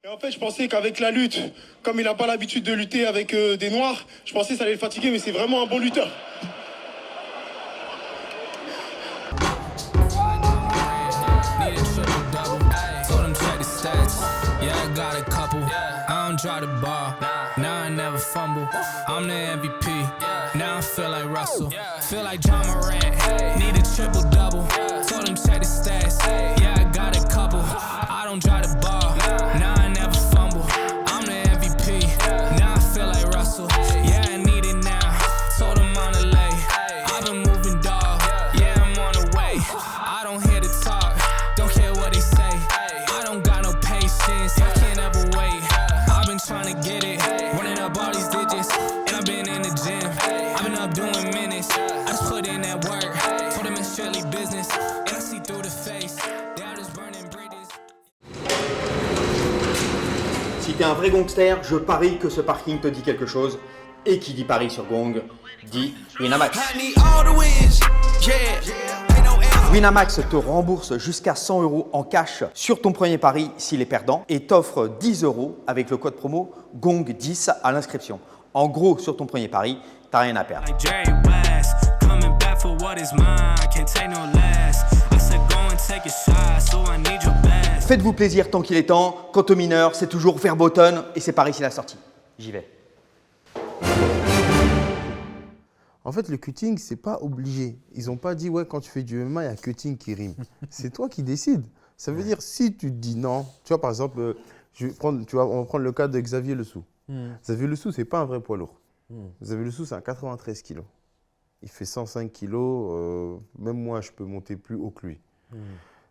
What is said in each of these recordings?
Et en fait, je pensais qu'avec la lutte, comme il n'a pas l'habitude de lutter avec des noirs, je pensais que ça allait le fatiguer, mais c'est vraiment un bon lutteur. Try the ball, now I never fumble. I'm the MVP, now I feel like Russell. Feel like John Morant, need a triple double. Told him check the stats, yeah I got a couple. I don't try the ball, now I never fumble. I'm the MVP, now I feel like Russell. Yeah I need it now, told him on the lay. I've been moving dog, yeah I'm on the way. I don't hear the talk, don't care what they say. I don't got no patience, I can't ever wait. Trying to get it, running up all these digits, and I've been in the gym, I've been up doing minutes, I just put in that work, told them it's strictly business, and I see through the face, they are just burning bridges. Si t'es un vrai gangster, je parie que ce parking te dit quelque chose, et qui dit Paris sur Gong, dit Winamax. Winamax te rembourse jusqu'à 100 € en cash sur ton premier pari s'il est perdant et t'offre 10 € avec le code promo GONG10 à l'inscription. En gros, sur ton premier pari, t'as rien à perdre. Faites-vous plaisir tant qu'il est temps. Quant aux mineurs, c'est toujours verboten et c'est par ici la sortie. J'y vais. En fait, le cutting, c'est pas obligé. Ils n'ont pas dit, ouais, quand tu fais du MMA, il y a cutting qui rime. C'est toi qui décides. Ça veut dire, si tu te dis non, tu vois, par exemple, on va prendre le cas de Xavier Lessou. Xavier Lessou, ce n'est pas un vrai poids lourd. Xavier Lessou, c'est un 93 kg. Il fait 105 kg. Même moi, je peux monter plus haut que lui.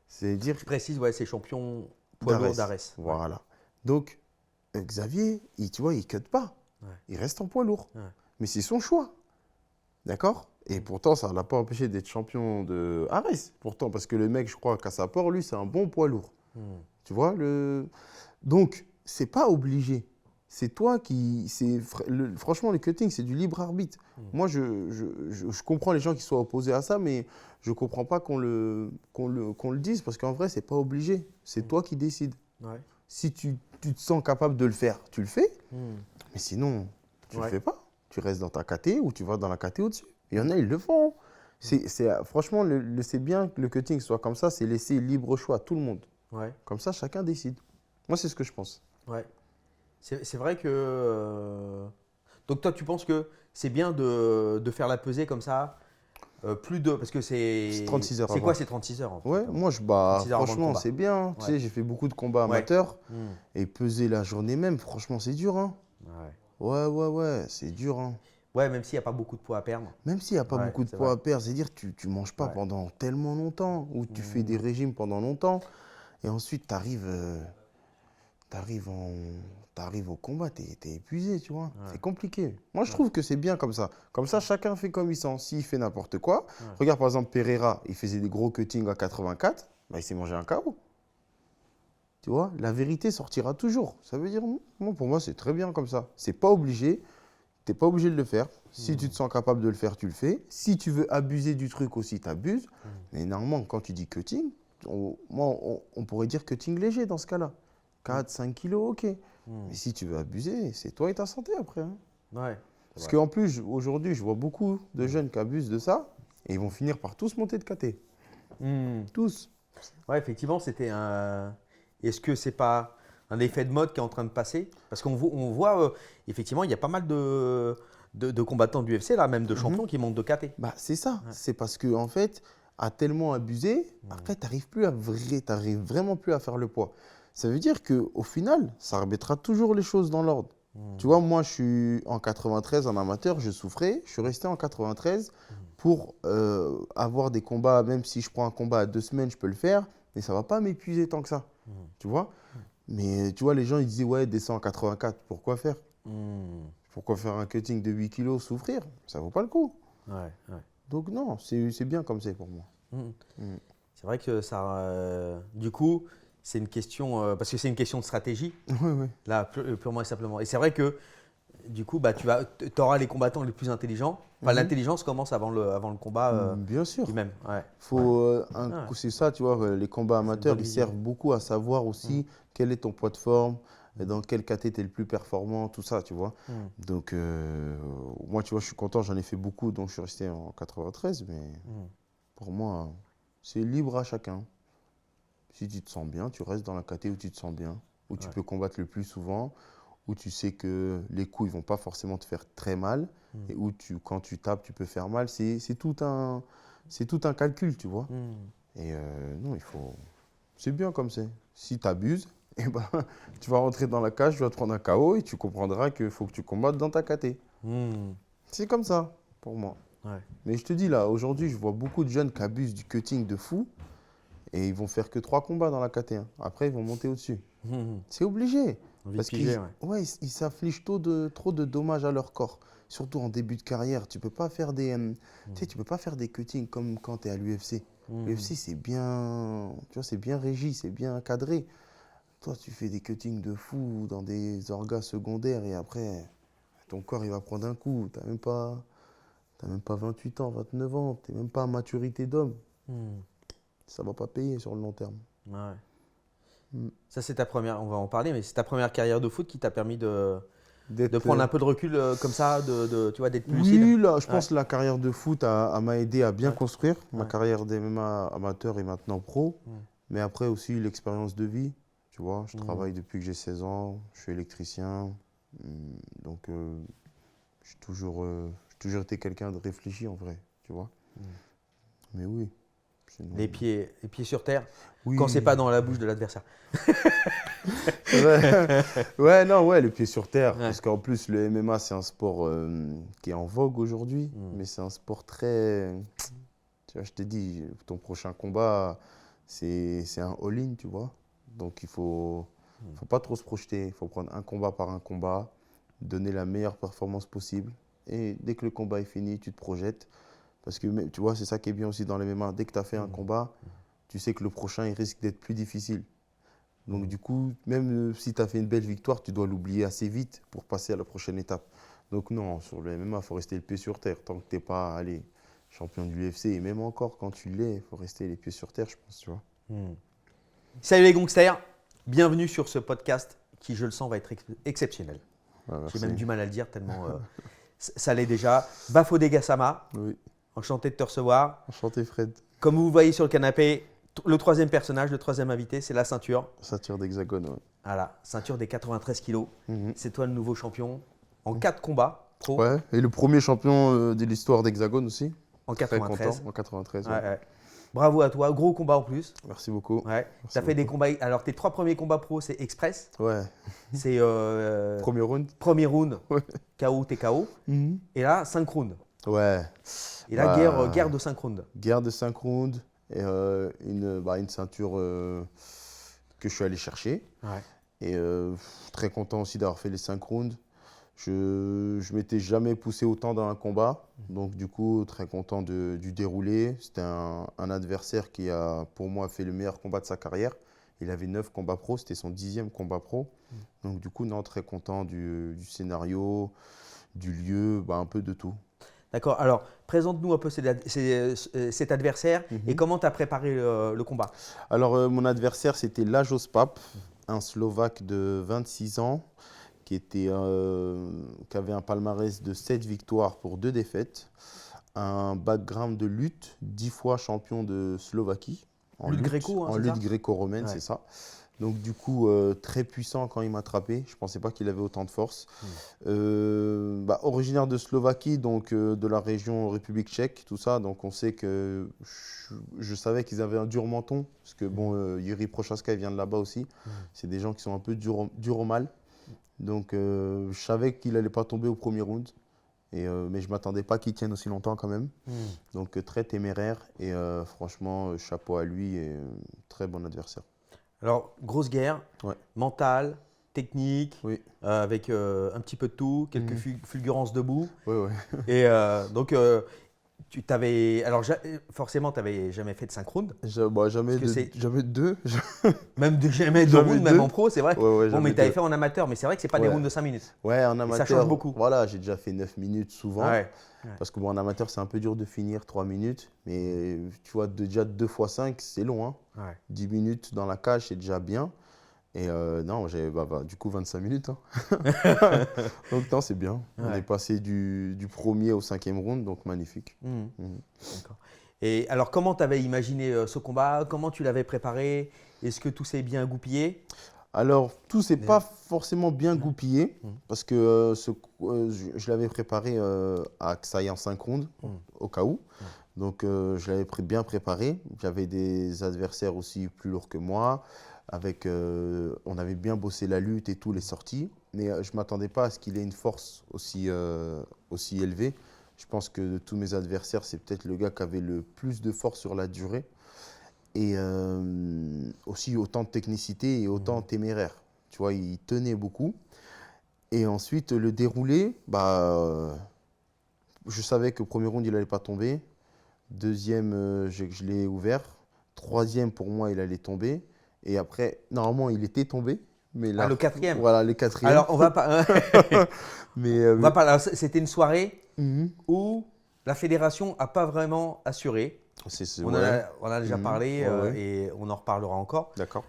C'est-à-dire. Je précise, ouais, c'est champion poids lourd d'Arès. Voilà. Donc, Xavier, tu vois, il ne cut pas. Ouais. Il reste en poids lourd. Ouais. Mais c'est son choix. D'accord? Et pourtant, ça ne l'a pas empêché d'être champion de Arès. Pourtant, parce que le mec, je crois qu'à sa part, lui, c'est un bon poids lourd. Tu vois Donc, ce n'est pas obligé. C'est toi qui… Franchement, le cutting, c'est du libre arbitre. Moi, je comprends les gens qui soient opposés à ça, mais je ne comprends pas qu'on le dise, parce qu'en vrai, ce n'est pas obligé. C'est toi qui décides. Ouais. Si tu te sens capable de le faire, tu le fais. Mais sinon, tu ne le fais pas. Tu restes dans ta KT ou tu vas dans la KT au-dessus. Il y en a, ils le font. Franchement, c'est bien que le cutting soit comme ça, c'est laisser libre choix à tout le monde. Ouais. Comme ça, chacun décide. Moi, c'est ce que je pense. Ouais. C'est vrai que… Donc toi, tu penses que c'est bien de faire la pesée comme ça parce que c'est… 36 heures. C'est quoi ces 36 heures en fait? Ouais, moi, franchement, c'est bien. Ouais. Tu sais, j'ai fait beaucoup de combats amateurs. Et peser la journée même, franchement, c'est dur. Hein. Ouais, c'est dur. Hein. Ouais, même s'il n'y a pas beaucoup de poids à perdre. Même s'il n'y a pas beaucoup de poids à perdre, c'est-à-dire que tu ne manges pas pendant tellement longtemps ou tu fais des régimes pendant longtemps et ensuite tu arrives au combat, tu es épuisé, tu vois. C'est compliqué. Moi, je trouve que c'est bien comme ça. Comme ça, chacun fait comme il sent. S'il fait n'importe quoi, regarde par exemple Pereira, il faisait des gros cuttings à 84, bah, il s'est mangé un KO. Tu vois, la vérité sortira toujours. Ça veut dire, pour moi, c'est très bien comme ça. C'est pas obligé. Tu n'es pas obligé de le faire. Si tu te sens capable de le faire, tu le fais. Si tu veux abuser du truc aussi, tu abuses. Mais normalement, quand tu dis cutting, on pourrait dire cutting léger dans ce cas-là. 4, 5 kilos, ok. Mais si tu veux abuser, c'est toi et ta santé après. Hein. Ouais, parce qu'en plus, aujourd'hui, je vois beaucoup de jeunes qui abusent de ça et ils vont finir par tous monter de KT. Tous. Ouais, effectivement, c'était un… Est-ce que ce n'est pas un effet de mode qui est en train de passer? Parce qu'on voit, effectivement, il y a pas mal de combattants du UFC, là, même de champions, qui montent de KT. Bah, c'est ça. Ouais. C'est parce qu'en en fait, à tellement abusé, après, tu n'arrives vraiment plus à faire le poids. Ça veut dire qu'au final, ça remettra toujours les choses dans l'ordre. Tu vois, moi, je suis en 93 en amateur, je souffrais. Je suis resté en 93 pour avoir des combats, même si je prends un combat à 2 semaines, je peux le faire, mais ça ne va pas m'épuiser tant que ça. Tu vois? Mais tu vois, les gens, ils disaient, ouais, descends en 84, pourquoi faire? Pourquoi faire un cutting de 8 kilos, souffrir? Ça ne vaut pas le coup. Donc non, c'est bien comme c'est pour moi. C'est vrai que ça, du coup, c'est une question, parce que c'est une question de stratégie, là, purement et simplement. Et c'est vrai que, du coup, bah, tu auras les combattants les plus intelligents. Enfin, l'intelligence commence avant le combat bien sûr. lui-même. C'est ça, tu vois, les combats amateurs, ils servent beaucoup à savoir aussi quel est ton poids de forme, dans quel KT tu es le plus performant, tout ça, tu vois. Donc, moi, tu vois, je suis content, j'en ai fait beaucoup, donc je suis resté en 93, mais pour moi, c'est libre à chacun. Si tu te sens bien, tu restes dans la KT où tu te sens bien, où tu peux combattre le plus souvent, où tu sais que les coups, ils vont pas forcément te faire très mal, et où quand tu tapes, tu peux faire mal. C'est tout un calcul, tu vois. Et non, c'est bien comme c'est. Si tu abuses, eh ben, tu vas rentrer dans la cage, tu vas te prendre un KO et tu comprendras qu'il faut que tu combattes dans ta KT. C'est comme ça, pour moi. Ouais. Mais je te dis là, aujourd'hui, je vois beaucoup de jeunes qui abusent du cutting de fou et ils vont faire que 3 combats dans la KT1. Après, ils vont monter au-dessus. C'est obligé. Parce qu'ils s'affligent trop de dommages à leur corps. Surtout en début de carrière. Tu ne peux pas faire des cuttings comme quand tu es à l'UFC. L'UFC, c'est bien, tu vois, c'est bien régi, c'est bien cadré. Toi, tu fais des cuttings de fou dans des orgas secondaires et après, ton corps, il va prendre un coup. Tu n'as même pas 28 ans, 29 ans. Tu n'es même pas à maturité d'homme. Ça ne va pas payer sur le long terme. Ouais. Ça, c'est ta première, on va en parler, mais c'est ta première carrière de foot qui t'a permis de prendre un peu de recul comme ça, tu vois, d'être plus lucide. Oui, là, je pense que la carrière de foot m'a aidé à bien construire. Ma carrière d'MMA amateur est maintenant pro. Mais après aussi l'expérience de vie. Tu vois, je travaille depuis que j'ai 16 ans, je suis électricien. Donc, j'ai toujours été quelqu'un de réfléchi en vrai, tu vois. Mais oui. Sinon... Les pieds sur terre, oui. quand c'est pas dans la bouche de l'adversaire. Ouais, les pieds sur terre. Parce qu'en plus, le MMA, c'est un sport qui est en vogue aujourd'hui. Mais c'est un sport très... Tu vois, je t'ai dit, ton prochain combat, c'est un all-in, tu vois. Donc, il faut pas trop se projeter. Il faut prendre un combat par un combat, donner la meilleure performance possible. Et dès que le combat est fini, tu te projettes. Parce que tu vois, c'est ça qui est bien aussi dans les MMA. Dès que tu as fait un combat, tu sais que le prochain, il risque d'être plus difficile. Donc du coup, même si tu as fait une belle victoire, tu dois l'oublier assez vite pour passer à la prochaine étape. Donc non, sur le MMA, il faut rester le pied sur terre. Tant que tu n'es pas champion de l'UFC, et même encore quand tu l'es, il faut rester les pieds sur terre, je pense, tu vois. Salut les gangsters, bienvenue sur ce podcast qui, je le sens, va être exceptionnel. J'ai même du mal à le dire tellement ça l'est déjà. Bafodé Gassama. Oui. Enchanté de te recevoir. Enchanté Fred. Comme vous voyez sur le canapé, le troisième personnage, le troisième invité, c'est la ceinture. Ceinture d'hexagone, oui. Voilà, ceinture des 93 kilos. C'est toi le nouveau champion en 4 combats pro. Ouais, et le premier champion de l'histoire d'hexagone aussi. En 93. Très content, en 93. Ouais. Bravo à toi, gros combat en plus. Merci beaucoup. Ouais. Tu as fait des combats. Alors tes 3 premiers combats pro, c'est express. Ouais. C'est premier round. Premier round. Ouais. KO, t'es KO. Et là, 5 rounds. Ouais. Et là, guerre de 5 rounds. Guerre de 5 rounds et une ceinture que je suis allé chercher. Ouais. Et très content aussi d'avoir fait les 5 rounds. Je ne m'étais jamais poussé autant dans un combat. Donc du coup, très content du déroulé. C'était un adversaire qui a, pour moi, fait le meilleur combat de sa carrière. Il avait 9 combats pro, c'était son 10e combat pro. Donc du coup, non, très content du scénario, du lieu, un peu de tout. D'accord. Alors, présente-nous un peu cet adversaire et comment tu as préparé le combat. Alors, mon adversaire, c'était Lajos Pap, un Slovaque de 26 ans qui avait un palmarès de 7 victoires pour 2 défaites, un background de lutte, 10 fois champion de Slovaquie. En lutte gréco-romaine, c'est ça. Donc du coup, très puissant quand il m'a attrapé. Je ne pensais pas qu'il avait autant de force. Originaire de Slovaquie, donc de la région République tchèque, tout ça. Donc on sait que je savais qu'ils avaient un dur menton. Parce que Yuri Prochaska, il vient de là-bas aussi. C'est des gens qui sont un peu durs au mal. Donc je savais qu'il n'allait pas tomber au premier round. Mais je ne m'attendais pas qu'il tienne aussi longtemps quand même. Donc très téméraire. Et franchement, chapeau à lui et très bon adversaire. Alors, grosse guerre, mentale, technique, avec un petit peu de tout, quelques fulgurances debout. Ouais. Et donc, forcément, tu n'avais jamais fait de 5 rounds. Jamais de 2. Jamais 2 rounds, même en pro, c'est vrai. Mais tu avais fait en amateur, mais c'est vrai que ce n'est pas des rounds de 5 minutes. Ouais, en amateur, ça change beaucoup. Voilà, j'ai déjà fait 9 minutes souvent. Parce que en amateur, c'est un peu dur de finir 3 minutes. Mais tu vois, déjà 2 x 5, c'est long. 10 minutes dans la cage, c'est déjà bien. Et non, j'avais du coup 25 minutes. Hein. Donc non, c'est bien. On est passé du premier au 5e round, donc magnifique. D'accord. Et alors, comment tu avais imaginé ce combat? Comment tu l'avais préparé? Est-ce que tout s'est bien goupillé? Alors, tout s'est pas forcément bien goupillé parce que je l'avais préparé à que ça aille en 5 rounds au cas où. Donc, je l'avais bien préparé. J'avais des adversaires aussi plus lourds que moi. On avait bien bossé la lutte et tout, les sorties. Mais je ne m'attendais pas à ce qu'il ait une force aussi élevée. Je pense que de tous mes adversaires, c'est peut-être le gars qui avait le plus de force sur la durée. Et aussi autant de technicité et autant téméraire. Tu vois, il tenait beaucoup. Et ensuite, le déroulé, je savais que premier round, il n'allait pas tomber. Deuxième, je l'ai ouvert. Troisième, pour moi, il allait tomber. Et après, normalement, il était tombé. Mais là, le 4e. Voilà, le 4e. Alors, on va pas. Mais, c'était une soirée où la fédération n'a pas vraiment assuré. On en a déjà parlé et on en reparlera encore. D'accord.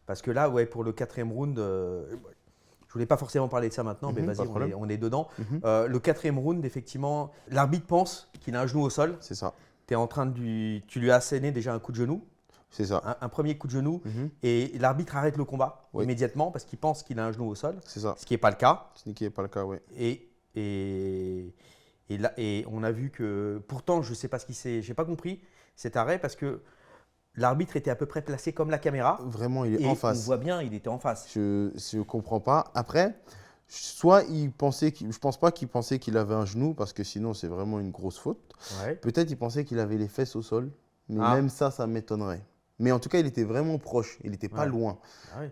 Parce que là, pour le 4e round, je voulais pas forcément parler de ça maintenant, mais vas-y, on est dedans. Le 4e round, effectivement, l'arbitre pense qu'il a un genou au sol. C'est ça. Tu lui as asséné déjà un coup de genou. C'est ça. Un premier coup de genou. Et l'arbitre arrête le combat immédiatement parce qu'il pense qu'il a un genou au sol. C'est ça. Ce qui n'est pas le cas. Ce qui n'est pas le cas, oui. Et on a vu que, pourtant, je ne sais pas j'ai pas compris cet arrêt parce que l'arbitre était à peu près placé comme la caméra. Vraiment, il est en face. On voit bien, il était en face. Je ne comprends pas. Après, soit je pense pas qu'il pensait qu'il avait un genou parce que sinon, c'est vraiment une grosse faute. Ouais. Peut-être il pensait qu'il avait les fesses au sol, mais même ça m'étonnerait. Mais en tout cas, il était vraiment proche, il n'était pas loin.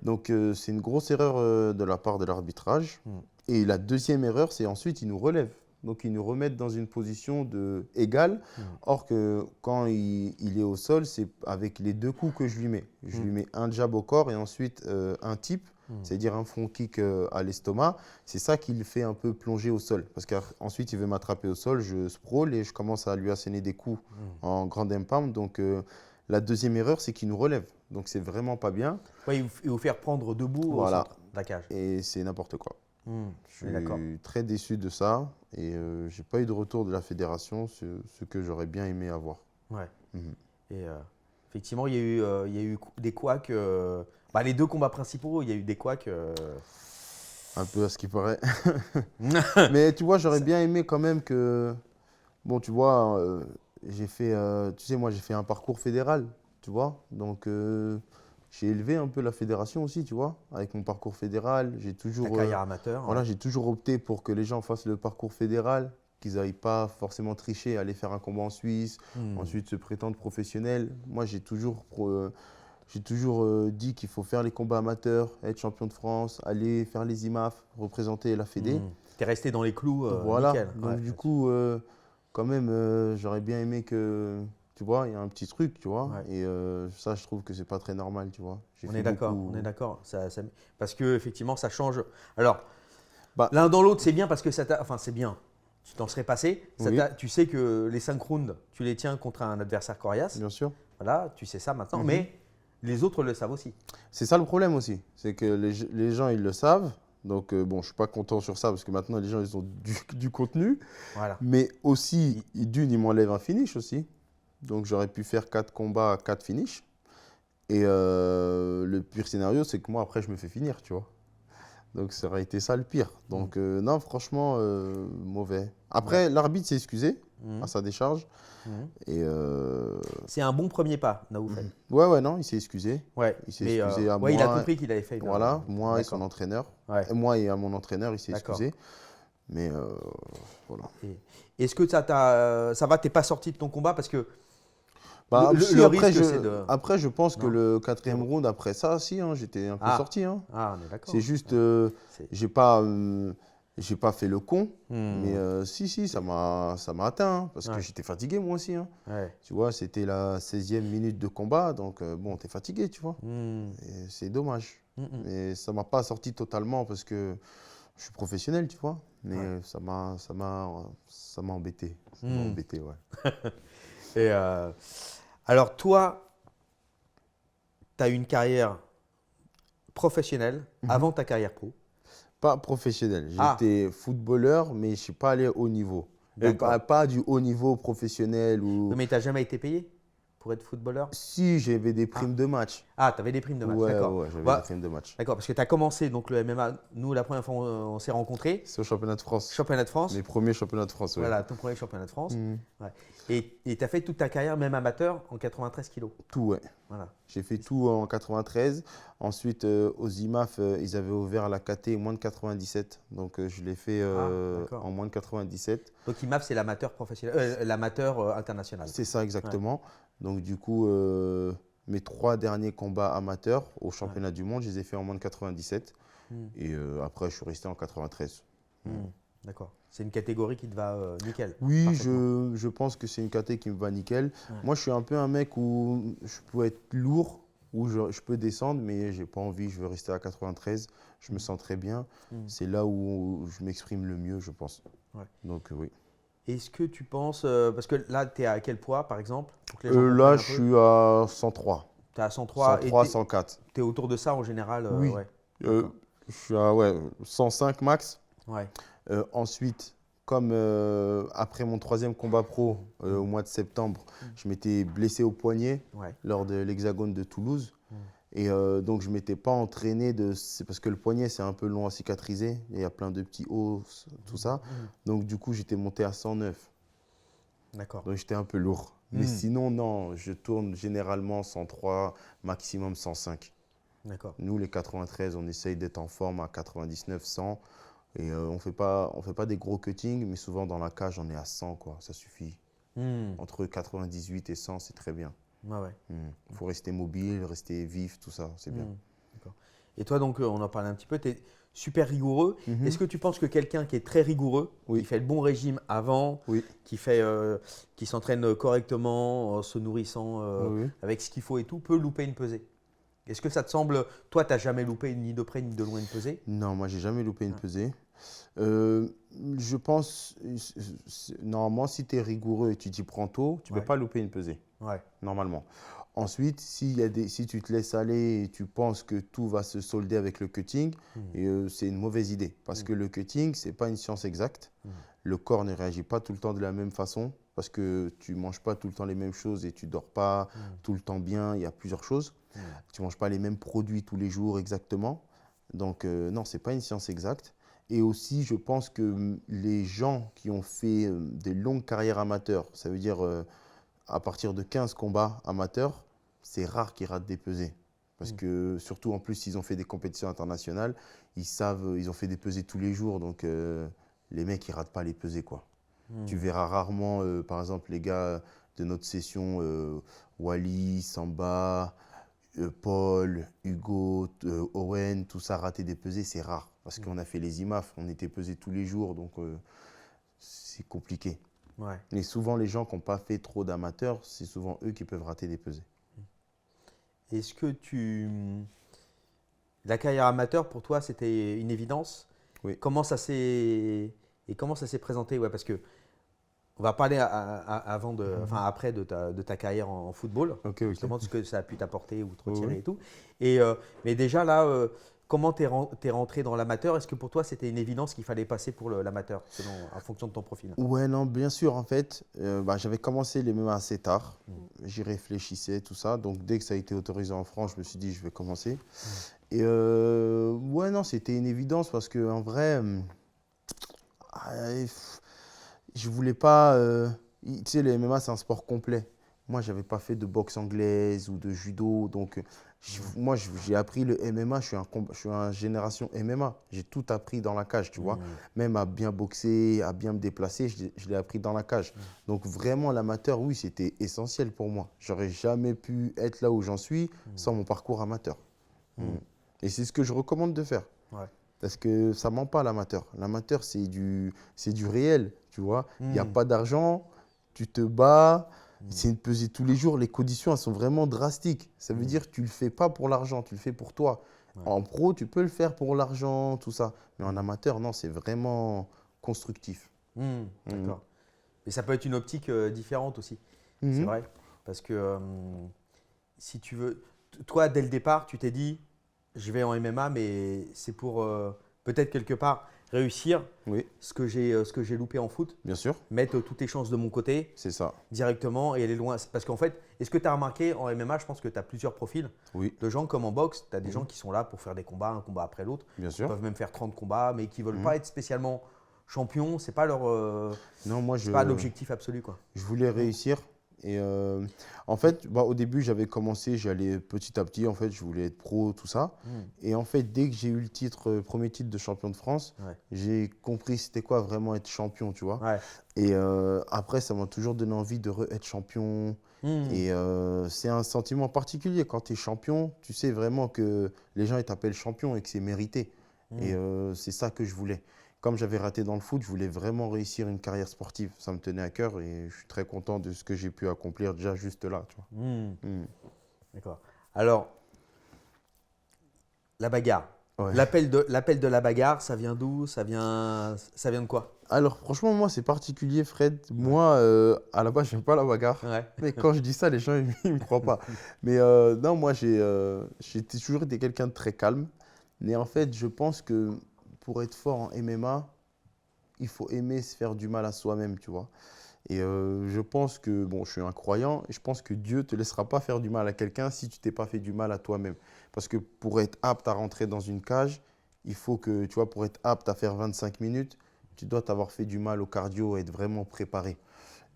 Donc, c'est une grosse erreur de la part de l'arbitrage. Et la deuxième erreur, c'est ensuite, il nous relève. Donc, ils nous remettent dans une position égale. Or que quand il est au sol, c'est avec les 2 coups que je lui mets. Je lui mets un jab au corps et ensuite un tip, c'est-à-dire un front kick à l'estomac. C'est ça qui le fait un peu plonger au sol. Parce qu'ensuite, il veut m'attraper au sol, je sprawl et je commence à lui asséner des coups en grand impact. Donc, la deuxième erreur, c'est qu'il nous relève. Donc, c'est vraiment pas bien. Il vous faire prendre debout au centre de la cage. Et c'est n'importe quoi. Je d'accord. suis très déçu de ça et je n'ai pas eu de retour de la fédération, ce que j'aurais bien aimé avoir. Ouais. Et effectivement, il y a eu des couacs. Les 2 combats principaux, il y a eu des couacs. Un peu à ce qui paraît. Mais tu vois, j'aurais bien aimé quand même que… Bon, tu vois, j'ai fait, moi, j'ai fait un parcours fédéral, tu vois. Donc, j'ai élevé un peu la fédération aussi, tu vois. Avec mon parcours fédéral, j'ai toujours… Ta carrière amateur. Voilà, j'ai toujours opté pour que les gens fassent le parcours fédéral, qu'ils n'aillent pas forcément tricher, aller faire un combat en Suisse, ensuite se prétendre professionnel. Moi, j'ai toujours dit qu'il faut faire les combats amateurs, être champion de France, aller faire les IMAF, représenter la Fédé. Tu es resté dans les clous. Voilà, nickel. donc du coup, quand même, j'aurais bien aimé que… Tu vois, il y a un petit truc, tu vois. Et ça, je trouve que c'est pas très normal, tu vois. On est d'accord. Parce que effectivement, ça change. Alors, l'un dans l'autre, c'est bien parce que c'est bien. Tu t'en serais passé. Tu sais que les 5 rounds, tu les tiens contre un adversaire coriace. Bien sûr. Voilà, tu sais ça maintenant. Mais les autres le savent aussi. C'est ça le problème aussi. C'est que les gens, ils le savent. Donc, je ne suis pas content sur ça parce que maintenant, les gens, ils ont du contenu. Voilà. Mais aussi, ils m'enlèvent un finish aussi. Donc, j'aurais pu faire 4 combats, 4 finishes. Et le pire scénario, c'est que moi, après, je me fais finir, tu vois. Donc, ça aurait été ça le pire. Donc, non, franchement, mauvais. Après, l'arbitre s'est excusé à sa décharge. Et c'est un bon premier pas, Naoufel. Ouais, non, il s'est excusé. Ouais. Il s'est excusé à moi. Il a compris qu'il avait fait. Voilà, moi et son entraîneur. Ouais. Et moi et à mon entraîneur, il s'est excusé. Mais voilà. Est-ce que ça va, t'es pas sorti de ton combat parce que après, je pense que le 4e round, après ça, j'étais un peu sorti. Ah, on est d'accord. C'est juste, j'ai pas fait le con, mais si, ça m'a atteint, parce que j'étais fatigué moi aussi. Tu vois, c'était la 16e minute de combat, donc bon, t'es fatigué, tu vois. Et c'est dommage. Et ça m'a pas sorti totalement parce que je suis professionnel, tu vois. Mais ça m'a embêté. Ça m'a embêté, ouais. Et alors toi, tu as une carrière professionnel avant ta carrière pro? Pas professionnel. Ah. J'étais footballeur, mais je ne suis pas allé au niveau. D'accord. Pas du haut niveau professionnel. Ou... Non, mais tu n'as jamais été payé pour être footballeur? Si, j'avais des primes de match. Ah, tu avais des primes de match, Ouais, d'accord. ouais, j'avais Bah, des primes de match. D'accord, parce que tu as commencé donc, le MMA. Nous, la première fois, on s'est rencontrés. C'est au championnat de France. Championnat de France. Mes premiers championnats de France, ouais. Voilà, ton premier championnat de France. Mhm. Ouais. Et tu as fait toute ta carrière, même amateur, en 93 kilos. Tout, ouais. Voilà. J'ai fait tout en 93. Ensuite, aux IMAF, ils avaient ouvert la KT moins de 97. Donc, je l'ai fait d'accord. en moins de 97. Donc IMAF, c'est l'amateur professionnel, l'amateur international. C'est ça, exactement. Donc, du coup, mes 3 derniers combats amateurs au championnat du monde, je les ai fait en moins de 97. Et après, je suis resté en 93. D'accord. C'est une catégorie qui te va nickel. Oui, Parfaitement. je pense que c'est une caté qui me va nickel. Ouais. Moi, je suis un peu un mec où je peux être lourd, où je peux descendre, mais j'ai pas envie, je veux rester à 93. Je me sens très bien. C'est là où je m'exprime le mieux, je pense. Ouais. Donc, oui. Est-ce que tu penses, parce que là, tu es à quel poids par exemple pour que les gens Là, comprennent un je peu? suis à 103. Tu es à 103 103, et 104. tu es autour de ça en général Oui. Ouais. Je suis à 105 max. Ouais. Ensuite, comme après mon 3e combat pro au mois de septembre, je m'étais blessé au poignet Ouais. lors de l'Hexagone de Toulouse. Et donc, je ne m'étais pas entraîné. C'est parce que le poignet, c'est un peu long à cicatriser. Il y a plein de petits os, tout ça. Donc, du coup, j'étais monté à 109. D'accord. Donc, j'étais un peu lourd. Mais sinon, non, je tourne généralement 103, maximum 105. D'accord. Nous, les 93, on essaye d'être en forme à 99, 100. Et on fait pas des gros cuttings, mais souvent dans la cage, on est à 100, quoi. Ça suffit. Entre 98 et 100, c'est très bien. Ouais. Il faut rester mobile, rester vif, tout ça, c'est bien. D'accord. Et toi, donc, on en parlait un petit peu, tu es super rigoureux. Est-ce que tu penses que quelqu'un qui est très rigoureux, qui fait le bon régime avant, qui s'entraîne correctement, en se nourrissant avec ce qu'il faut et tout, peut louper une pesée? Est-ce que ça te semble, toi, tu n'as jamais loupé ni de près ni de loin une pesée? Non, moi, j'ai jamais loupé une pesée. Je pense, normalement, si tu es rigoureux et tu t'y prends tôt, tu ne peux pas louper une pesée. Ouais. Normalement. Ensuite, si tu te laisses aller et tu penses que tout va se solder avec le cutting, c'est une mauvaise idée. Parce que le cutting, ce n'est pas une science exacte. Le corps ne réagit pas tout le temps de la même façon parce que tu ne manges pas tout le temps les mêmes choses et tu ne dors pas tout le temps bien. Il y a plusieurs choses. Tu ne manges pas les mêmes produits tous les jours exactement. Donc, non, ce n'est pas une science exacte. Et aussi, je pense que les gens qui ont fait des longues carrières amateurs, ça veut dire à partir de 15 combats amateurs, c'est rare qu'ils ratent des pesées. Parce que, surtout en plus, s'ils ont fait des compétitions internationales, ils ont fait des pesées tous les jours. Donc, les mecs, ils ne ratent pas les pesées, quoi. Tu verras rarement, par exemple, les gars de notre session, Wally, Samba, Paul, Hugo, Owen, tout ça, rater des pesées, c'est rare. Parce qu'on a fait les IMAF, on était pesés tous les jours, donc c'est compliqué. Ouais. Et souvent, les gens qui n'ont pas fait trop d'amateurs, c'est souvent eux qui peuvent rater des pesées. Est-ce que la carrière amateur, pour toi, c'était une évidence? Oui. Comment ça s'est présenté? Ouais, parce que on va parler après de ta carrière en football, justement de ce que ça a pu t'apporter ou te retirer et tout. Mais déjà là, comment t'es rentré dans l'amateur? Est-ce que pour toi c'était une évidence qu'il fallait passer pour l'amateur, en fonction de ton profil? Ouais, non, bien sûr. En fait, j'avais commencé les MMA assez tard. J'y réfléchissais, tout ça. Donc, dès que ça a été autorisé en France, je me suis dit, je vais commencer. Et ouais, non, c'était une évidence parce qu'en vrai, je voulais pas. Tu sais, le MMA, c'est un sport complet. Moi, je n'avais pas fait de boxe anglaise ou de judo. Donc, moi, j'ai appris le MMA. Je suis en génération MMA. J'ai tout appris dans la cage, tu vois. Même à bien boxer, à bien me déplacer, je l'ai appris dans la cage. Donc, vraiment, l'amateur, oui, c'était essentiel pour moi. J'aurais jamais pu être là où j'en suis sans mon parcours amateur. Et c'est ce que je recommande de faire. Ouais. Parce que ça ne ment pas, l'amateur. L'amateur, c'est du réel, tu vois. Il n'y a pas d'argent, tu te bats. C'est une pesée tous les jours. Les conditions, elles sont vraiment drastiques. Ça veut dire que tu ne le fais pas pour l'argent, tu le fais pour toi. Ouais. En pro, tu peux le faire pour l'argent, tout ça. Mais en amateur, non, c'est vraiment constructif. D'accord. Mais ça peut être une optique différente aussi. C'est vrai. Parce que si tu veux… Toi, dès le départ, tu t'es dit, je vais en MMA, mais c'est pour peut-être quelque part réussir Oui, ce que j'ai loupé en foot, bien sûr, mettre toutes les chances de mon côté c'est ça. directement et aller loin. Parce qu'en fait, est-ce que tu as remarqué en MMA, je pense que tu as plusieurs profils Oui, de gens comme en boxe. Tu as des gens qui sont là pour faire des combats, un combat après l'autre. bien Ils sûr. peuvent même faire 30 combats, mais qui ne veulent pas être spécialement champions. Ce n'est pas, Non, moi, c'est pas l'objectif absolu, quoi. je voulais réussir. Et en fait, au début, j'avais commencé, j'allais petit à petit, en fait, je voulais être pro, tout ça. Et en fait, dès que j'ai eu le titre, premier titre de champion de France, Ouais. j'ai compris c'était quoi vraiment être champion, tu vois. Ouais. Et après, ça m'a toujours donné envie de être champion. Et c'est un sentiment particulier. Quand tu es champion, tu sais vraiment que les gens ils t'appellent champion et que c'est mérité. Et c'est ça que je voulais. Comme j'avais raté dans le foot, je voulais vraiment réussir une carrière sportive. Ça me tenait à cœur et je suis très content de ce que j'ai pu accomplir déjà juste là. Tu vois. D'accord. Alors, la bagarre. Ouais. L'appel de la bagarre, ça vient d'où? Ça vient de quoi? Alors franchement, moi, c'est particulier, Fred. Moi, à la base, je n'aime pas la bagarre. Ouais. Mais quand je dis ça, les gens, ils ne me croient pas. Mais non, moi, j'ai toujours été quelqu'un de très calme. Mais en fait, je pense que pour être fort en MMA, il faut aimer se faire du mal à soi-même, tu vois. Et je pense que, bon, je suis un croyant, et je pense que Dieu ne te laissera pas faire du mal à quelqu'un si tu t'es pas fait du mal à toi-même. Parce que pour être apte à rentrer dans une cage, il faut que, tu vois, pour être apte à faire 25 minutes, tu dois t'avoir fait du mal au cardio et être vraiment préparé.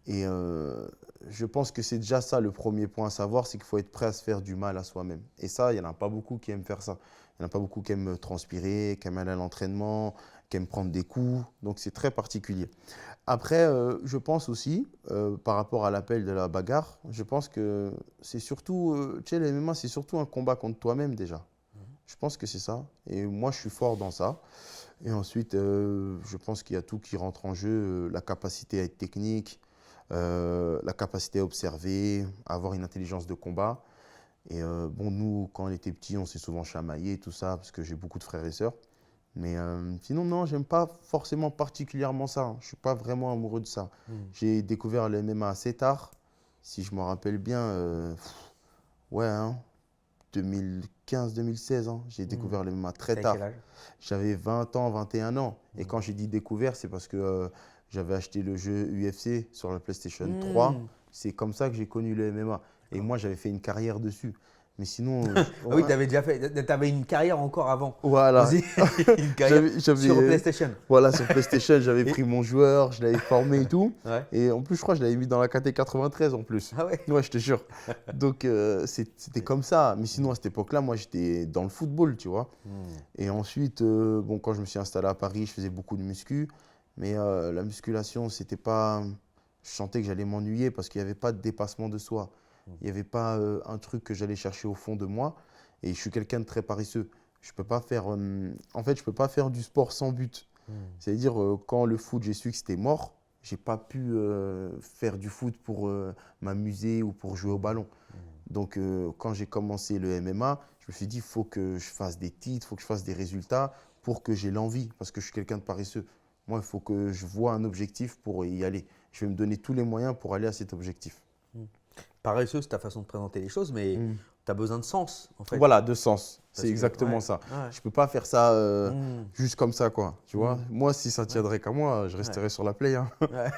Et je pense que c'est déjà ça le premier point à savoir, c'est qu'il faut être prêt à se faire du mal à soi-même. Et ça, il n'y en a pas beaucoup qui aiment faire ça. Il n'y en a pas beaucoup qui aiment transpirer, qui aiment aller à l'entraînement, qui aiment prendre des coups. Donc c'est très particulier. Après, je pense aussi, par rapport à l'appel de la bagarre, je pense que c'est surtout, tu sais, les MMA, c'est surtout un combat contre toi-même déjà. Je pense que c'est ça. Et moi, je suis fort dans ça. Et ensuite, je pense qu'il y a tout qui rentre en jeu, la capacité à être technique, la capacité à observer, à avoir une intelligence de combat. Et bon, nous, quand on était petits, on s'est souvent chamaillé, tout ça, parce que j'ai beaucoup de frères et sœurs. Mais sinon, non, j'aime pas forcément particulièrement ça. Hein. Je suis pas vraiment amoureux de ça. J'ai découvert le MMA assez tard, si je me rappelle bien. Ouais, hein, 2015-2016, hein, j'ai découvert le MMA très T'as tard. quel âge? J'avais 20 ans, 21 ans. Et quand j'ai dit découvert, c'est parce que j'avais acheté le jeu UFC sur la PlayStation 3. C'est comme ça que j'ai connu le MMA. Et moi, j'avais fait une carrière dessus. Mais sinon. Ah oui, ouais. tu avais déjà fait. Tu avais une carrière encore avant. Voilà. Vas-y. Une carrière sur PlayStation. Voilà, sur PlayStation, j'avais pris mon joueur, je l'avais formé et tout. Ouais. Et en plus, je crois que je l'avais mis dans la KT 93 en plus. Ah ouais. Ouais, je te jure. Donc, c'était comme ça. Mais sinon, à cette époque-là, moi, j'étais dans le football, tu vois. Et ensuite, bon, quand je me suis installé à Paris, je faisais beaucoup de muscu. Mais la musculation, c'était pas. Je sentais que j'allais m'ennuyer parce qu'il n'y avait pas de dépassement de soi. Il n'y avait pas un truc que j'allais chercher au fond de moi. Et je suis quelqu'un de très paresseux. Je peux pas faire, en fait, je peux pas faire du sport sans but. C'est-à-dire, quand le foot, j'ai su que c'était mort, j'ai pas pu faire du foot pour m'amuser ou pour jouer au ballon. Donc, quand j'ai commencé le MMA, je me suis dit, il faut que je fasse des titres, il faut que je fasse des résultats pour que j'ai l'envie, parce que je suis quelqu'un de paresseux. Moi, il faut que je vois un objectif pour y aller. Je vais me donner tous les moyens pour aller à cet objectif. Paresseux, c'est ta façon de présenter les choses, mais tu as besoin de sens, en fait. Voilà, de sens. Parce C'est que- exactement ouais, ça. ouais. Je peux pas faire ça juste comme ça, quoi. Tu vois. Moi, si ça tiendrait qu'à moi, je resterais sur la play. Hein. Ouais.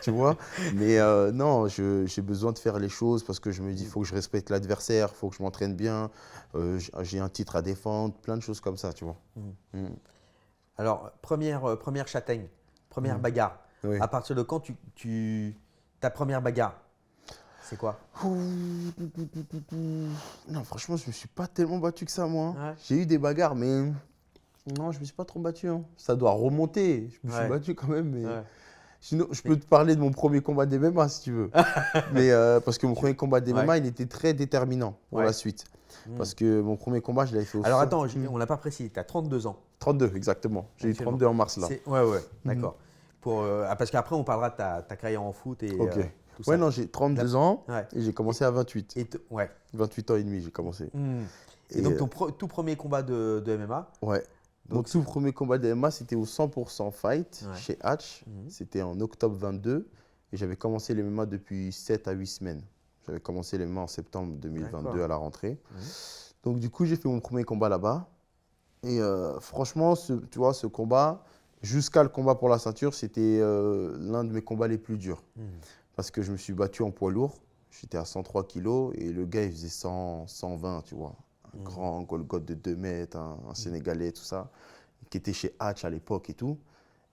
Tu vois. Mais non, j'ai besoin de faire les choses parce que je me dis, il faut que je respecte l'adversaire, il faut que je m'entraîne bien, j'ai un titre à défendre, plein de choses comme ça, tu vois. Alors, première châtaigne, première bagarre. Oui. À partir de quand ta première bagarre, c'est quoi? Non, franchement, je me suis pas tellement battu que ça, moi. Ouais. J'ai eu des bagarres, mais non, je me suis pas trop battu. Hein. Ça doit remonter. Je me suis Ouais. battu quand même, mais Ouais. sinon, je peux te parler de mon premier combat d'MMA si tu veux. Mais parce que mon premier combat d'MMA, il était très déterminant pour Ouais. la suite. Parce que mon premier combat, je l'avais fait au Alors sol. attends, on l'a pas précisé, tu as 32 ans. 32, exactement. J'ai eu Actuellement. 32 en mars là. Ouais, d'accord. Parce qu'après, on parlera de ta carrière en foot et Ok. tout ça. Ouais, non, j'ai 32 ans Ouais. et j'ai commencé à 28. Ouais. 28 ans et demi, j'ai commencé. Et donc, ton tout premier combat de MMA, Ouais. Mon Donc, tout premier combat de MMA, c'était au 100% Fight Ouais. chez Hatch. C'était en octobre 22 et j'avais commencé les MMA depuis 7 à 8 semaines. J'avais commencé les MMA en septembre 2022 D'accord. à la rentrée. Donc, du coup, j'ai fait mon premier combat là-bas. Et franchement, tu vois, ce combat, jusqu'à le combat pour la ceinture, c'était l'un de mes combats les plus durs. Parce que je me suis battu en poids lourd. J'étais à 103 kilos et le gars, il faisait 100, 120, tu vois. Un grand Golgoth de 2 mètres, un Sénégalais, tout ça, qui était chez Hatch à l'époque et tout.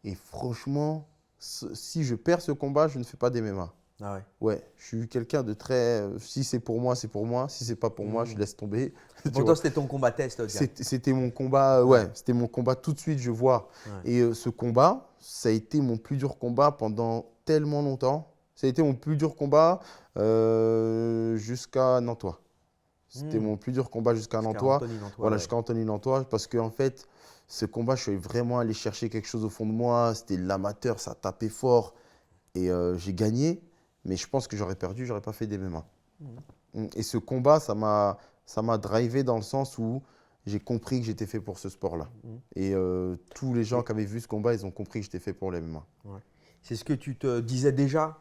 Et franchement, si je perds ce combat, je ne fais pas d'MMA. Ah ouais. Ouais, je suis quelqu'un de très. Si c'est pour moi, c'est pour moi. Si c'est pas pour moi, je laisse tomber. Tu Pour vois. toi, c'était ton combat test. Oscar. C'était mon combat, ouais, c'était mon combat tout de suite, je vois. Ouais. Et ce combat, ça a été mon plus dur combat pendant tellement longtemps. Ça a été mon plus dur combat jusqu'à Nantois. C'était mon plus dur combat jusqu'à Nantois. Voilà, jusqu'à Anthony Nantois. Parce qu'en fait, ce combat, je suis vraiment allé chercher quelque chose au fond de moi. C'était l'amateur, ça tapait fort. Et j'ai gagné. Mais je pense que j'aurais perdu, j'aurais pas fait des MMA. Et ce combat, ça m'a drivé dans le sens où j'ai compris que j'étais fait pour ce sport-là. Et tous les gens qui avaient vu ce combat, ils ont compris que j'étais fait pour les MMA. Ouais. C'est ce que tu te disais déjà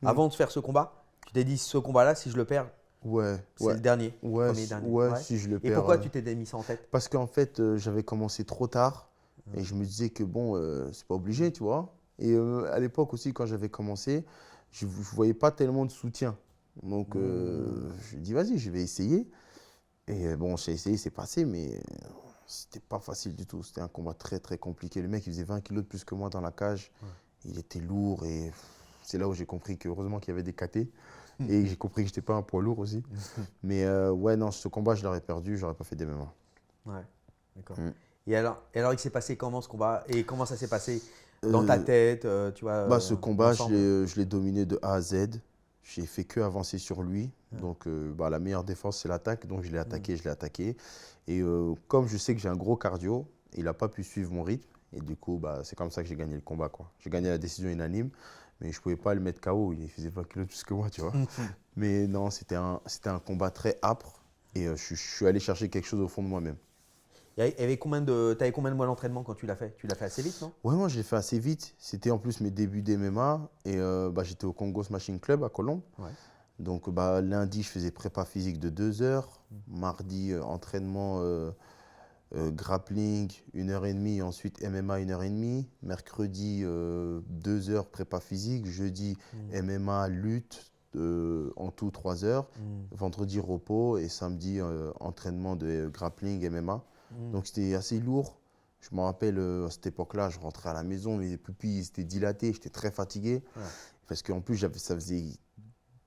avant de faire ce combat? Tu t'es dit, ce combat-là, si je le perds, c'est le dernier, premier dernier. Ouais, si je le perds. Et pourquoi tu t'es mis ça en tête? Parce qu'en fait, j'avais commencé trop tard et je me disais que bon, c'est pas obligé, tu vois. Et à l'époque aussi, quand j'avais commencé, je ne voyais pas tellement de soutien. Donc, je me dis, vas-y, je vais essayer. Et bon, j'ai essayé, c'est passé, mais c'était pas facile du tout. C'était un combat très, très compliqué. Le mec, il faisait 20 kilos de plus que moi dans la cage. Il était lourd et c'est là où j'ai compris que heureusement qu'il y avait des KT. Et j'ai compris que je n'étais pas un poids lourd aussi. Mais ouais, non, ce combat, je l'aurais perdu, je n'aurais pas fait des MMA. Ouais, d'accord. Et alors, il s'est passé comment ce combat? Et comment ça s'est passé dans ta tête, tu vois Ce combat, je l'ai dominé de A à Z. J'ai fait que avancer sur lui. Donc, la meilleure défense, c'est l'attaque. Donc, je l'ai attaqué. Et comme je sais que j'ai un gros cardio, il n'a pas pu suivre mon rythme. Et du coup, c'est comme ça que j'ai gagné le combat, quoi. J'ai gagné la décision unanime, mais je ne pouvais pas le mettre KO. Il faisait 20 kilos de plus que moi, tu vois. Mais non, c'était un combat très âpre. Et je suis allé chercher quelque chose au fond de moi-même. Tu avais combien de mois d'entraînement quand tu l'as fait? Tu l'as fait assez vite, non? Ouais, moi, je l'ai fait assez vite. C'était en plus mes débuts d'MMA. Et j'étais au Congo Smashing Club à Colombes. Ouais. Donc, lundi, je faisais prépa physique de 2 heures. Mardi, entraînement grappling, 1h30. Ensuite, MMA, 1h30. Mercredi, 2 heures prépa physique. Jeudi, MMA, lutte. En tout 3 heures. Vendredi, repos. Et samedi, entraînement de grappling, MMA. Donc, c'était assez lourd. Je me rappelle, à cette époque-là, je rentrais à la maison, mes pupilles étaient dilatées, j'étais très fatigué. Ouais. Parce qu'en plus, ça faisait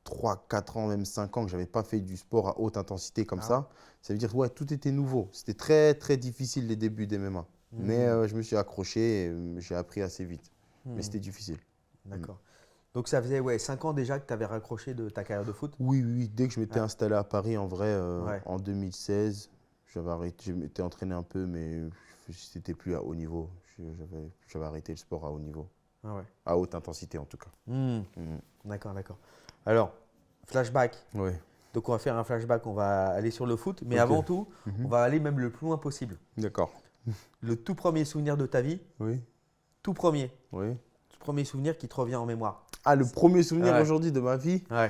3, 4 ans, même 5 ans que je n'avais pas fait du sport à haute intensité comme ça. Ça veut dire que tout était nouveau. C'était très, très difficile les débuts des MMA. Mais je me suis accroché et j'ai appris assez vite. Mais c'était difficile. D'accord. Donc, ça faisait 5 ans déjà que tu avais raccroché de ta carrière de foot? Oui. Dès que je m'étais installé à Paris, en vrai, en 2016, j'avais arrêté. Je m'étais entraîné un peu, mais c'était plus à haut niveau. J'avais arrêté le sport à haut niveau. À haute intensité, en tout cas. D'accord. Alors, flashback. Oui. Donc, on va faire un flashback, on va aller sur le foot. Mais avant tout, on va aller même le plus loin possible. D'accord. Le tout premier souvenir de ta vie? Oui. Tout premier? Oui. Tout premier souvenir qui te revient en mémoire? Ah, le premier souvenir aujourd'hui de ma vie? Ouais.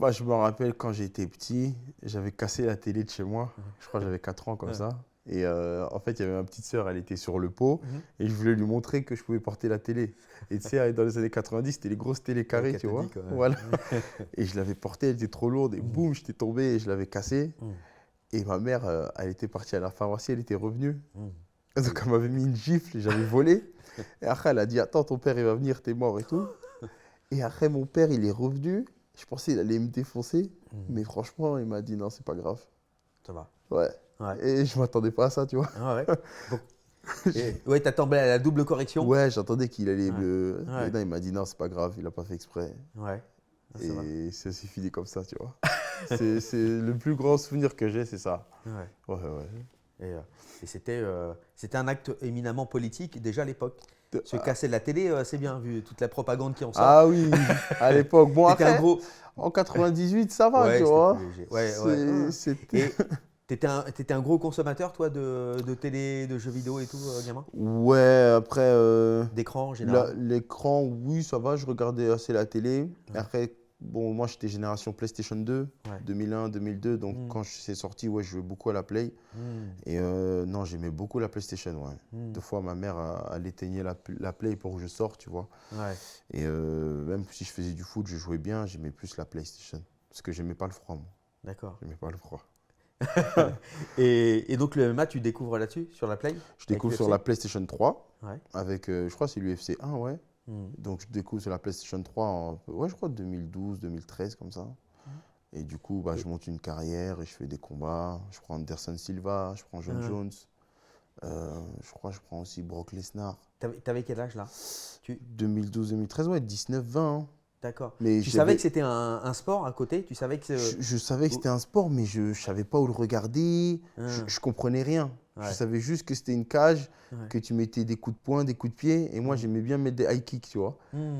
Je me rappelle quand j'étais petit, j'avais cassé la télé de chez moi. Je crois que j'avais 4 ans comme ça. Et en fait, il y avait ma petite sœur, elle était sur le pot. Et je voulais lui montrer que je pouvais porter la télé. Et tu sais, dans les années 90, c'était les grosses télé carrées, tu vois. Voilà. Et je l'avais portée, elle était trop lourde. Et boum, j'étais tombé et je l'avais cassée. Et ma mère, elle était partie à la pharmacie, elle était revenue. Donc, elle m'avait mis une gifle et j'avais volé. Et après, elle a dit, attends, ton père, il va venir, t'es mort et tout. Et après, mon père, il est revenu. Je pensais qu'il allait me défoncer. Mais franchement, il m'a dit, non, c'est pas grave. Ça va. Ouais. Et je m'attendais pas à ça, tu vois. Ouais, t'attendais à la double correction? Ouais, j'attendais qu'il allait me... Et non, il m'a dit, non, c'est pas grave, il a pas fait exprès. Et ça s'est fini comme ça, tu vois. c'est le plus grand souvenir que j'ai, c'est ça. Ouais. Et c'était un acte éminemment politique déjà à l'époque. Se casser de la télé, c'est bien vu, toute la propagande qui en sort. Ah oui, à l'époque. Bon, après, en 98, ça va, tu vois. T'étais un gros consommateur, toi, de télé, de jeux vidéo et tout, gamin? Ouais, après… d'écran en général? L'écran, oui, ça va, je regardais assez la télé. Après, bon, moi, j'étais génération PlayStation 2, Ouais. 2001, 2002. Donc, quand c'est sorti, ouais, je jouais beaucoup à la Play. Et non, j'aimais beaucoup la PlayStation, ouais. Deux fois, ma mère, elle éteignait la Play pour que je sorte, tu vois. Ouais. Et même si je faisais du foot, je jouais bien, j'aimais plus la PlayStation. Parce que j'aimais pas le froid, moi. D'accord. J'aimais pas le froid. Et donc le MMA, tu découvres là-dessus, sur la Play? Je découvre Avec sur l'UFC? la PlayStation 3, Ouais. avec, je crois que c'est l'UFC 1, ouais. Hmm. Donc, je découvre sur la PlayStation 3, ouais, je crois 2012, 2013, comme ça. Et du coup, bah, je monte une carrière et je fais des combats. Je prends Anderson Silva, je prends John Jones. Je crois que je prends aussi Brock Lesnar. T'avais quel âge là? 2012-2013, ouais, 19-20. Hein. D'accord. Mais Tu savais que c'était un sport à côté? Tu savais que je savais que c'était un sport, mais je ne savais pas où le regarder. Je comprenais rien. Ouais. Je savais juste que c'était une cage, Ouais. que tu mettais des coups de poing, des coups de pied. Et moi, j'aimais bien mettre des high kicks, tu vois.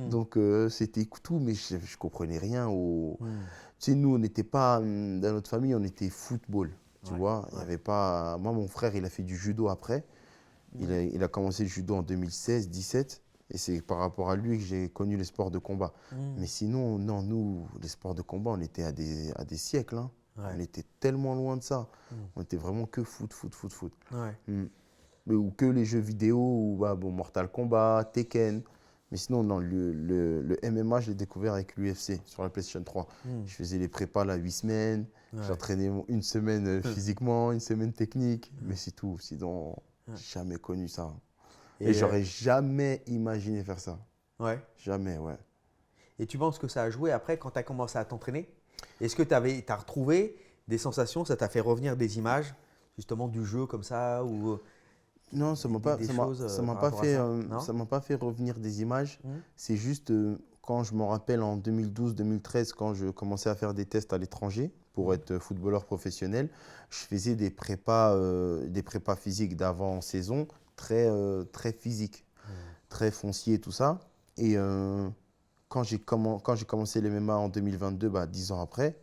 Donc, c'était tout, mais je ne comprenais rien. Tu sais, nous, on n'était pas, dans notre famille, on était football, tu vois. Il y avait pas... Moi, mon frère, il a fait du judo après. Il a commencé le judo en 2016-17. Et c'est par rapport à lui que j'ai connu les sports de combat. Mais sinon, non, nous, les sports de combat, on était à des siècles. Hein. Ouais. On était tellement loin de ça. On était vraiment que foot. Ouais. Ou que les jeux vidéo, ou bah, bon, Mortal Kombat, Tekken. Mais sinon, non, le MMA, je l'ai découvert avec l'UFC sur la PlayStation 3. Je faisais les prépas là 8 semaines. Ouais. J'entraînais une semaine physiquement, une semaine technique. Mais c'est tout. Sinon, j'ai jamais connu ça. Et j'aurais jamais imaginé faire ça. Ouais. Jamais, ouais. Et tu penses que ça a joué après quand tu as commencé à t'entraîner? Est-ce que tu as retrouvé des sensations, ça t'a fait revenir des images justement du jeu comme ça ou non, ça m'a pas fait revenir des images. C'est juste quand je me rappelle en 2012-2013, quand je commençais à faire des tests à l'étranger pour être footballeur professionnel, je faisais des prépas physiques d'avant-saison très physiques, très fonciers, tout ça. Et quand j'ai commencé les MMA en 2022, 10 ans après,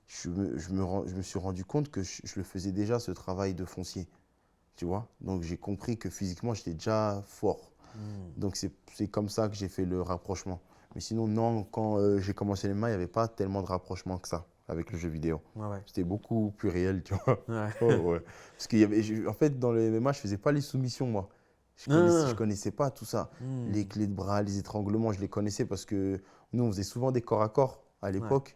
je me suis rendu compte que je le faisais déjà, ce travail de foncier. Tu vois? Donc, j'ai compris que physiquement, j'étais déjà fort. Donc, c'est comme ça que j'ai fait le rapprochement. Mais sinon, non, quand j'ai commencé les MMA, il n'y avait pas tellement de rapprochement que ça avec le jeu vidéo. Ouais. C'était beaucoup plus réel, tu vois? Ouais. Ouais. Parce en fait, dans les MMA, je ne faisais pas les soumissions, moi. Je ne connaissais pas tout ça. Les clés de bras, les étranglements, je les connaissais parce que nous, on faisait souvent des corps à corps à l'époque.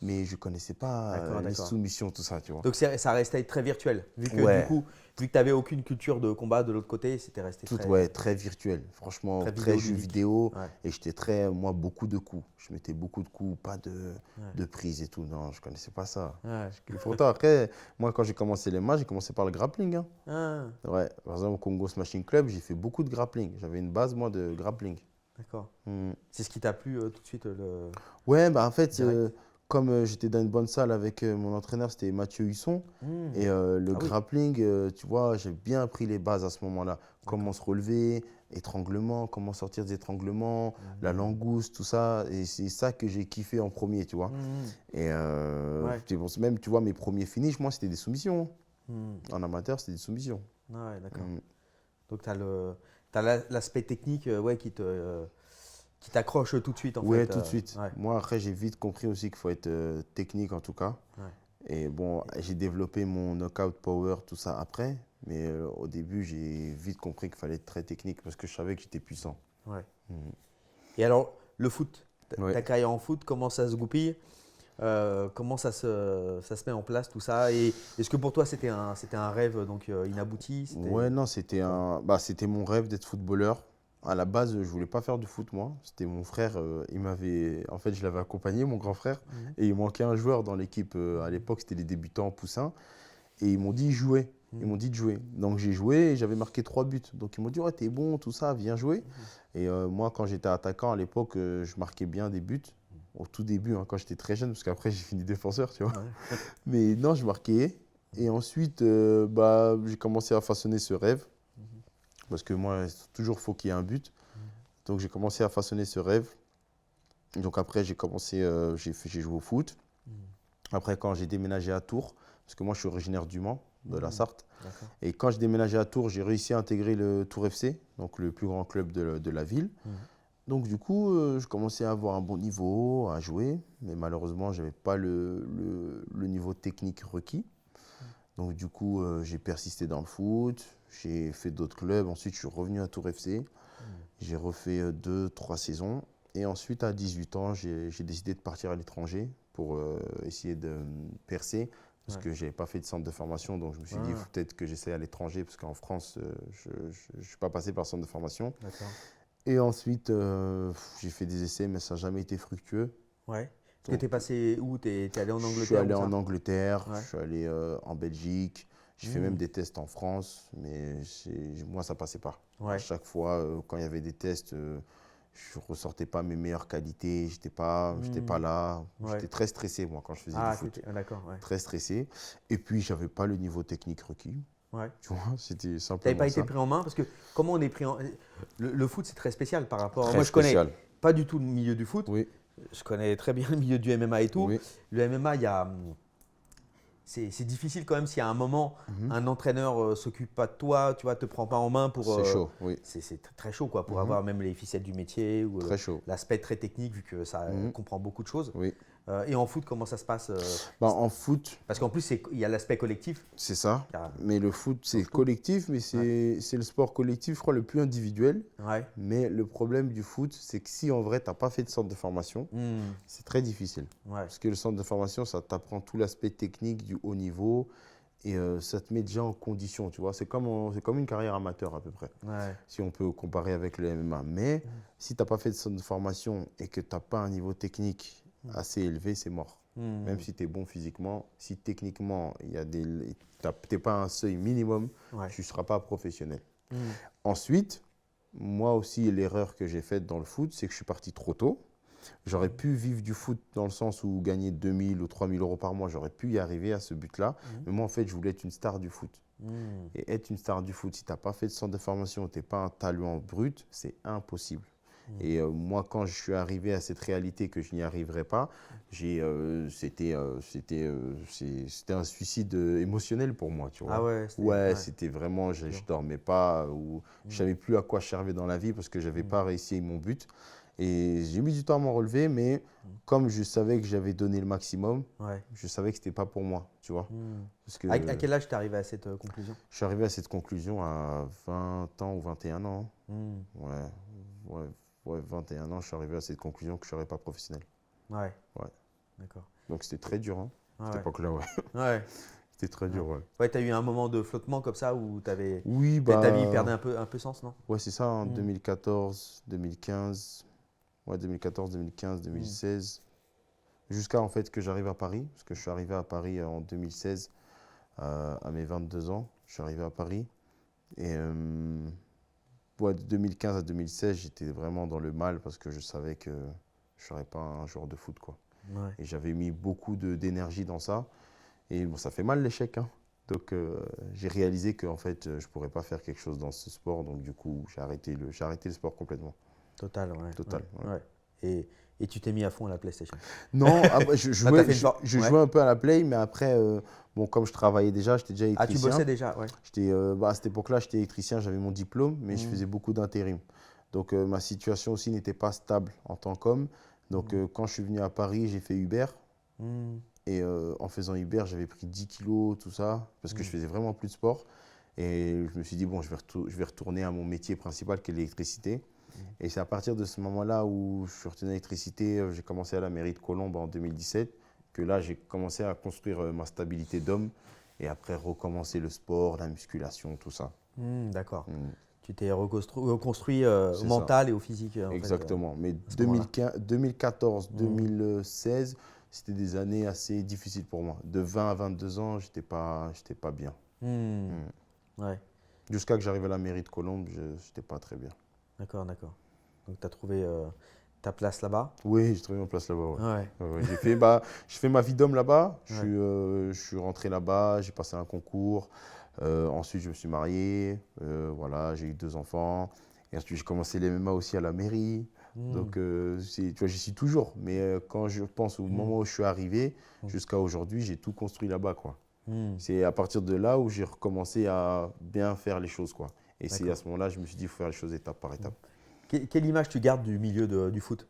Mais je ne connaissais pas les soumissions, tout ça, tu vois. Donc, ça restait très virtuel. Vu que du coup, vu que tu n'avais aucune culture de combat de l'autre côté, c'était resté très virtuel. Franchement, très jeu vidéo. Ouais. Et j'étais beaucoup de coups. Je mettais beaucoup de coups, pas de prise et tout. Non, je ne connaissais pas ça. Ouais. Pourtant, après, moi, quand j'ai commencé les matchs, j'ai commencé par le grappling. Hein. Ouais. Par exemple, au Congo Smashing Club, j'ai fait beaucoup de grappling. J'avais une base, moi, de grappling. D'accord. C'est ce qui t'a plu tout de suite Ouais, en fait... Comme j'étais dans une bonne salle avec mon entraîneur, c'était Mathieu Husson. Et le grappling, tu vois, j'ai bien appris les bases à ce moment-là. Comment se relever, étranglement, comment sortir des étranglements, la langouste, tout ça. Et c'est ça que j'ai kiffé en premier, tu vois. Et même, tu vois, mes premiers finishes, moi, c'était des soumissions. En amateur, c'était des soumissions. Ouais, d'accord. Donc, tu as l'aspect technique qui t'accroche tout de suite, en fait. Oui, tout de suite. Moi, après, j'ai vite compris aussi qu'il faut être technique, en tout cas. Ouais. Et bon, j'ai développé mon knockout power, tout ça après. Mais au début, j'ai vite compris qu'il fallait être très technique parce que je savais que j'étais puissant. Ouais. Et alors, le foot, ta carrière en foot, comment ça se goupille? Comment ça se met en place, tout ça? Et est-ce que pour toi, c'était un rêve donc, inabouti? Ouais, non, c'était mon rêve d'être footballeur. À la base, je ne voulais pas faire du foot, moi. C'était mon frère. En fait, je l'avais accompagné, mon grand frère. Et il manquait un joueur dans l'équipe. À l'époque, c'était les débutants poussins. Et ils m'ont dit jouer. Ils m'ont dit de jouer. Donc, j'ai joué et j'avais marqué 3 buts. Donc, ils m'ont dit, ouais, t'es bon, tout ça, viens jouer. Et moi, quand j'étais attaquant à l'époque, je marquais bien des buts. Au tout début, quand j'étais très jeune, parce qu'après, j'ai fini défenseur, tu vois. Ouais. Mais non, je marquais. Et ensuite, j'ai commencé à façonner ce rêve. Parce que moi, toujours faut qu'il y ait un but. Donc, j'ai commencé à façonner ce rêve. Donc, après, j'ai joué au foot. Après, quand j'ai déménagé à Tours, parce que moi, je suis originaire du Mans, de la Sarthe. Et quand j'ai déménagé à Tours, j'ai réussi à intégrer le Tours FC, donc le plus grand club de la ville. Donc du coup, je commençais à avoir un bon niveau, à jouer, mais malheureusement, je n'avais pas le niveau technique requis. Donc du coup, j'ai persisté dans le foot, j'ai fait d'autres clubs, ensuite je suis revenu à Tours FC, j'ai refait 2-3 saisons, et ensuite à 18 ans, j'ai décidé de partir à l'étranger pour essayer de percer, parce que je n'avais pas fait de centre de formation, donc je me suis dit, il faut peut-être que j'essaie à l'étranger, parce qu'en France, je ne suis pas passé par centre de formation. D'accord. Et ensuite, j'ai fait des essais, mais ça n'a jamais été fructueux. Ouais. Parce que tu es passé où? Tu es allé en Angleterre? Je suis allé ou ça en Angleterre, Ouais. je suis allé en Belgique, j'ai fait même des tests en France, mais moi, ça passait pas. Ouais. À chaque fois, quand il y avait des tests, je ne ressortais pas mes meilleures qualités, j'étais pas là. Ouais. J'étais très stressé, moi, quand je faisais du foot. D'accord. Ouais. Très stressé. Et puis, je n'avais pas le niveau technique requis. Ouais. Tu vois, c'était Tu simplement n'avais pas ça. été pris en main? Parce que comment on est pris en… Le foot, c'est très spécial par rapport… Très Moi, je connais spécial. pas du tout le milieu du foot. Oui, Je connais très bien le milieu du MMA et tout. oui. Le MMA, c'est difficile quand même si à un moment, un entraîneur s'occupe pas de toi, tu vois, te prend pas en main pour… C'est chaud, oui. C'est très chaud quoi, pour avoir même les ficelles du métier ou Très chaud. l'aspect très technique vu que ça comprend beaucoup de choses. Oui. Et en foot, comment ça se passe En foot, Parce qu'en plus, il y a l'aspect collectif. c'est ça. Car- Mais le foot, c'est collectif, mais c'est le sport collectif, je crois, le plus individuel. Ouais. Mais le problème du foot, c'est que si en vrai, tu n'as pas fait de centre de formation, c'est très difficile. Ouais. Parce que le centre de formation, ça t'apprend tout l'aspect technique du haut niveau et ça te met déjà en condition, tu vois. C'est comme une carrière amateur à peu près, Ouais. si on peut comparer avec le MMA. Mais si tu n'as pas fait de centre de formation et que tu n'as pas un niveau technique assez élevé, c'est mort. Même si tu es bon physiquement, si techniquement, tu n'es pas à un seuil minimum, Ouais. tu ne seras pas professionnel. Ensuite, moi aussi, l'erreur que j'ai faite dans le foot, c'est que je suis parti trop tôt. J'aurais pu vivre du foot dans le sens où gagner 2 000 ou 3 000 euros par mois, j'aurais pu y arriver à ce but-là. Mais moi, en fait, je voulais être une star du foot. Et être une star du foot, si tu n'as pas fait de centre de formation, tu n'es pas un talent brut, c'est impossible. Et moi, quand je suis arrivé à cette réalité que je n'y arriverais pas, c'était un suicide émotionnel pour moi, tu vois. Ah ouais. Ouais, c'était vraiment, je ne dormais pas, ou je ne savais plus à quoi je servais dans la vie parce que je n'avais pas réussi mon but. Et j'ai mis du temps à m'en relever, mais comme je savais que j'avais donné le maximum, Ouais. je savais que ce n'était pas pour moi, tu vois. Parce que À quel âge tu es arrivé à cette conclusion? je suis arrivé à cette conclusion à 20 ans ou 21 ans. Ouais, 21 ans, je suis arrivé à cette conclusion que je ne serais pas professionnel. Ouais. Ouais. D'accord. Donc c'était très dur, hein, Ah cette ouais. époque-là, ouais. Ouais. C'était très dur, ouais. Ouais, tu as eu un moment de flottement comme ça où Oui, ta vie perdait un peu sens, non? Ouais, c'est ça, en 2014, 2015, ouais, 2014, 2015, 2016, jusqu'à en fait que j'arrive à Paris, parce que je suis arrivé à Paris en 2016, à mes 22 ans, je suis arrivé à Paris. Et ouais, de 2015 à 2016, j'étais vraiment dans le mal parce que je savais que je ne serais pas un joueur de foot, quoi. Ouais. Et j'avais mis beaucoup d'énergie dans ça. Et bon, ça fait mal l'échec, hein. Donc j'ai réalisé que en fait, je ne pourrais pas faire quelque chose dans ce sport. Donc du coup, j'ai arrêté le sport complètement. Total, ouais. Total, Ouais. Ouais. Et tu t'es mis à fond à la PlayStation. Non, je t'as jouais, fait une part- ouais. jouais un peu à la Play, mais après, bon, comme je travaillais déjà, j'étais déjà Ah, tu électricien. bossais déjà, ouais. À cette époque-là, j'étais électricien, j'avais mon diplôme, mais je faisais beaucoup d'intérim. Donc ma situation aussi n'était pas stable en tant qu'homme. Donc quand je suis venu à Paris, j'ai fait Uber. Et en faisant Uber, j'avais pris 10 kilos, tout ça, parce que je faisais vraiment plus de sport. Et je me suis dit, bon, je vais retourner à mon métier principal, qui est l'électricité. Et c'est à partir de ce moment-là où je suis retourné à l'électricité, j'ai commencé à la mairie de Colombes en 2017, que là, j'ai commencé à construire ma stabilité d'homme. Et après, recommencer le sport, la musculation, tout ça. D'accord. Tu t'es reconstruit C'est au mental et au physique. En Exactement. Mais ce moment-là. 2014, 2016, c'était des années assez difficiles pour moi. De 20 à 22 ans, j'étais pas bien. Ouais. Jusqu'à que j'arrive à la mairie de Colombes, je n'étais pas très bien. D'accord. Donc, tu as trouvé ta place là-bas. Oui, j'ai trouvé ma place là-bas. Ouais. Ouais. Ouais, j'ai fait ma vie d'homme là-bas. Je suis rentré là-bas, j'ai passé un concours. Ensuite, je me suis marié. Voilà, j'ai eu 2 enfants. Et ensuite, j'ai commencé les MMA aussi à la mairie. Donc, tu vois, j'y suis toujours. Mais quand je pense au moment où je suis arrivé, jusqu'à aujourd'hui, j'ai tout construit là-bas, quoi. C'est à partir de là où j'ai recommencé à bien faire les choses, quoi. Et c'est à ce moment-là que je me suis dit, il faut faire les choses étape par étape. Quelle image tu gardes du milieu du foot?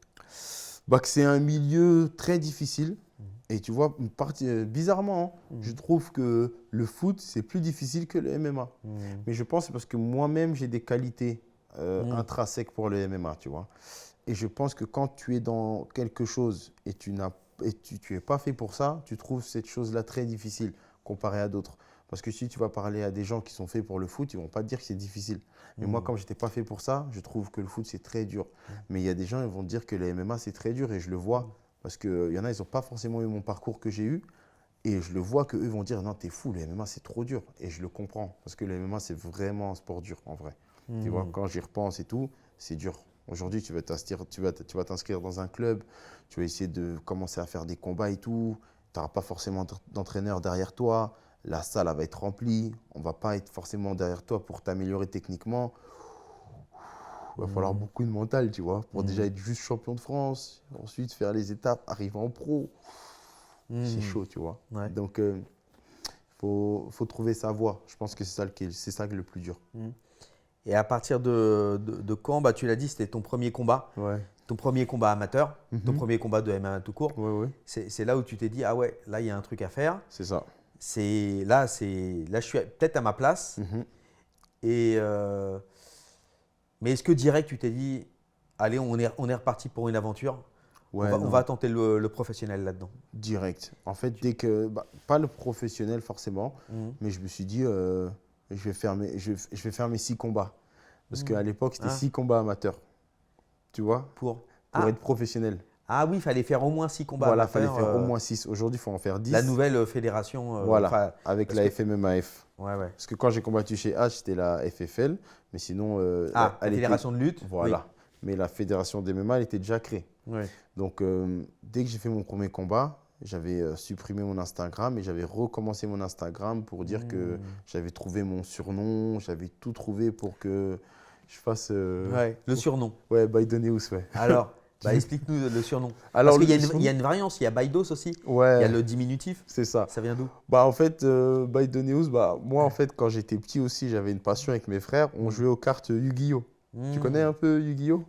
Bah, que c'est un milieu très difficile. Et tu vois, bizarrement, hein, je trouve que le foot, c'est plus difficile que le MMA. Mais je pense que c'est parce que moi-même, j'ai des qualités intrinsèques pour le MMA, tu vois. Et je pense que quand tu es dans quelque chose et tu n'es pas fait pour ça, tu trouves cette chose-là très difficile comparé à d'autres. Parce que si tu vas parler à des gens qui sont faits pour le foot, ils ne vont pas te dire que c'est difficile. Mais moi, comme je n'étais pas fait pour ça, je trouve que le foot, c'est très dur. Mais il y a des gens qui vont te dire que le MMA, c'est très dur et je le vois. Parce qu'il y en a, ils n'ont pas forcément eu mon parcours que j'ai eu. Et je le vois qu'eux vont dire, non, t'es fou, le MMA, c'est trop dur. Et je le comprends. Parce que le MMA, c'est vraiment un sport dur, en vrai. Tu vois, quand j'y repense et tout, c'est dur. Aujourd'hui, tu vas t'inscrire dans un club, tu vas essayer de commencer à faire des combats et tout. Tu n'auras pas forcément d'entraîneur derrière toi. La salle elle va être remplie. On ne va pas être forcément derrière toi pour t'améliorer techniquement. Il va falloir beaucoup de mental, tu vois, pour déjà être juste champion de France. Ensuite, faire les étapes, arriver en pro. C'est chaud, tu vois. Ouais. Donc, faut trouver sa voie. Je pense que c'est ça le plus dur. Et à partir de quand, bah, tu l'as dit, c'était ton premier combat, Ouais. ton premier combat amateur, ton premier combat de MMA tout court. Ouais. C'est là où tu t'es dit, ah ouais, là, il y a un truc à faire. C'est ça. Là, je suis peut-être à ma place. Et, mais est-ce que direct, tu t'es dit, allez, on est reparti pour une aventure? Ouais, on va tenter le professionnel là-dedans. Direct. En fait, pas le professionnel forcément, mais je me suis dit, je vais faire mes 6 combats. Parce qu'à l'époque, c'était 6 combats amateurs. Tu vois, pour être professionnel. Ah oui, il fallait faire au moins 6 combats. Voilà, il fallait faire au moins 6. Aujourd'hui, il faut en faire 10. La nouvelle fédération. Voilà, avec la FMMAF. Ouais. Parce que quand j'ai combattu chez H, c'était la FFL. Mais sinon. La fédération de lutte. Voilà. Oui. Mais la fédération des MMA, elle était déjà créée. Ouais. Donc, dès que j'ai fait mon premier combat, j'avais supprimé mon Instagram et j'avais recommencé mon Instagram pour dire que j'avais trouvé mon surnom, j'avais tout trouvé pour que je fasse… le surnom. Ouais, Baidoneus, ouais. Alors, explique-nous le surnom. Alors, parce qu'il y a une variance, il y a Baidos aussi. Ouais. Il y a le diminutif. C'est ça. Ça vient d'où? En fait, Baidoneus, moi, en fait, quand j'étais petit aussi, j'avais une passion avec mes frères. On jouait aux cartes Yu-Gi-Oh! Tu connais un peu Yu-Gi-Oh!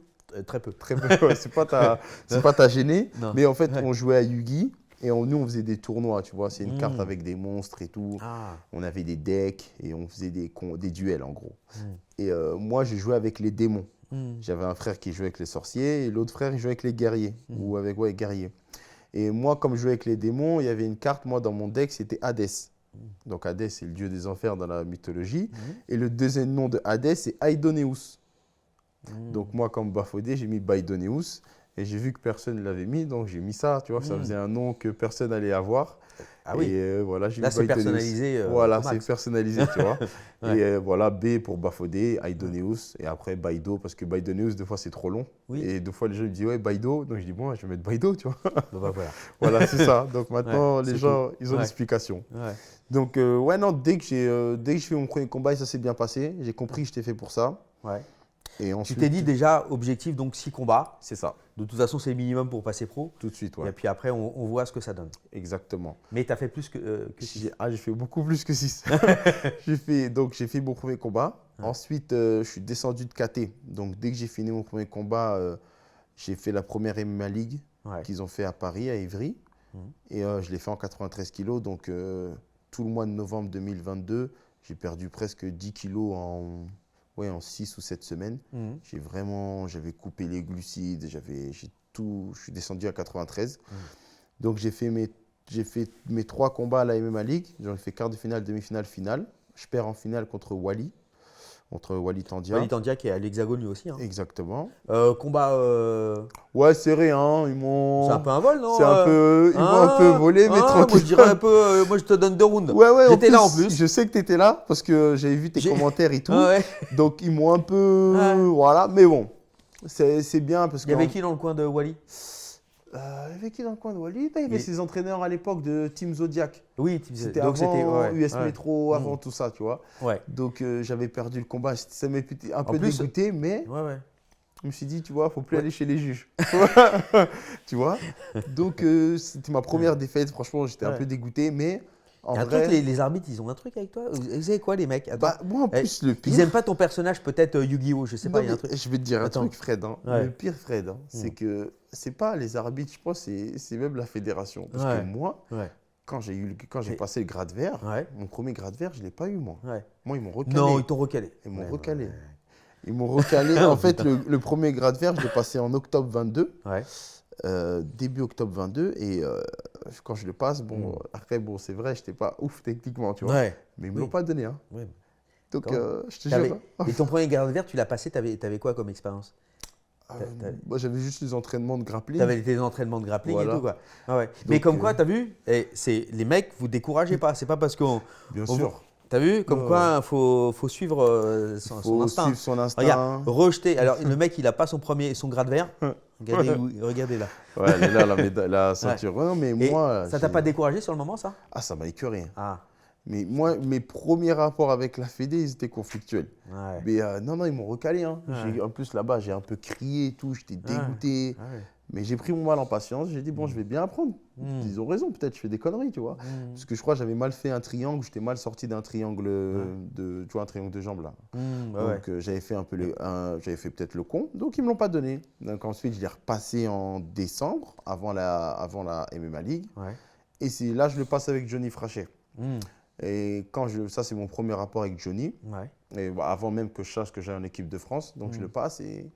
Très peu. Très peu, ouais, c'est pas ta gênée. Non. Mais en fait, on jouait à Yu-Gi et nous, on faisait des tournois, tu vois. C'est une carte avec des monstres et tout. Ah. On avait des decks et on faisait des duels, en gros. Et moi, j'ai joué avec les démons. J'avais un frère qui jouait avec les sorciers et l'autre frère, il jouait avec les guerriers. Ou avec, guerriers. Et moi, comme je jouais avec les démons, il y avait une carte, moi, dans mon deck, c'était Hadès. Donc, Hadès, c'est le dieu des enfers dans la mythologie. Et le deuxième nom de Hadès, c'est Aidoneus. Donc moi, comme Bafodé, j'ai mis Baidoneus et j'ai vu que personne ne l'avait mis, donc j'ai mis ça, tu vois, ça faisait un nom que personne n'allait avoir. Ah oui. Et voilà, j'ai Là, mis c'est Baidoneus. personnalisé. Voilà, c'est personnalisé, tu vois. Ouais. Et voilà, B pour Bafodé, Aidoneus et après Baido, parce que Baidoneus, des fois, c'est trop long. Oui. Et deux fois, les gens me disent, ouais, Baido. Donc je dis, bon, je vais mettre Baido, tu vois. Voilà. Voilà, c'est ça. Donc maintenant, les c'est gens, ils ont Ouais. l'explication. Ouais. Donc, non, dès que j'ai fait mon premier combat et ça s'est bien passé, j'ai compris que j'étais fait pour ça. Ouais. Et Tu ensuite, t'es dit déjà, objectif, donc 6 combats. c'est ça, De toute façon, c'est le minimum pour passer pro. tout de suite, Et ouais. puis après, on voit ce que ça donne. Exactement. Mais tu as fait plus que 6. J'ai fait beaucoup plus que 6. j'ai fait mon premier combat. Ouais. Ensuite, je suis descendu de KT. Donc, dès que j'ai fini mon premier combat, j'ai fait la première MMA League qu'ils ont fait à Paris, à Évry. Et je l'ai fait en 93 kilos. Donc, tout le mois de novembre 2022, j'ai perdu presque 10 kilos en 6 ou 7 semaines. J'avais coupé les glucides, je suis descendu à 93. Donc j'ai fait mes 3 combats à la MMA League. J'en ai fait quart de finale, demi-finale, finale. Je perds en finale contre Wally Tandia. Wally Tandia qui est à l'Hexagone lui aussi. Hein. Exactement. Combat. Ouais, serré, hein. C'est un peu un vol, non? Ils m'ont un peu volé, mais tranquille. Moi, je dirais un peu. Moi, je te donne 2 rounds. Ouais, J'étais là en plus. Je sais que tu étais là parce que j'avais vu tes commentaires et tout. Ouais. Donc, ils m'ont un peu. Ouais. Voilà, mais bon. C'est bien parce que. Il y avait qui dans le coin de Wally? Il y avait qui dans le coin de Wally? Il y avait Il- ses entraîneurs à l'époque de Team Zodiac. Oui, C'était donc avant ouais, US ouais. Metro, avant tout ça, tu vois. Ouais. Donc, j'avais perdu le combat. Ça m'a un peu plus- dégoûté, mais Ouais. je me suis dit, tu vois, il ne faut plus Ouais. aller chez les juges. Tu vois. Donc, c'était ma première défaite. Franchement, j'étais un Ouais. peu dégoûté, mais En Il y a un vrai, truc, les arbitres, ils ont un truc avec toi. Vous savez quoi, les mecs? Attends. bah, moi, en plus, le pire. Ils aiment pas ton personnage, peut-être Yu-Gi-Oh! Je sais pas, Non, il y a un mais truc. je vais te dire un Attends. truc, Fred. Hein. Ouais. Le pire, Fred, hein, c'est que c'est pas les arbitres, je pense, c'est même la fédération. Parce Ouais. que moi, Ouais. quand j'ai Et- passé le grade vert, Ouais. mon premier grade vert, je ne l'ai pas eu, moi. Ouais. Moi, ils m'ont recalé. Non, ils t'ont recalé. Ils m'ont Ouais, recalé. ouais, Ils m'ont recalé. Oh, En fait, putain. le premier grade vert, je l'ai passé en octobre 22. Ouais. Début octobre 22. Et quand je le passe, bon, après, bon, c'est vrai, je n'étais pas ouf techniquement, tu vois. Ouais. Mais ils ne me Oui. l'ont pas donné. Hein. Ouais. Donc, D'accord. je te T'avais- jure. Hein. Et ton premier garde vert, tu l'as passé, t'avais quoi comme expérience? Moi, j'avais juste les entraînements de grappling. T'avais des entraînements de grappling Voilà. et tout, quoi. Ah ouais. Mais Donc, comme quoi, t'as vu, les mecs, vous découragez pas. C'est pas parce qu'on. Bien on- sûr. T'as vu? Comme Ouais, quoi, faut suivre son Faut instinct. suivre son instinct. Regarde, rejeter. Alors, le mec, il a pas son grade vert. Regardez, regardez là. Ouais, elle est là, la ceinture. Ouais, non, mais Et moi. ça t'a j'ai- pas découragé sur le moment, ça? Ah, ça m'a écœuré. Ah. Mais moi, mes premiers rapports avec la Fédé, ils étaient conflictuels. Ouais. Mais non, ils m'ont recalé. Hein. Ouais. En plus, là-bas, j'ai un peu crié et tout, j'étais dégoûté. Ah ouais. Mais j'ai pris mon mal en patience. J'ai dit, bon, je vais bien apprendre. Mm. Ils ont raison, peut-être je fais des conneries, tu vois. Parce que je crois que j'avais mal fait un triangle, j'étais mal sorti d'un triangle, tu vois, un triangle de jambes là. Ouais, ouais. Donc j'avais fait un peu j'avais fait peut-être le con, donc ils me l'ont pas donné. Donc ensuite je l'ai repassé en décembre avant la MMA League, Ouais. et c'est là je le passe avec Johnny Frachet. Mm. Et ça c'est mon premier rapport avec Johnny, Ouais. et avant même que je sache que j'ai en équipe de France, donc je le passe et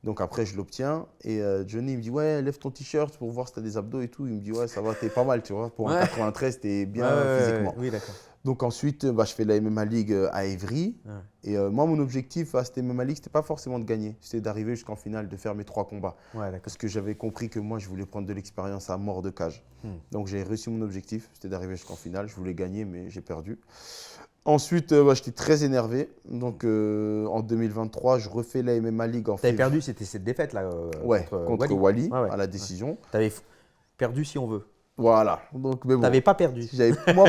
donc après je l'obtiens et Johnny il me dit ouais lève ton t-shirt pour voir si tu as des abdos et tout, il me dit ouais ça va t'es pas mal tu vois pour un Ouais. 93 t'es bien Ouais, physiquement. Oui, d'accord. Donc ensuite, je fais la MMA League à Évry. Ouais. Et moi, mon objectif à cette MMA League, ce n'était pas forcément de gagner. C'était d'arriver jusqu'en finale, de faire mes 3 combats. Ouais, d'accord. Parce que j'avais compris que moi, je voulais prendre de l'expérience à mort de cage. Donc j'ai réussi mon objectif, c'était d'arriver jusqu'en finale. Je voulais gagner, mais j'ai perdu. Ensuite, j'étais très énervé. Donc en 2023, je refais la MMA League en T'avais perdu, c'était cette défaite là Ouais, contre Wally, Ouais, ouais. à la décision. T'avais perdu si on veut. Voilà. Donc, mais bon. T'avais pas perdu.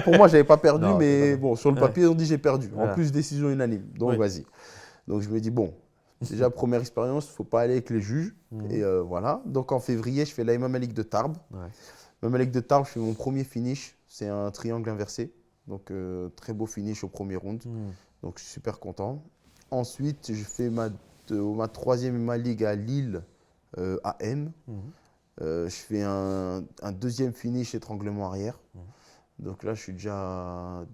Pour moi, je n'avais pas perdu, Non, mais c'est pas bon, sur le Ouais. papier, on dit j'ai perdu. Voilà. En plus, décision unanime. Donc, Ouais. vas-y. Donc, je me dis, bon, déjà, première expérience, il ne faut pas aller avec les juges. Et voilà. Donc, en février, je fais la MMA League de Tarbes. Ouais. MMA League de Tarbes, je fais mon premier finish. C'est un triangle inversé. Donc, très beau finish au premier round. Donc, je suis super content. Ensuite, je fais ma 3e MMA League à Lille, à M. Je fais un 2e finish étranglement arrière. Donc là, je suis déjà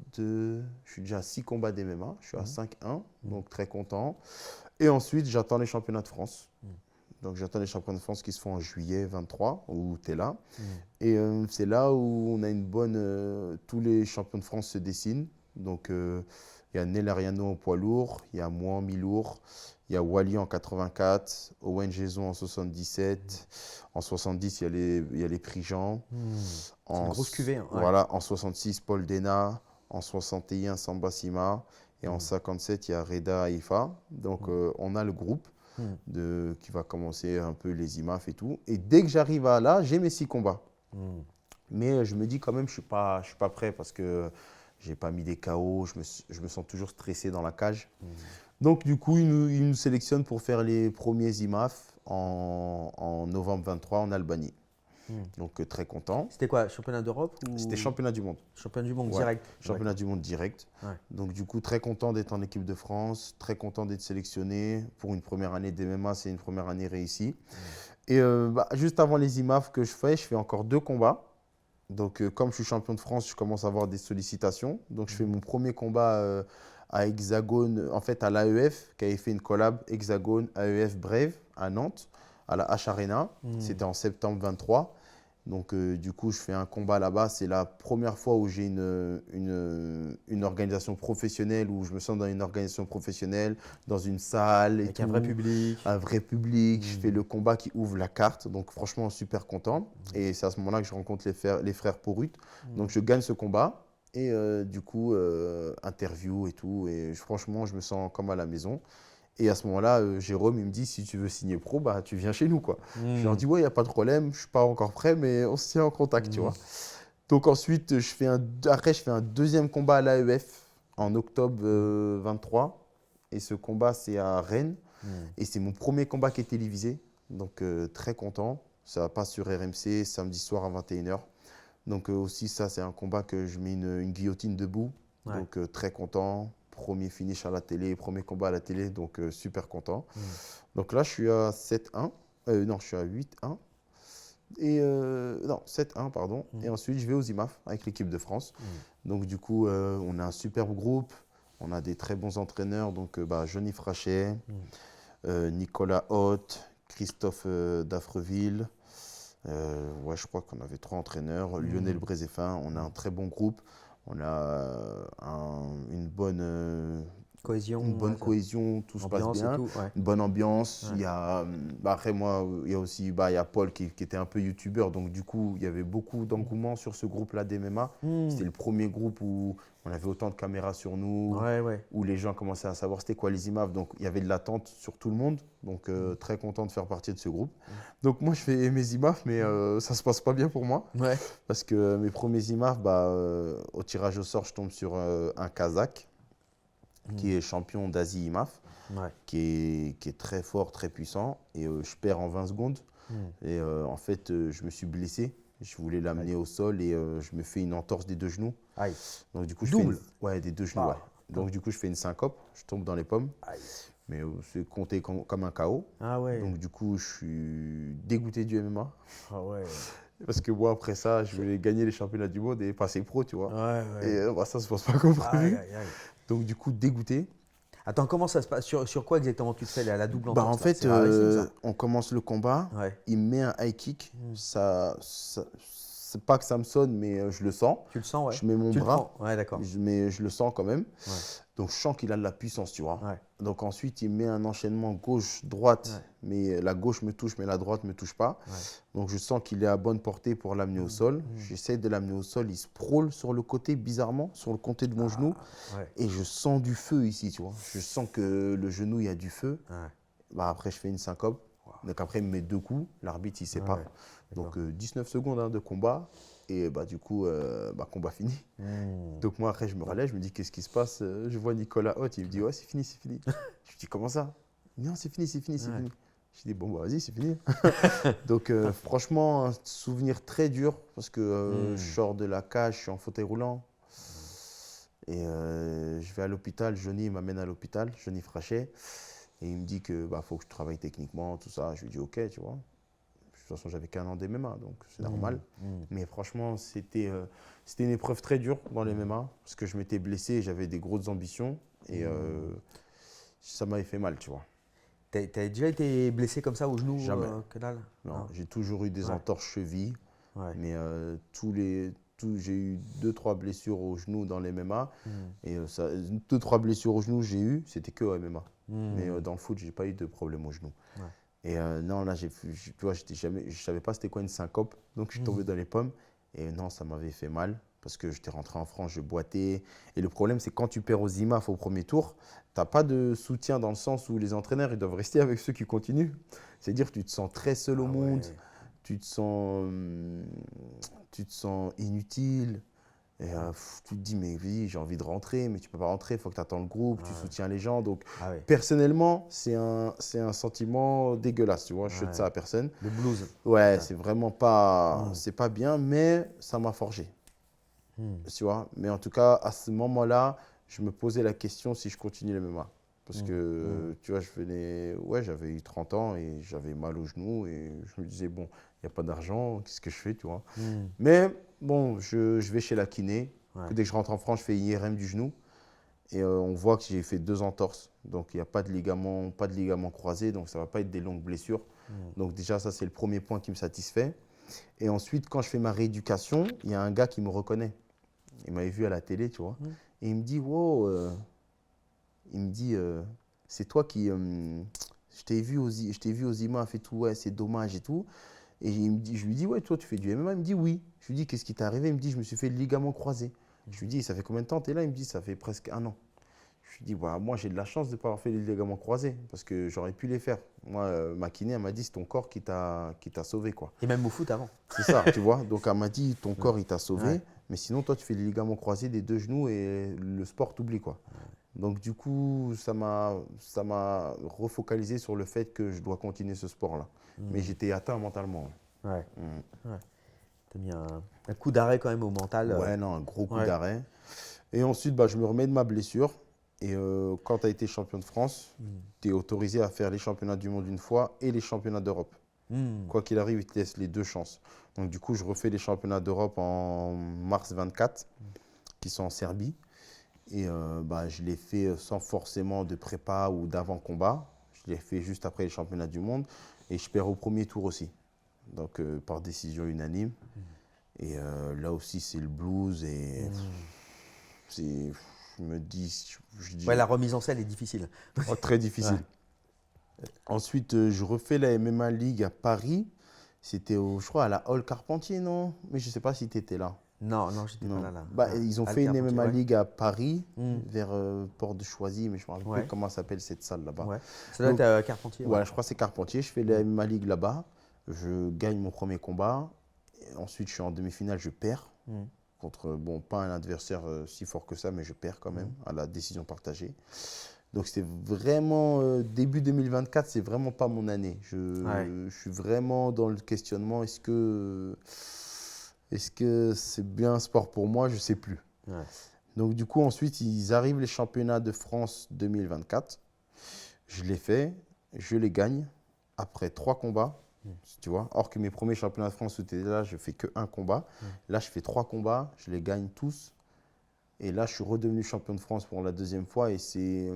à 6 combats d'MMA. Je suis à 5-1, donc très content. Et ensuite, j'attends les championnats de France. Donc j'attends les championnats de France qui se font en juillet 23, où tu es là. Et c'est là où on a une bonne... tous les champions de France se dessinent. Donc il y a Nel Ariano en poids lourd, il y a moi en mi-lourd, il y a Wally en 84, Owen Jason en 77, en 70 il y a les prix Jean. C'est une grosse cuvée. Hein. Ouais. Voilà, en 66 Paul Dena, en 61 Samba Sima et en 57 il y a Reda Haïfa. Donc on a le groupe qui va commencer un peu les IMAF et tout. Et dès que j'arrive à là, j'ai mes 6 combats. Mais je me dis quand même je suis pas prêt parce que j'ai pas mis des KO, je me sens toujours stressé dans la cage. Donc du coup, ils nous sélectionnent pour faire les premiers IMAF en novembre 23 en Albanie. Donc très content. C'était quoi, championnat d'Europe ou... C'était championnat du monde. Championnat du monde Ouais, direct. Championnat du monde direct. Ouais. Donc du coup, très content d'être en équipe de France, très content d'être sélectionné. Pour une première année d'MMA, c'est une première année réussie. Et juste avant les IMAF que je fais encore 2 combats. Donc comme je suis champion de France, je commence à avoir des sollicitations. Donc je fais mon premier combat à Hexagone, en fait à l'AEF, qui avait fait une collab Hexagone AEF Brave à Nantes, à la H Arena. C'était en septembre 23. Donc du coup, je fais un combat là-bas. C'est la première fois où j'ai une organisation professionnelle, où je me sens dans une organisation professionnelle, dans une salle. Avec un vrai public. Un vrai public. Je fais le combat qui ouvre la carte. Donc franchement, super content. Et c'est à ce moment-là que je rencontre les frères Porut. Donc je gagne ce combat. Et du coup, interview et tout. Et franchement, je me sens comme à la maison. Et à ce moment-là, Jérôme, il me dit, si tu veux signer pro, bah, tu viens chez nous, quoi. Je leur dis, ouais, il n'y a pas de problème, je ne suis pas encore prêt, mais on se tient en contact, tu vois. Donc ensuite, je fais un 2e combat à l'AEF en octobre 23. Et ce combat, c'est à Rennes. Et c'est mon premier combat qui est télévisé. Donc très content. Ça passe sur RMC, samedi soir à 21h. Donc aussi, ça, c'est un combat que je mets une guillotine debout. Ouais. Donc très content. Premier finish à la télé, premier combat à la télé, donc super content. Donc là, je suis à 7-1. Non, je suis à 8-1. Et non, 7-1, pardon. Et ensuite, je vais aux IMAF avec l'équipe de France. Donc du coup, on a un superbe groupe. On a des très bons entraîneurs. Donc Johnny Frachet, Nicolas Haute, Christophe Daffreville. Ouais, je crois qu'on avait 3 entraîneurs. Lionel Brézéfin. On a un très bon groupe. On a une bonne cohésion, tout se passe bien, une bonne ambiance. Ouais. Il y a, après moi, il y a aussi il y a Paul qui était un peu youtubeur, donc du coup, il y avait beaucoup d'engouement sur ce groupe-là d'MMA. C'était le premier groupe où on avait autant de caméras sur nous, où les gens commençaient à savoir c'était quoi les IMAF, donc il y avait de l'attente sur tout le monde, donc très content de faire partie de ce groupe. Donc moi, je fais mes IMAF, mais ça se passe pas bien pour moi, parce que mes premiers IMAF, au tirage au sort, je tombe sur un Kazakh, qui est champion d'Asie IMAF, qui est très fort, très puissant. Et je perds en 20 secondes. Et en fait, je me suis blessé. Je voulais l'amener au sol et je me fais une entorse des 2 genoux. Aïe. Donc, du coup, Double. des 2 genoux. Donc, du coup, je fais une syncope. Je tombe dans les pommes. Aïe. Mais c'est compté comme un KO. Donc, du coup, je suis dégoûté du MMA. Parce que moi, après ça, je voulais gagner les championnats du monde et passer pro, tu vois. Et ça ne se passe pas comme prévu. Donc, du coup, dégoûté. Attends, comment ça se passe? Sur quoi exactement tu te fais la double entorse? En fait, on commence le combat. Il me met un high kick. C'est pas que ça me sonne, mais je le sens. Tu le sens, Je mets mon bras. D'accord. Mais je le sens quand même. Donc, je sens qu'il a de la puissance, tu vois. Donc, ensuite, il met un enchaînement gauche-droite. Mais la gauche me touche, mais la droite ne me touche pas. Donc, je sens qu'il est à bonne portée pour l'amener au sol. J'essaie de l'amener au sol. Il se prôle sur le côté, bizarrement, sur le côté de mon genou. Et je sens du feu ici, tu vois. Je sens que le genou, il y a du feu. Après, je fais une syncope. Donc, après, il me met 2 coups. L'arbitre, il ne sait pas. Donc, 19 secondes de combat. Et du coup, combat fini. Donc moi, après, je me relève, je me dis, qu'est-ce qui se passe? Je vois Nicolas Haute, il me dit, ouais, c'est fini, c'est fini. Je lui dis, comment ça? Il me dit, non, c'est fini, c'est fini, c'est fini. Je dis, bon, vas-y, c'est fini. Donc, franchement, un souvenir très dur, parce que je sors de la cage, je suis en fauteuil roulant. Et je vais à l'hôpital, Johnny m'amène à l'hôpital, Johnny Frachet. Et il me dit que faut que je travaille techniquement, tout ça. Je lui dis, ok, tu vois. De toute façon, j'avais qu'1 an d'MMA, donc c'est normal. Mais franchement, c'était une épreuve très dure dans les MMA, parce que je m'étais blessé et j'avais des grosses ambitions. Et ça m'avait fait mal, tu vois. T'as déjà été blessé comme ça au genou? Jamais. Que dalle? Non, j'ai toujours eu des entorses chevilles. Mais j'ai eu 2-3 blessures au genou dans les MMA. Et 2-3 blessures au genou, j'ai eu, c'était que au MMA. Mais dans le foot, j'ai pas eu de problème au genou. Et non, là, tu vois, je ne savais pas c'était quoi une syncope, donc je suis tombé dans les pommes. Et non, ça m'avait fait mal, parce que j'étais rentré en France, je boitais. Et le problème, c'est que quand tu perds aux IMAF au premier tour, tu n'as pas de soutien dans le sens où les entraîneurs, ils doivent rester avec ceux qui continuent. C'est-à-dire que tu te sens très seul au monde, tu te sens inutile. Et tu te dis, mais oui, j'ai envie de rentrer, mais tu ne peux pas rentrer, il faut que tu attends le groupe, tu soutiens les gens. Donc, personnellement, c'est un sentiment dégueulasse, tu vois. Je souhaite ça à personne. Le blues. Ouais, c'est vraiment pas, c'est pas bien, mais ça m'a forgé. Tu vois. Mais en tout cas, à ce moment-là, je me posais la question si je continue le MMA. Parce que, tu vois, j'avais eu 30 ans et j'avais mal au genou et je me disais, bon, il n'y a pas d'argent, qu'est-ce que je fais, tu vois. Mais bon, je vais chez la kiné. Dès que je rentre en France, je fais IRM du genou et on voit que j'ai fait 2 entorses. Donc, il n'y a pas de ligament croisé, donc ça ne va pas être des longues blessures. Donc, déjà, ça, c'est le premier point qui me satisfait. Et ensuite, quand je fais ma rééducation, il y a un gars qui me reconnaît. Il m'avait vu à la télé, tu vois. Et il me dit, wow, c'est toi qui… je t'ai vu aux IMAF et tout, ouais, c'est dommage et tout. Et je lui dis, ouais, toi, tu fais du MMA? Il me dit, oui. Je lui dis, qu'est-ce qui t'est arrivé? Il me dit, je me suis fait le ligament croisé. Je lui dis, ça fait combien de temps tu es là? Il me dit, ça fait presque 1 an. Je lui dis, bah, moi, j'ai de la chance de ne pas avoir fait les ligaments croisés parce que j'aurais pu les faire. Moi, ma kiné, elle m'a dit, c'est ton corps qui t'a sauvé, quoi. Et même au foot avant. C'est ça, tu vois. Donc, elle m'a dit, ton corps, il t'a sauvé. Mais sinon, toi, tu fais les ligaments croisés des 2 genoux et le sport t'oublie, quoi. Donc, du coup, ça m'a refocalisé sur le fait que je dois continuer ce sport-là. Mais j'étais atteint mentalement. Tu as mis un coup d'arrêt quand même au mental. Ouais, non, un gros coup Ouais. d'arrêt. Et ensuite, je me remets de ma blessure. Et quand tu as été champion de France, tu es autorisé à faire les championnats du monde une fois et les championnats d'Europe. Quoi qu'il arrive, ils te laissent les 2 chances. Donc, du coup, je refais les championnats d'Europe en mars 24, qui sont en Serbie. Et je l'ai fait sans forcément de prépa ou d'avant-combat. Je l'ai fait juste après les championnats du monde. Et je perds au premier tour aussi. Donc, par décision unanime. Et là aussi, c'est le blues. Et je me dis. Ouais, la remise en selle est difficile. Très difficile. Ouais. Ensuite, je refais la MMA League à Paris. C'était, je crois, à la Hall Carpentier, non? Mais je ne sais pas si tu étais là. Non, j'étais Non. pas là. Ils ont À fait une Carpentier, MMA ouais. League à Paris, vers Porte de Choisy, mais je ne me rappelle Ouais. plus comment s'appelle cette salle là-bas. Ouais. Ça doit être à Carpentier. Ouais, je crois que c'est Carpentier. Je fais la MMA League là-bas. Je gagne mon premier combat. Et ensuite, je suis en demi-finale, je perds. Contre, pas un adversaire si fort que ça, mais je perds quand même à la décision partagée. Donc, c'était vraiment, début 2024, c'est vraiment pas mon année. Je suis vraiment dans le questionnement, est-ce que c'est bien un sport pour moi? Je ne sais plus. Ouais. Donc, du coup, ensuite, ils arrivent les championnats de France 2024. Je les fais, je les gagne après 3 combats. Tu vois, or que mes premiers championnats de France où tu étais là, je fais que 1 combat. Là, je fais 3 combats, je les gagne tous. Et là, je suis redevenu champion de France pour la 2e fois. Et c'est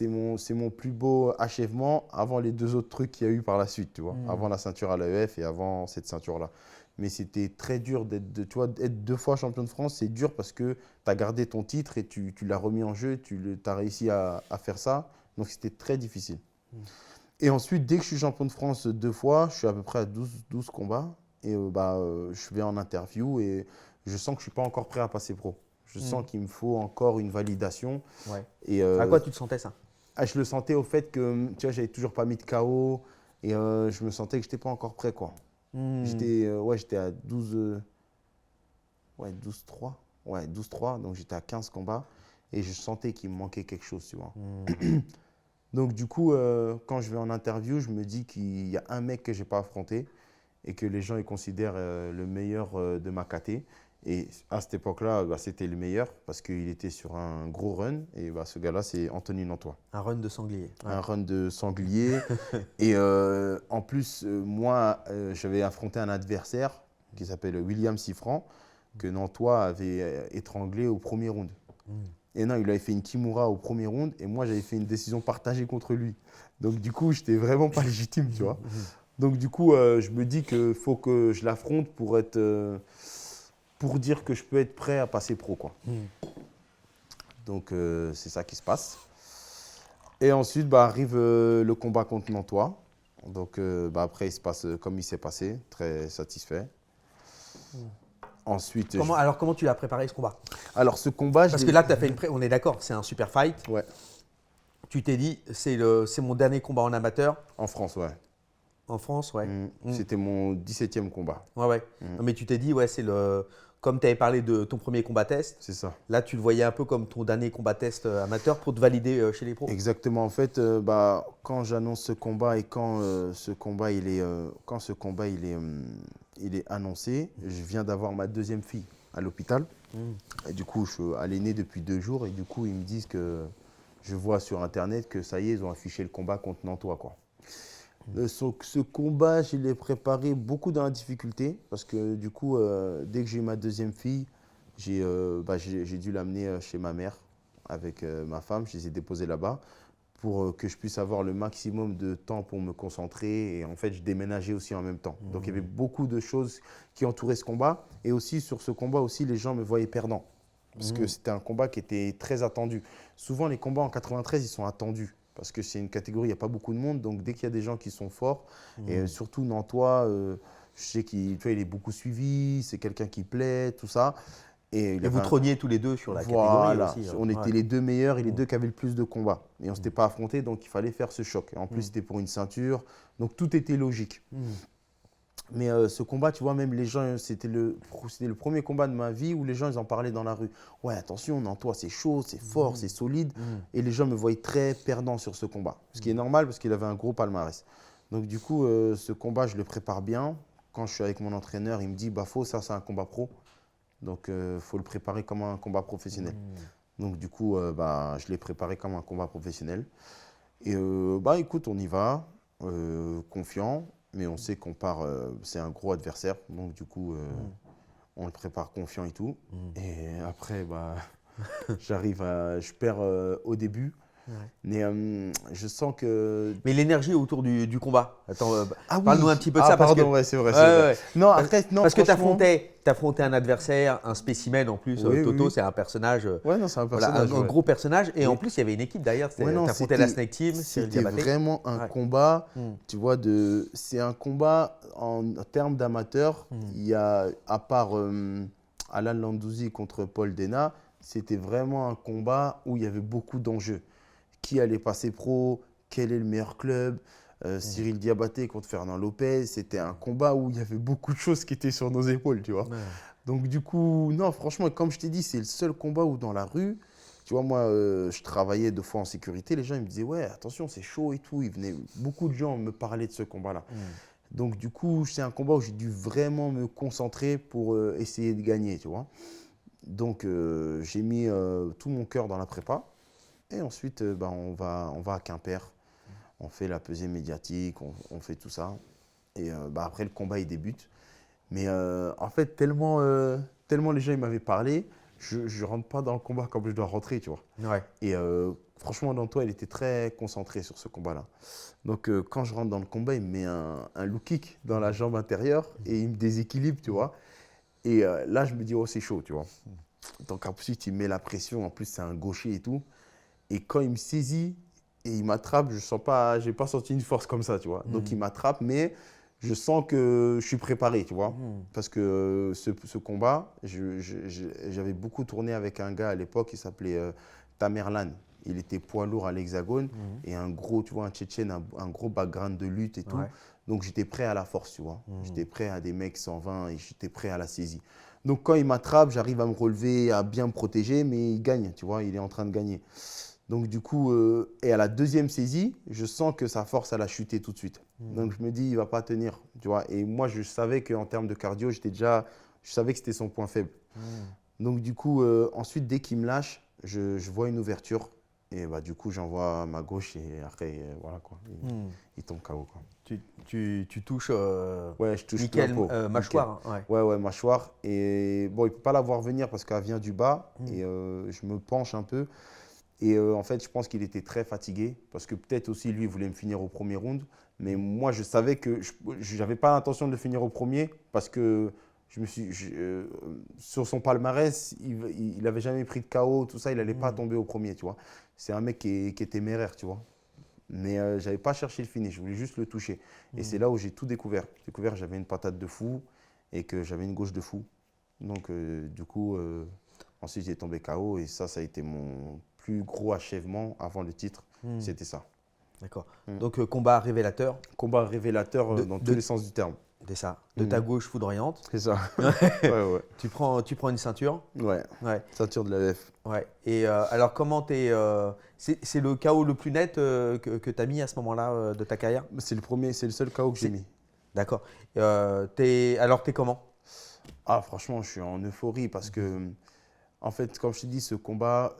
mon plus beau achèvement avant les 2 autres trucs qu'il y a eu par la suite, tu vois. Avant la ceinture à l'AEF et avant cette ceinture-là. Mais c'était très dur d'être 2 fois champion de France, c'est dur parce que tu as gardé ton titre et tu l'as remis en jeu, tu as réussi à faire ça. Donc, c'était très difficile. Et ensuite, dès que je suis champion de France 2 fois, je suis à peu près à 12 combats. Et je vais en interview et je sens que je ne suis pas encore prêt à passer pro. Je sens qu'il me faut encore une validation. Ouais. Et, À quoi tu te sentais ça? Je le sentais au fait que tu vois, j'avais toujours pas mis de KO et je me sentais que je n'étais pas encore prêt, quoi. J'étais à 12. 12-3. Ouais, 12-3. Donc j'étais à 15 combats et je sentais qu'il me manquait quelque chose, tu vois. Donc du coup, quand je vais en interview, je me dis qu'il y a un mec que je n'ai pas affronté et que les gens ils considèrent le meilleur de ma caté. Et à cette époque-là, c'était le meilleur parce qu'il était sur un gros run. Et ce gars-là, c'est Anthony Nantois. Un run de sanglier. Ouais. Un run de sanglier. Et en plus, moi, j'avais affronté un adversaire qui s'appelle William Sifran, que Nantois avait étranglé au premier round. Et non, il avait fait une kimura au premier round et moi, j'avais fait une décision partagée contre lui. Donc, du coup, je n'étais vraiment pas légitime, tu vois. Donc, du coup, je me dis qu'il faut que je l'affronte pour dire que je peux être prêt à passer pro, quoi. Donc, c'est ça qui se passe. Et ensuite, arrive le combat contre Nantois. Donc, après, il se passe comme il s'est passé, très satisfait. Ensuite, Alors, comment tu l'as préparé ce combat? alors, ce combat, Parce que là, tu as fait on est d'accord, c'est un super fight. Ouais, Tu t'es dit, c'est mon dernier combat en amateur en France, ouais. en France, ouais. C'était mon 17e combat. Ouais. Non, mais tu t'es dit, ouais, comme tu avais parlé de ton premier combat test, C'est ça. là, tu le voyais un peu comme ton dernier combat test amateur pour te valider chez les pros. Exactement. En fait, quand j'annonce ce combat et quand ce combat il est annoncé, je viens d'avoir ma 2e fille à l'hôpital. Et du coup, elle est née depuis 2 jours et du coup, ils me disent que je vois sur Internet que ça y est, ils ont affiché le combat contre Nantois, quoi. Ce combat, je l'ai préparé beaucoup dans la difficulté parce que du coup, dès que j'ai eu ma 2e fille, j'ai dû l'amener chez ma mère avec ma femme. Je les ai déposés là-bas pour que je puisse avoir le maximum de temps pour me concentrer. Et en fait, je déménageais aussi en même temps. Donc, il y avait beaucoup de choses qui entouraient ce combat. Et aussi, sur ce combat, aussi, les gens me voyaient perdant parce que c'était un combat qui était très attendu. Souvent, les combats en 93, ils sont attendus. Parce que c'est une catégorie, il n'y a pas beaucoup de monde. Donc, dès qu'il y a des gens qui sont forts, et surtout Nantois, je sais qu'il est beaucoup suivi, c'est quelqu'un qui plaît, tout ça. Et vous trôniez tous les deux sur la voilà, catégorie aussi. on était les 2 meilleurs et les 2 qui avaient le plus de combats. Et on ne s'était pas affrontés, donc il fallait faire ce choc. Et en plus, c'était pour une ceinture. Donc, tout était logique. Mais ce combat, tu vois, même les gens, c'était le premier combat de ma vie où les gens, ils en parlaient dans la rue. Ouais, attention, Nantois, c'est chaud, c'est fort, c'est solide. Et les gens me voyaient très perdant sur ce combat. Ce qui est normal parce qu'il avait un gros palmarès. Donc, du coup, ce combat, je le prépare bien. quand je suis avec mon entraîneur, il me dit Bafo, ça c'est un combat pro. Donc faut le préparer comme un combat professionnel. Donc du coup, je l'ai préparé comme un combat professionnel. Et écoute, on y va, confiant, mais on sait qu'on part, c'est un gros adversaire. Donc du coup, on le prépare confiant et tout. Et après, je perds au début. Ouais. Mais je sens que… Mais l'énergie autour du combat. Attends, oui. Parle-nous un petit peu de ça. Pardon, c'est vrai. Ouais. Non, après, non, parce que tu affrontais un adversaire, un spécimen en plus. Oui, Toto, c'est un personnage. Ouais, non, c'est un personnage. Voilà, un gros personnage. Et en plus, il y avait une équipe derrière. Tu affrontais la Snake Team. C'était vraiment un combat. Tu vois, c'est un combat en termes d'amateurs. Il y a, à part Alan Landouzi contre Paul Dena, c'était vraiment un combat où il y avait beaucoup d'enjeux. Qui allait passer pro, quel est le meilleur club, Cyril Diabaté contre Fernand Lopez. C'était un combat où il y avait beaucoup de choses qui étaient sur nos épaules, tu vois. Ouais. Donc du coup, non, franchement, comme je t'ai dit, c'est le seul combat où dans la rue, tu vois, moi, je travaillais 2 fois en sécurité, les gens ils me disaient, ouais, attention, c'est chaud et tout. Beaucoup de gens me parlaient de ce combat-là. Donc du coup, c'est un combat où j'ai dû vraiment me concentrer pour essayer de gagner, tu vois. Donc j'ai mis tout mon cœur dans la prépa. Et ensuite, on va à Quimper, on fait la pesée médiatique, on fait tout ça. Et après, le combat, il débute. Mais en fait, tellement les gens m'avaient parlé, je ne rentre pas dans le combat comme je dois rentrer, tu vois. Ouais. Et franchement, Dantois, il était très concentré sur ce combat-là. Donc, quand je rentre dans le combat, il me met un low kick dans la jambe intérieure et il me déséquilibre, tu vois. Et là, je me dis, oh, c'est chaud, tu vois. Donc, ensuite, il me met la pression. En plus, c'est un gaucher et tout. Et quand il me saisit et il m'attrape, je n'ai pas senti une force comme ça, tu vois. Donc, il m'attrape, mais je sens que je suis préparé, tu vois. Parce que ce combat, j'avais beaucoup tourné avec un gars à l'époque qui s'appelait Tamerlan. Il était poids lourd à l'Hexagone et un gros, tu vois, un Tchétchène, un gros background de lutte et tout. Ouais. Donc, j'étais prêt à la force, tu vois. J'étais prêt à des mecs 120 et j'étais prêt à la saisie. Donc, quand il m'attrape, j'arrive à me relever, à bien me protéger, mais il gagne, tu vois. Il est en train de gagner. Donc, du coup, et à la deuxième saisie, je sens que sa force, elle a chuté tout de suite. Donc, je me dis, il ne va pas tenir, tu vois. Et moi, je savais qu'en termes de cardio, je savais que c'était son point faible. Donc, du coup, ensuite, dès qu'il me lâche, je vois une ouverture. Et du coup, j'envoie ma gauche et après, voilà quoi. Il tombe KO, quoi. Tu touches ouais, je touche nickel, mâchoire. Ouais, mâchoire. Et bon, il ne peut pas la voir venir parce qu'elle vient du bas. Et je me penche un peu. Et en fait, je pense qu'il était très fatigué parce que peut-être aussi lui, il voulait me finir au premier round. Mais moi, je savais que je n'avais pas l'intention de le finir au premier parce que sur son palmarès, il n'avait jamais pris de KO, tout ça, il n'allait pas tomber au premier, tu vois. C'est un mec qui est téméraire, tu vois. Mais je n'avais pas cherché le finish, je voulais juste le toucher. Et c'est là où j'ai tout découvert. J'ai découvert que j'avais une patate de fou et que j'avais une gauche de fou. Donc, du coup, ensuite, j'ai tombé KO et ça a été mon plus gros achèvement avant le titre. C'était ça. D'accord. Donc, combat révélateur. Combat révélateur dans tous les sens du terme. C'est ça. De ta gauche foudroyante. C'est ça. Ouais. Tu prends une ceinture. Ouais. Ceinture de l'AF. Ouais. Et alors, comment c'est le KO le plus net que tu as mis à ce moment-là de ta carrière? C'est le seul KO que j'ai mis. D'accord. Alors, t'es comment? Ah, franchement, je suis en euphorie parce que, en fait, comme je t'ai dit, ce combat,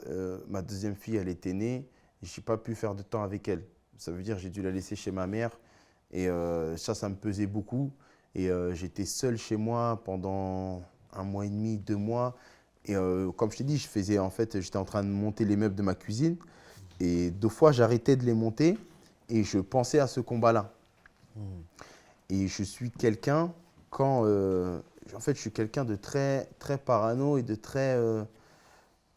ma deuxième fille, elle était née et je n'ai pas pu faire de temps avec elle. Ça veut dire que j'ai dû la laisser chez ma mère et ça me pesait beaucoup. Et j'étais seul chez moi pendant 1 mois et demi, 2 mois. Et comme je t'ai dit, j'étais en train de monter les meubles de ma cuisine. Et 2 fois, j'arrêtais de les monter et je pensais à ce combat-là. Et je suis quelqu'un, je suis quelqu'un de très, très parano et de très…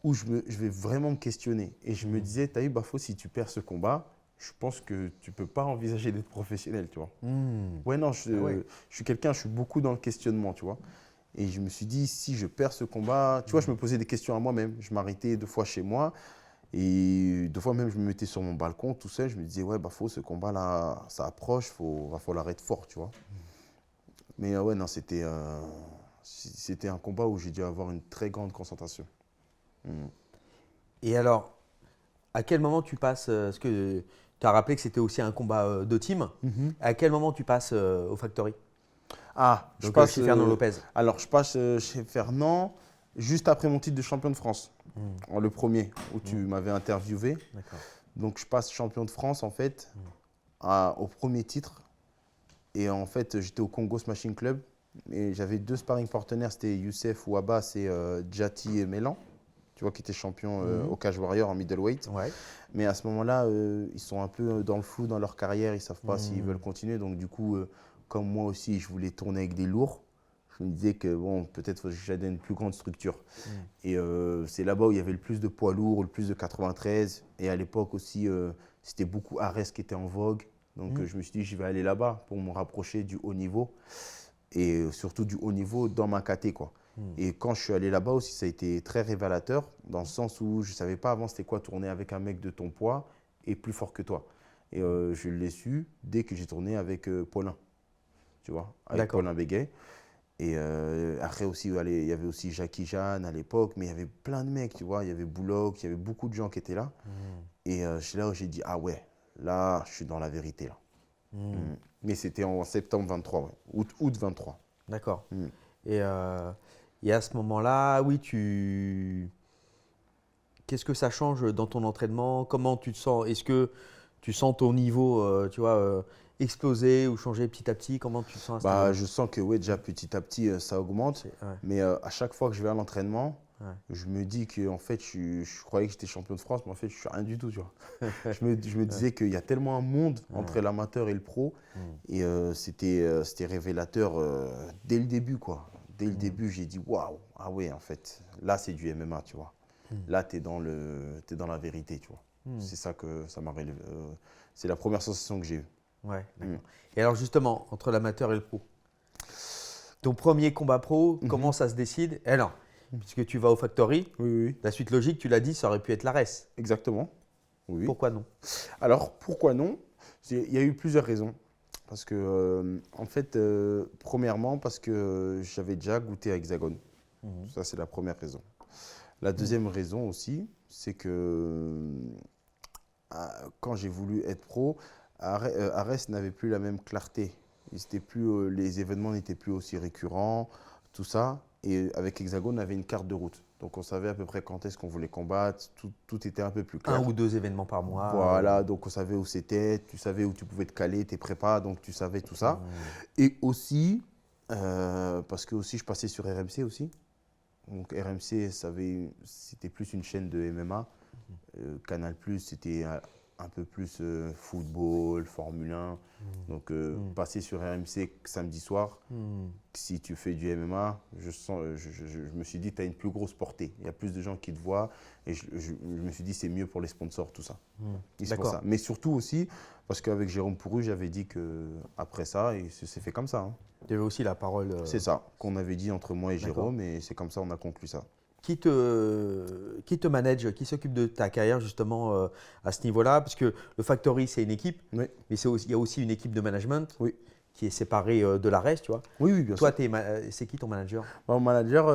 où je vais vraiment me questionner. Et je me disais, t'as eu Bafo, si tu perds ce combat, je pense que tu ne peux pas envisager d'être professionnel, tu vois. Ouais, non, je suis quelqu'un, je suis beaucoup dans le questionnement, tu vois. Et je me suis dit, si je perds ce combat, tu vois, je me posais des questions à moi-même. Je m'arrêtais 2 fois chez moi et 2 fois même, je me mettais sur mon balcon tout seul. Je me disais, ouais, Bafo, ce combat-là, ça approche, va falloir être fort, tu vois. Mais ouais, non, c'était un combat où j'ai dû avoir une très grande concentration. Et alors, à quel moment tu passes, parce que tu as rappelé que c'était aussi un combat de team, à quel moment tu passes au Factory? Ah, je Donc, passe chez Fernand Lopez. Alors, je passe chez Fernand juste après mon titre de champion de France. Le premier, où tu m'avais interviewé. D'accord. Donc, je passe champion de France, en fait, au premier titre. Et en fait, j'étais au Congo Smashing Club. Et j'avais 2 sparring partenaires, c'était Youssef Ouabbas et Djati et Mélan, tu vois, qui étaient champions au Cage Warrior en middleweight. Ouais. Mais à ce moment-là, ils sont un peu dans le flou dans leur carrière, ils ne savent pas s'ils veulent continuer. Donc du coup, comme moi aussi, je voulais tourner avec des lourds, je me disais que bon, peut-être que j'allais une plus grande structure. Et c'est là-bas où il y avait le plus de poids lourds, le plus de 93. Et à l'époque aussi, c'était beaucoup Arès qui était en vogue. Donc je me suis dit, je vais aller là-bas pour me rapprocher du haut niveau. Et surtout du haut niveau dans ma caté, quoi. Et quand je suis allé là-bas aussi, ça a été très révélateur, dans le sens où je ne savais pas avant c'était quoi tourner avec un mec de ton poids et plus fort que toi. Et je l'ai su dès que j'ai tourné avec Paulin, tu vois, avec Paulin Béguet. Et après aussi, il y avait aussi Jackie Jeanne à l'époque, mais il y avait plein de mecs, tu vois, il y avait Boulogne, il y avait beaucoup de gens qui étaient là. Et c'est là où j'ai dit, ah ouais, là, je suis dans la vérité, là. Mais c'était en septembre 23, ouais. Août 23. D'accord. Et à ce moment-là, oui, qu'est-ce que ça change dans ton entraînement? Comment tu te sens? Est-ce que tu sens ton niveau, tu vois, exploser ou changer petit à petit? Comment tu te sens à ce niveau-là? Je sens que ouais, déjà petit à petit, ça augmente. Mais à chaque fois que je vais à l'entraînement, je me dis que en fait, je croyais que j'étais champion de France, mais en fait, je suis rien du tout, tu vois. je me disais qu'il y a tellement un monde entre l'amateur et le pro, et c'était révélateur dès le début, quoi. Dès le début, j'ai dit waouh, ah ouais, en fait, là c'est du MMA, tu vois. Là, t'es dans la vérité, tu vois. C'est ça que ça m'a révélé. C'est la première sensation que j'ai eue. Ouais, d'accord. Et alors justement, entre l'amateur et le pro, ton premier combat pro, comment ça se décide? Et alors, puisque tu vas au Factory, Oui. la suite logique, tu l'as dit, ça aurait pu être l'Ares. Exactement. Oui. Pourquoi non? Alors, pourquoi non? Il y a eu plusieurs raisons. Parce que, en fait, premièrement, parce que j'avais déjà goûté à Hexagone. Ça, c'est la première raison. La deuxième raison aussi, c'est que quand j'ai voulu être pro, Arès n'avait plus la même clarté. Les événements n'étaient plus aussi récurrents, tout ça. Et avec Hexagone, on avait une carte de route. Donc, on savait à peu près quand est-ce qu'on voulait combattre. Tout était un peu plus clair. 1 ou 2 événements par mois. Voilà, donc on savait où c'était, tu savais où tu pouvais te caler, tes prépas, donc tu savais tout ça. Et aussi, parce que aussi, je passais sur RMC aussi. Donc RMC, c'était plus une chaîne de MMA. Canal+, c'était un peu plus football, Formule 1. Donc passer sur RMC samedi soir, si tu fais du MMA, je me suis dit, tu as une plus grosse portée. Il y a plus de gens qui te voient. Et je me suis dit, c'est mieux pour les sponsors, tout ça. C'est pour ça. Mais surtout aussi, parce qu'avec Jérôme Pourru, j'avais dit qu'après ça, et c'est fait comme ça. Hein. Tu avais aussi la parole. C'est ça, qu'on avait dit entre moi et Jérôme, et c'est comme ça on a conclu ça. Qui te manage, qui s'occupe de ta carrière justement à ce niveau-là? Parce que le Factory, c'est une équipe, Oui. mais il y a aussi une équipe de management Oui. qui est séparée de l'Ares, tu vois. Oui, bien sûr. Toi, c'est qui ton manager? Mon manager,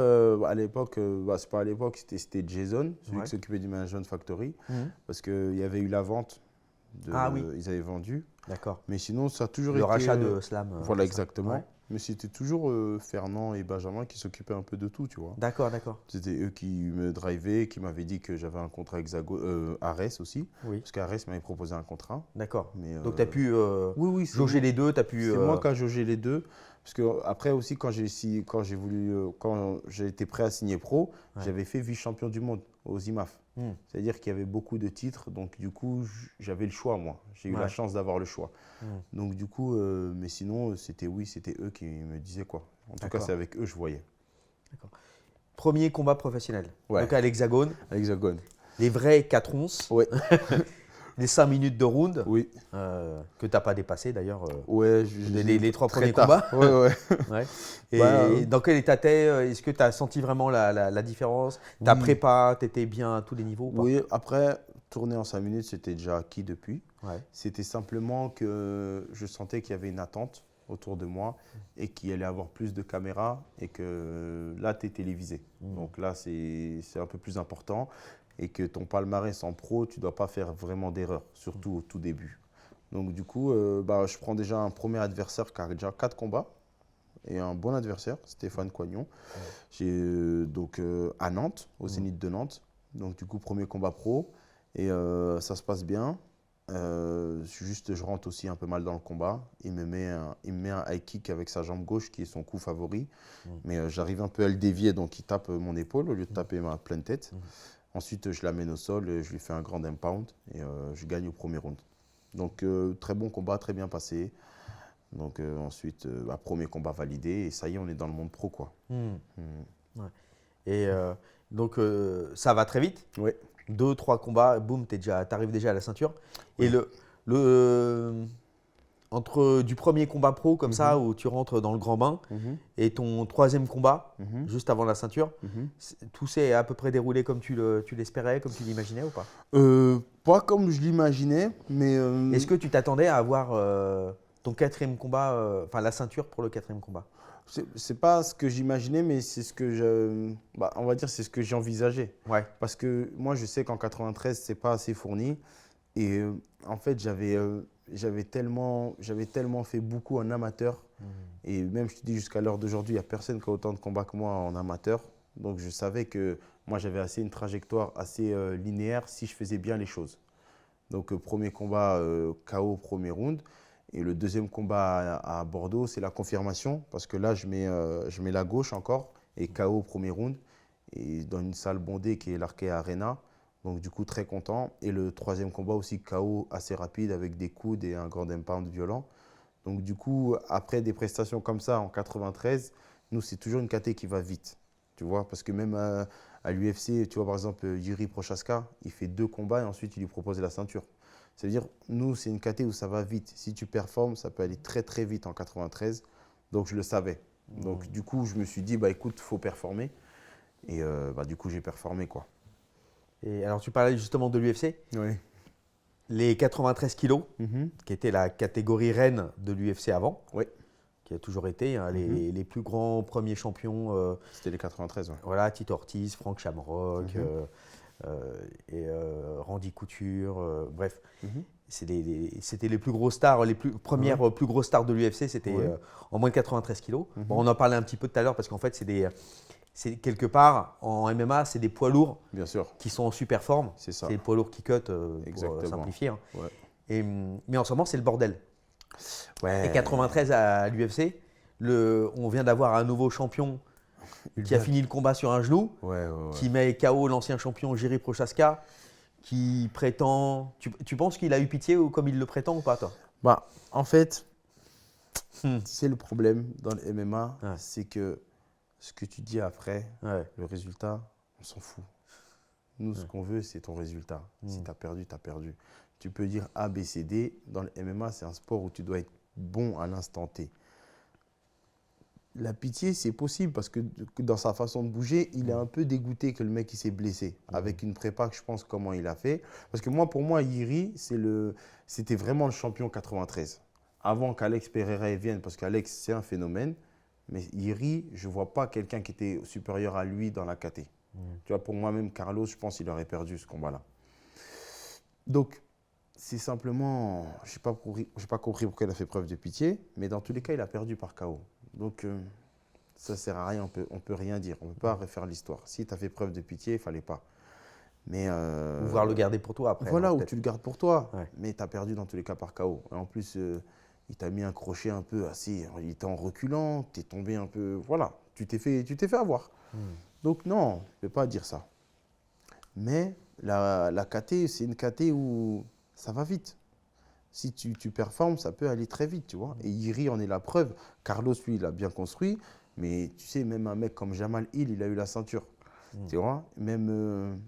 à l'époque, c'est pas à l'époque, c'était Jason, celui qui s'occupait du management Factory, parce qu'il y avait eu la vente. Ils avaient vendu. D'accord. Mais sinon, ça a toujours été… Le rachat de Slam. Voilà, exactement. Ouais. Mais c'était toujours Fernand et Benjamin qui s'occupaient un peu de tout, tu vois. D'accord. C'était eux qui me drivaient, qui m'avaient dit que j'avais un contrat Arès aussi. Oui. Parce qu'Arès m'avait proposé un contrat. D'accord. Mais, donc tu as pu jauger moi. les deux, tu as pu… C'est moi qui ai jaugé les deux. Parce que après aussi, quand j'ai été prêt à signer pro, j'avais fait vice-champion du monde aux IMAF. C'est-à-dire qu'il y avait beaucoup de titres. Donc du coup, j'avais le choix, moi. J'ai eu la chance d'avoir le choix. Donc du coup, mais sinon, c'était eux qui me disaient quoi. En tout cas, c'est avec eux que je voyais. D'accord. Premier combat professionnel. Ouais. Donc à l'Hexagone. À l'Hexagone. Les vrais 4 onces. Ouais. Les 5 minutes de round. Oui. Que tu n'as pas dépassé d'ailleurs. Ouais. Les 3 premiers tard. combats. Ouais. Et dans quel état t'es? Est-ce que tu as senti vraiment la différence? Ta prépa, tu étais bien à tous les niveaux ou pas? Oui, après, tourner en 5 minutes, c'était déjà acquis depuis. Ouais. C'était simplement que je sentais qu'il y avait une attente autour de moi et qu'il allait avoir plus de caméras et que là, tu es télévisé. Donc là, c'est un peu plus important et que ton palmarès en pro, tu ne dois pas faire vraiment d'erreur, surtout au tout début. Donc du coup, je prends déjà un premier adversaire qui a déjà 4 combats et un bon adversaire, Stéphane Coignon. Donc à Nantes, au Zénith de Nantes. Donc du coup, premier combat pro. Et ça se passe bien. Je rentre aussi un peu mal dans le combat. Il me met un high kick avec sa jambe gauche qui est son coup favori. Mais j'arrive un peu à le dévier, donc il tape mon épaule au lieu de taper ma pleine tête. Ensuite, je l'amène au sol, je lui fais un grand impound et je gagne au premier round. Donc très bon combat, très bien passé. Donc ensuite, premier combat validé et ça y est, on est dans le monde pro, quoi. Ouais. Et donc ça va très vite. Oui. 2-3 combats, boum, t'arrives déjà à la ceinture. Oui. Et entre du premier combat pro comme ça, où tu rentres dans le grand bain, et ton troisième combat, juste avant la ceinture, tout s'est à peu près déroulé comme tu l'espérais, comme tu l'imaginais ou pas? Pas comme je l'imaginais, mais… Est-ce que tu t'attendais à avoir ton quatrième combat, enfin la ceinture pour le quatrième combat? C'est pas ce que j'imaginais, mais c'est ce que on va dire, c'est ce que j'ai envisagé. Ouais. Parce que moi, je sais qu'en 93, c'est pas assez fourni. Et en fait, j'avais tellement fait beaucoup en amateur. Et même, je te dis, jusqu'à l'heure d'aujourd'hui, il n'y a personne qui a autant de combats que moi en amateur. Donc, je savais que moi, j'avais une trajectoire assez linéaire si je faisais bien les choses. Donc, premier combat, KO, premier round. Et le deuxième combat à Bordeaux, c'est la confirmation. Parce que là, je mets la gauche encore. Et KO, premier round. Et dans une salle bondée qui est l'Arkea Arena. Donc du coup, très content. Et le troisième combat aussi, KO assez rapide avec des coudes et un grand impound violent. Donc du coup, après des prestations comme ça en 93, nous, c'est toujours une KT qui va vite. Tu vois, parce que même à l'UFC, tu vois, par exemple, Jiří Procházka, il fait 2 combats et ensuite, il lui propose la ceinture. C'est-à-dire, nous, c'est une KT où ça va vite. Si tu performes, ça peut aller très, très vite en 93. Donc, je le savais. Donc, du coup, je me suis dit, écoute, il faut performer. Et du coup, j'ai performé, quoi. Et alors, tu parlais justement de l'UFC. Oui. Les 93 kilos, qui était la catégorie reine de l'UFC avant, oui. Qui a toujours été les plus grands premiers champions. C'était les 93, ouais. Voilà, Tito Ortiz, Frank Shamrock, et Randy Couture, bref. C'était les plus grosses stars, les premières plus grosses stars de l'UFC, c'était en moins de 93 kilos. Bon, on en parlait un petit peu tout à l'heure parce qu'en fait, c'est quelque part, en MMA, c'est des poids lourds. Bien sûr. Qui sont en super forme. C'est ça. C'est les poids lourds qui cut, pour simplifier. Hein. Ouais. Mais en ce moment, c'est le bordel. Ouais. Et 93 à l'UFC, on vient d'avoir un nouveau champion qui a fini le combat sur un genou, qui met KO l'ancien champion Jiří Procházka, qui prétend… Tu penses qu'il a eu pitié ou comme il le prétend ou pas, toi? En fait, c'est le problème dans le MMA, c'est que ce que tu dis après, le résultat, on s'en fout. Nous, ce qu'on veut, c'est ton résultat. Si tu as perdu, tu as perdu. Tu peux dire A, B, C, D. Dans le MMA, c'est un sport où tu dois être bon à l'instant T. La pitié, c'est possible parce que dans sa façon de bouger, il est un peu dégoûté que le mec il s'est blessé. Avec une prépa que je pense comment il a fait. Parce que pour moi, Jiří, c'était vraiment le champion 93. Avant qu'Alex Pereira vienne, parce qu'Alex, c'est un phénomène. Mais Jiří, je ne vois pas quelqu'un qui était supérieur à lui dans la KT. Tu vois, pour moi-même, Carlos, je pense qu'il aurait perdu ce combat-là. Donc, c'est simplement… Je n'ai pas compris pourquoi il a fait preuve de pitié, mais dans tous les cas, il a perdu par KO. Donc, ça ne sert à rien, on ne peut rien dire. On ne peut pas refaire l'histoire. Si tu as fait preuve de pitié, il ne fallait pas. Mais, ou voir le garder pour toi après. Voilà, ou tu le gardes pour toi. Ouais. Mais tu as perdu dans tous les cas par KO. Et en plus… il t'a mis un crochet un peu assez… Il était en reculant, tu es tombé un peu… Voilà, tu t'es fait avoir. Donc non, je ne peux pas dire ça. Mais la KT, c'est une KT où ça va vite. Si tu performes, ça peut aller très vite, tu vois. Et Jiří en est la preuve. Carlos, lui, il a bien construit. Mais tu sais, même un mec comme Jamal Hill, il a eu la ceinture. Tu vois. Même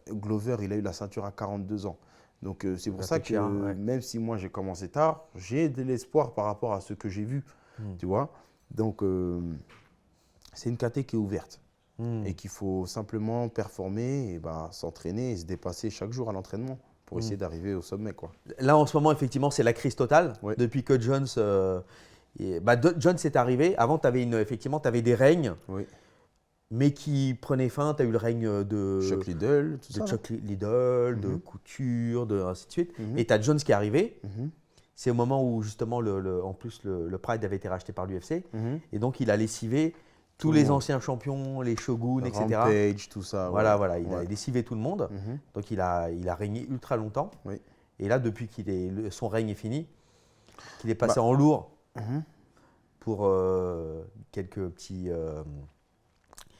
Glover, il a eu la ceinture à 42 ans. Donc, c'est pour ça que même si moi, j'ai commencé tard, j'ai de l'espoir par rapport à ce que j'ai vu, tu vois. Donc, c'est une KT qui est ouverte et qu'il faut simplement performer et s'entraîner et se dépasser chaque jour à l'entraînement pour essayer d'arriver au sommet, quoi. Là, en ce moment, effectivement, c'est la crise totale. Depuis que Jones… Jones est arrivé. Avant, tu avais des règnes. Mais qui prenait fin, tu as eu le règne de Chuck Liddell, de Couture, ainsi de suite. Et tu as Jones qui est arrivé. c'est au moment où justement, en plus, le Pride avait été racheté par l'UFC. Et donc, il a lessivé tous Tout le les monde. anciens champions, les shoguns, etc. Rampage, tout ça. Voilà, ouais. voilà, il a Ouais. lessivé tout le monde. Donc, il a régné ultra longtemps. Oui. Et là, depuis son règne est fini, qu'il est passé en lourd pour quelques petits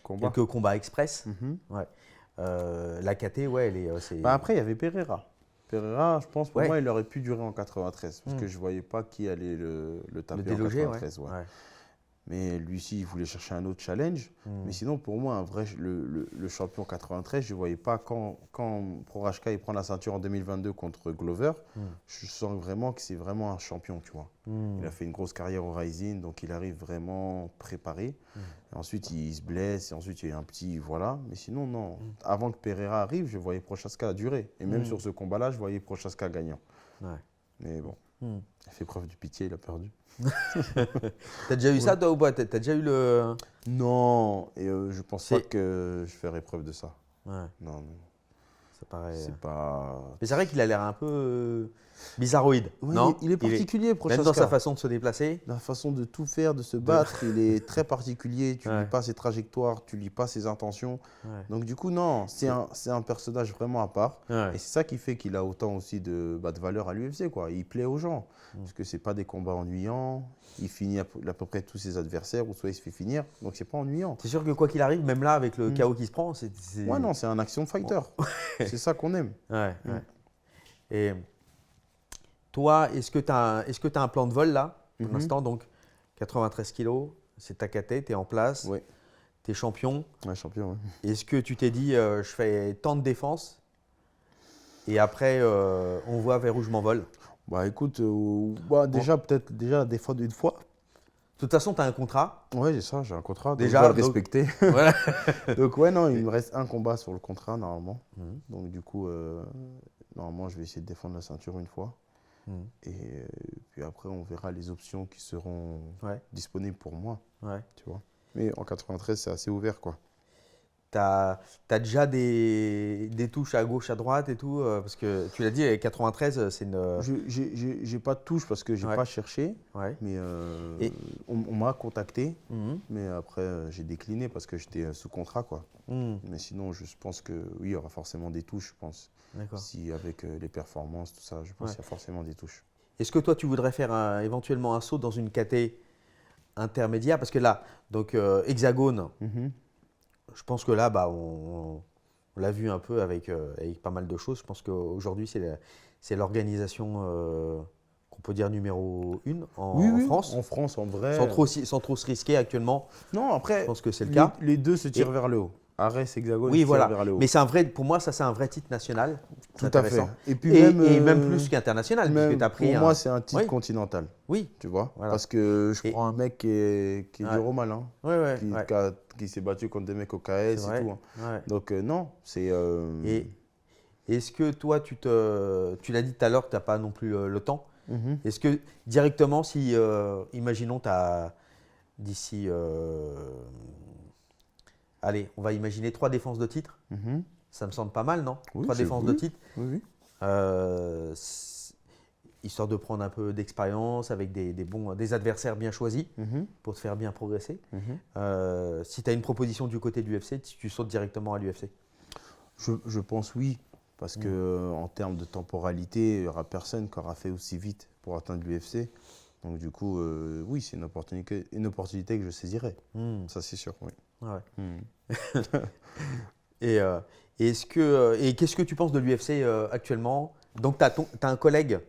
Combat. quelques combats express. Mhm. Ouais. La KT, ouais, c'est. Après, il y avait Pereira. Pereira, je pense, pour Ouais. moi, il aurait pu durer en 93. Parce que je ne voyais pas qui allait le taper le déloger, en 93. Ouais. ouais. Mais lui aussi, il voulait chercher un autre challenge. Mais sinon, pour moi, le champion 93, je ne voyais pas quand Prochazka il prend la ceinture en 2022 contre Glover. Je sens vraiment que c'est vraiment un champion, tu vois. Il a fait une grosse carrière au Rising, donc il arrive vraiment préparé. Et ensuite, il se blesse, et ensuite, il y a un petit... Voilà. Mais sinon, non. Avant que Pereira arrive, je voyais Prochazka durer. Et même sur ce combat-là, je voyais Prochazka gagnant. Ouais. Mais bon, il a fait preuve de pitié, il a perdu. T'as déjà eu ça, toi, ou pas? T'as déjà eu le. Non, et je pense pas C'est- que je ferai preuve de ça. Ouais, Non, non, ça paraît. c'est pas... Mais c'est vrai qu'il a l'air un peu bizarroïde, Oui, non? il est particulier, Même Prochazka. dans sa façon de se déplacer. La façon de tout faire, de se battre, il est très particulier. Tu Ouais. lis pas ses trajectoires, tu lis pas ses intentions. Ouais. Donc du coup, non, c'est un personnage vraiment à part. Ouais. Et c'est ça qui fait qu'il a autant aussi de valeur à l'UFC, quoi. Il plaît aux gens. Mm. Parce que c'est pas des combats ennuyants. Il finit à peu près tous ses adversaires, ou soit il se fait finir. Donc c'est pas ennuyant. C'est sûr que quoi qu'il arrive, même là, avec le chaos qui se prend, c'est. Ouais, non, c'est un action fighter. C'est ça qu'on aime. Ouais, ouais. Et toi, est-ce que tu as un plan de vol là, pour l'instant? Donc, 93 kilos, c'est ta KT, tu es en place, Ouais. tu es champion. Ouais, champion, ouais. Est-ce que tu t'es dit, je fais tant de défense et après, on voit vers où je m'envole? Bah écoute, déjà, peut-être déjà défendre une fois. De toute façon, tu as un contrat. Ouais, j'ai ça, j'ai un contrat. Donc Déjà, je dois le donc- respecter. Voilà. Donc ouais, non, il me reste un combat sur le contrat normalement. Donc du coup, normalement, je vais essayer de défendre la ceinture une fois. Et puis après, on verra les options qui seront Ouais. disponibles pour moi, Ouais. tu vois. Mais en 93, c'est assez ouvert, quoi. Tu as déjà des touches à gauche, à droite et tout parce que tu l'as dit, 93, c'est une. J'ai pas de touche parce que j'ai Ouais. pas cherché, Ouais. mais Et- on m'a contacté. Mhm. Mais après, j'ai décliné parce que j'étais sous contrat, quoi. Mhm. Mais sinon, je pense que oui, il y aura forcément des touches, je pense. D'accord. Si avec les performances, tout ça, je pense Ouais. qu'il y a forcément des touches. Est-ce que toi, tu voudrais faire éventuellement un saut dans une KT intermédiaire? Parce que là, donc Hexagone, je pense que là, bah, on l'a vu un peu avec pas mal de choses. Je pense qu'aujourd'hui, c'est l'organisation qu'on peut dire numéro 1 en France. En France, en vrai. Sans trop se risquer actuellement. Non, après, Je pense que c'est le cas. les deux se tirent Et- vers le haut. Arès, Hexagone, Oui, se tirent voilà. vers le haut. Mais pour moi, ça, c'est un vrai titre national. C'est Tout à fait. intéressant. Et puis Et même, même plus qu'international, même puisque tu as pris pour moi, c'est un titre Oui. continental, Oui, tu vois. Voilà. Parce que je Et- prends un mec qui est Ouais. dur au mal, hein, ouais, ouais. qui, ouais. qui s'est battu contre des mecs au C'est KS vrai. et tout. hein. Ouais. Donc non, c'est... Et est-ce que toi, tu l'as dit tout à l'heure que tu n'as pas non plus le temps. Mhm. Est-ce que directement, si, imaginons, tu as d'ici, allez, on va imaginer 3 défenses de titre. Mhm. Ça me semble pas mal, non? Oui, 3 c'est- défenses de oui. titre, Oui, oui. histoire de prendre un peu d'expérience avec des adversaires bien choisis Mhm. pour te faire bien progresser. Mhm. Si tu as une proposition du côté de l'UFC, tu sautes directement à l'UFC. Je pense oui, parce que en termes de temporalité, il n'y aura personne qui aura fait aussi vite pour atteindre l'UFC. Donc du coup, oui, c'est une opportunité que je saisirai. Ça, c'est sûr, oui. Ouais. Mhm. Et qu'est-ce que tu penses de l'UFC actuellement? Donc, tu as un collègue,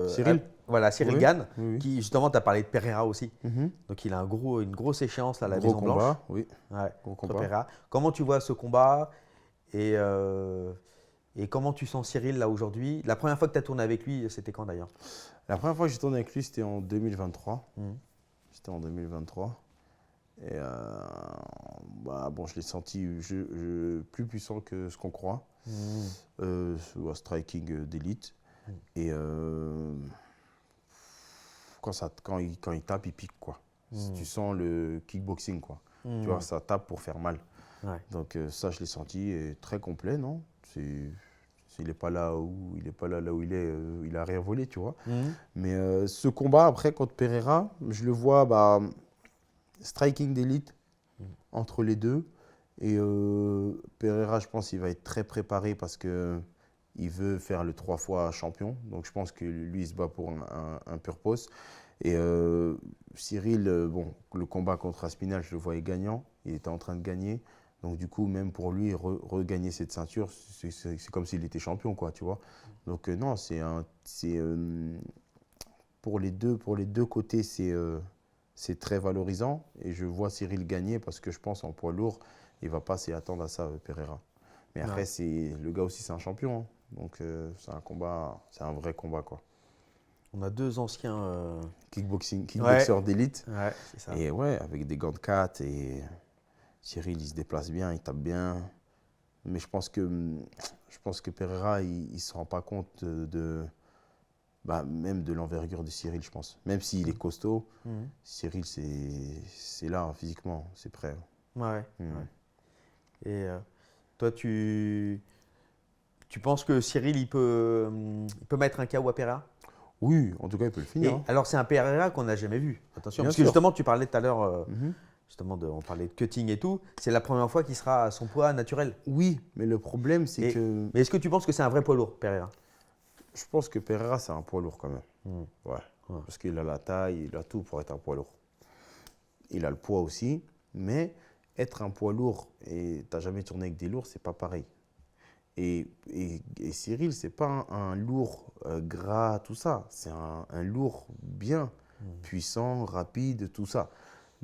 Cyril. Voilà, Cyril Oui, Gane, oui, oui. qui justement, tu as parlé de Pereira aussi. Mhm. Donc, il a une grosse échéance là, à la Gros Maison Blanche. combat, oui. Ouais, Gros contre combat. Pereira. Comment tu vois ce combat et comment tu sens Cyril là aujourd'hui? La première fois que tu as tourné avec lui, c'était quand d'ailleurs? La première fois que j'ai tourné avec lui, c'était en 2023. Mhm. C'était en 2023. Et bon, je l'ai senti plus puissant que ce qu'on croit. C'est un striking d'élite. Et quand il tape, il pique, quoi. Tu sens le kickboxing, quoi. Tu vois, ça tape pour faire mal. Ouais. Donc ça, je l'ai senti et très complet, non? C'est Il n'est pas là où il est, il a rien volé, tu vois. Mais ce combat, après, contre Pereira, je le vois striking d'élite entre les deux. Et Pereira, je pense qu'il va être très préparé parce qu'il veut faire le 3 fois champion. Donc, je pense que lui, il se bat pour un purpose. Et Cyril, le combat contre Aspinall, je le voyais gagnant. Il était en train de gagner. Donc, du coup, même pour lui, regagner cette ceinture, c'est comme s'il était champion, quoi, tu vois. Donc, non, pour les deux côtés, c'est très valorisant. Et je vois Cyril gagner parce que je pense en poids lourd, il ne va pas s'y attendre à ça, Pereira. Mais après, le gars aussi, c'est un champion. Hein. Donc, c'est un vrai combat, quoi. On a 2 anciens kickboxeurs d'élite. Ouais, c'est ça. Et ouais, avec des gants de 4. Et Cyril, il se déplace bien, il tape bien. Mais je pense que Pereira, il ne se rend pas compte même de l'envergure de Cyril, je pense. Même s'il est costaud, Cyril, c'est là, physiquement, c'est prêt. Ouais. Et toi, tu penses que Cyril, il peut mettre un KO à Pereira? Oui, en tout cas, il peut le finir. Et alors, c'est un Pereira qu'on n'a jamais vu. Attention, Bien parce sûr. que justement, tu parlais tout à l'heure, on parlait de cutting et tout. C'est la première fois qu'il sera à son poids naturel. Oui, mais le problème, c'est que... Mais est-ce que tu penses que c'est un vrai poids lourd, Pereira? Je pense que Pereira, c'est un poids lourd quand même. Ouais. Parce qu'il a la taille, il a tout pour être un poids lourd. Il a le poids aussi, mais être un poids lourd et tu n'as jamais tourné avec des lourds, c'est pas pareil. Et Cyril, c'est pas un lourd gras, tout ça. C'est un lourd bien, puissant, rapide, tout ça.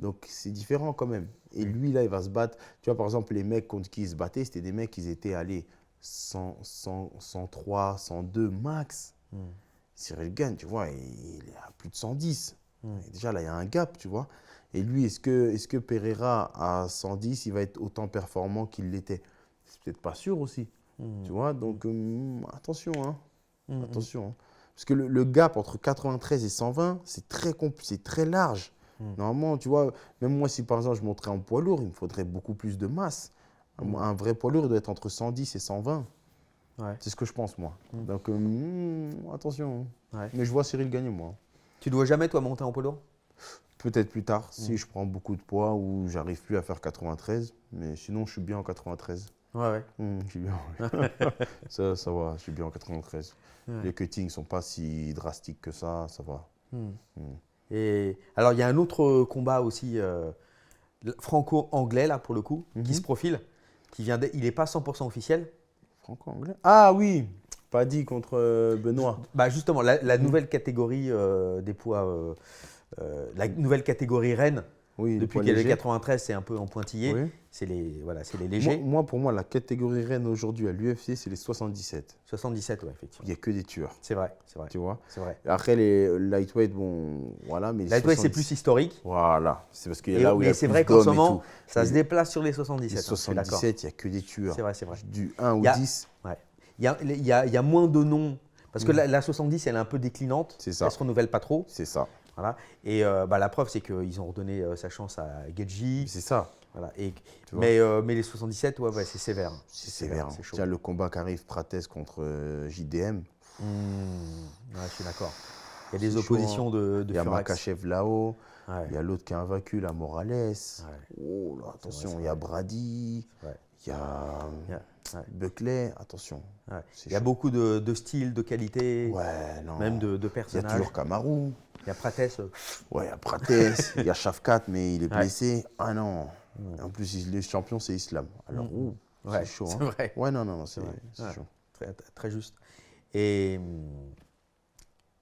Donc, c'est différent quand même. Et lui, là, il va se battre. Tu vois, par exemple, les mecs contre qui il se battait, c'était des mecs qui étaient allés 103, 102 max. Cyril gagne, tu vois, il est à plus de 110. Et déjà, là, il y a un gap, tu vois. Et lui, est-ce que Pereira, à 110, il va être autant performant qu'il l'était? C'est peut-être pas sûr aussi. Tu vois, donc attention. Attention. Hein. Parce que le gap entre 93 et 120, c'est très large. Normalement, tu vois, même moi, si par exemple je monterais en poids lourd, il me faudrait beaucoup plus de masse. Un vrai poids lourd doit être entre 110 et 120. Ouais. C'est ce que je pense, moi. Donc, attention. Ouais. Mais je vois Cyril gagner, moi. Tu dois jamais, toi, monter en poids lourd? Peut-être plus tard, si je prends beaucoup de poids ou j'arrive plus à faire 93. Mais sinon, je suis bien en 93. Ouais. Je suis bien. ça va, je suis bien en 93. Ouais. Les cuttings ne sont pas si drastiques que ça va. Et alors, il y a un autre combat aussi franco-anglais, là, pour le coup, qui se profile, il n'est pas 100% officiel. Franco-anglais? Ah oui, Paddy contre Benoît. Justement, la nouvelle catégorie des poids, la nouvelle catégorie reine, Oui, depuis qu'il y a le 93, c'est un peu en pointillé. Oui. C'est les légers. Pour moi, la catégorie reine aujourd'hui à l'UFC, c'est les 77. 77, ouais, effectivement. Il n'y a que des tueurs. C'est vrai. Tu vois? C'est vrai. Après, les lightweight, voilà. Mais Lightweight, c'est plus historique. Voilà. C'est parce qu'il y a là où il y a mais c'est plus vrai qu'en ce d'hommes et moment, tout. ça se déplace sur les 77. Les 77, il n'y a que des tueurs. C'est vrai. Du 1 au 10. Ouais. Il y a moins de noms. Parce que la 70, elle est un peu déclinante. C'est ça. Elle ne se renouvelle pas trop. C'est ça. Voilà. Et la preuve, c'est qu'ils ont redonné sa chance à Gedji. C'est ça. Voilà. vois. Mais les 77, ouais, c'est sévère. C'est sévère. C'est chaud. Tiens, le combat qu'arrive Prates contre JDM. Ouais, je suis d'accord. Il y a des C'est oppositions chaud, de Il y a Furax. Makachev là-haut. Ouais. Il y a l'autre qui est invaincu, la Morales. Ouais. Oh là, attention. C'est vrai, Il y a Brady. Ouais. Il y a Ouais. Buckley. Attention. Ouais. C'est Il y a chaud. beaucoup de styles, de qualités, Ouais, non. même de Il y a personnages. toujours Kamaru. Il y a Prates. Ouais, il y a Prates. Il y a Shafkat, mais il est blessé. Ah non. En plus, le champion, c'est Islam. Alors, Ouais, c'est chaud. c'est Hein. vrai. Ouais, non, c'est vrai. c'est chaud. Très, très juste. Et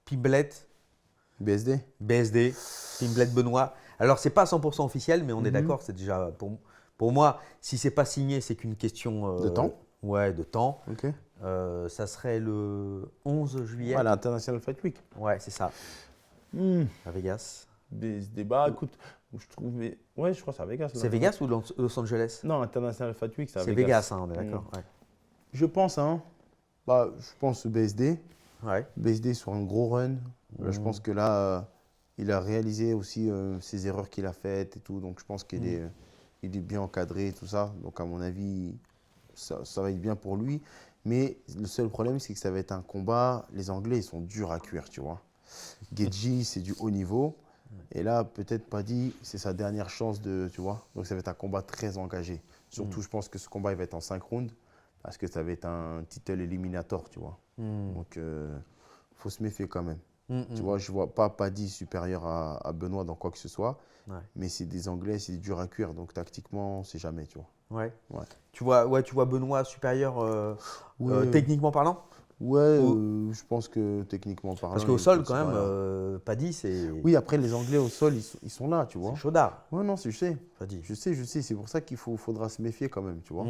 Pimblet, BSD, Pimblet Benoît. Alors, c'est pas 100% officiel, mais on est d'accord, c'est déjà, pour moi, si c'est pas signé, c'est qu'une question De temps. Ouais, de temps. Ok. Ça serait le 11 juillet. Ouais, l'International Fight Week. Ouais, c'est ça, à Vegas. BSD, bah écoute, je trouvais. Ouais, je crois que c'est à Vegas. C'est Vegas ou Los Angeles? Non, International Fight Week, c'est à C'est Vegas. Vegas, hein, on est d'accord. Ouais. Je pense, je pense BSD. Ouais. BSD sur un gros run. Je pense que là, il a réalisé aussi ses erreurs qu'il a faites et tout. Donc, je pense qu'il est bien encadré et tout ça. Donc, à mon avis, ça va être bien pour lui. Mais le seul problème, c'est que ça va être un combat. Les Anglais, ils sont durs à cuire, tu vois. Gedji, c'est du haut niveau. Et là, peut-être Paddy, c'est sa dernière chance de, tu vois. Donc ça va être un combat très engagé. Surtout, je pense que ce combat, il va être en 5 rounds. Parce que ça va être un title éliminator, tu vois. Donc, faut se méfier quand même. Tu vois, je ne vois pas Paddy supérieur à Benoît dans quoi que ce soit. Ouais. Mais c'est des Anglais, c'est dur à cuire. Donc, tactiquement, on ne sait jamais, tu vois. Ouais. Ouais. Tu vois Benoît supérieur techniquement parlant? Ouais, je pense que techniquement parlant. Parce qu'au sol, quand même, Paddy, c'est. Oui, après, les Anglais au sol, ils sont là, tu vois. C'est chaudard. Ouais, non, je sais. Paddy. Je sais. C'est pour ça qu'il faudra se méfier quand même, tu vois.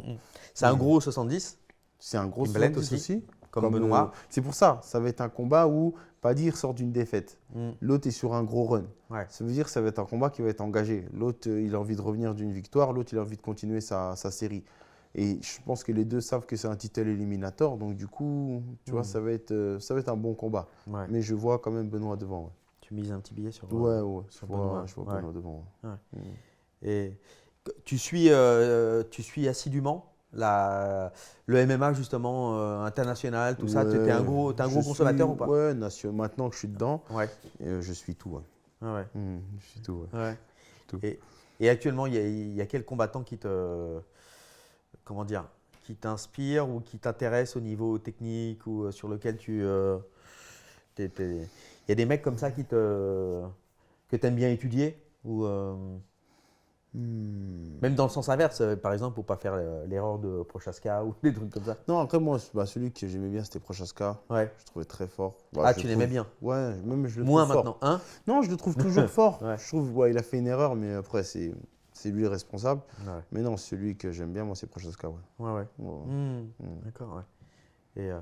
C'est un gros 70. C'est un gros Kimblett 70 aussi. Comme Benoît. C'est pour ça, ça va être un combat où Paddy sort d'une défaite. L'autre est sur un gros run. Ouais. Ça veut dire que ça va être un combat qui va être engagé. L'autre, il a envie de revenir d'une victoire. L'autre, il a envie de continuer sa série. Et je pense que les deux savent que c'est un title éliminator. Donc, du coup, tu vois, ça va être un bon combat. Ouais. Mais je vois quand même Benoît devant. Ouais. Tu mises un petit billet sur Ouais, sur je Benoît. vois Benoît devant. Ouais. Et tu suis assidûment le MMA justement international, tout ça. Tu es un gros consommateur ou pas? Ouais, maintenant que je suis dedans, Ouais. je suis tout. Ouais. Ah ouais. Je suis tout. Ouais. Ouais. Tout. Et actuellement, il y a quel combattant qui t'inspire ou qui t'intéresse au niveau technique ou sur lequel il y a des mecs comme ça que tu aimes bien étudier ou même dans le sens inverse, par exemple, pour pas faire l'erreur de Prochaska ou des trucs comme ça. Non, après moi, celui que j'aimais bien, c'était Prochaska. Ouais. Je trouvais très fort. Tu l'aimais bien? Ouais, même je le Moins trouve maintenant, fort. hein? Non, je le trouve toujours fort. Ouais. Je trouve, il a fait une erreur, mais après, c'est lui le responsable. Ouais. Mais non, celui que j'aime bien, moi, c'est Prochaska. Ouais. Ouais. Ouais. D'accord, ouais.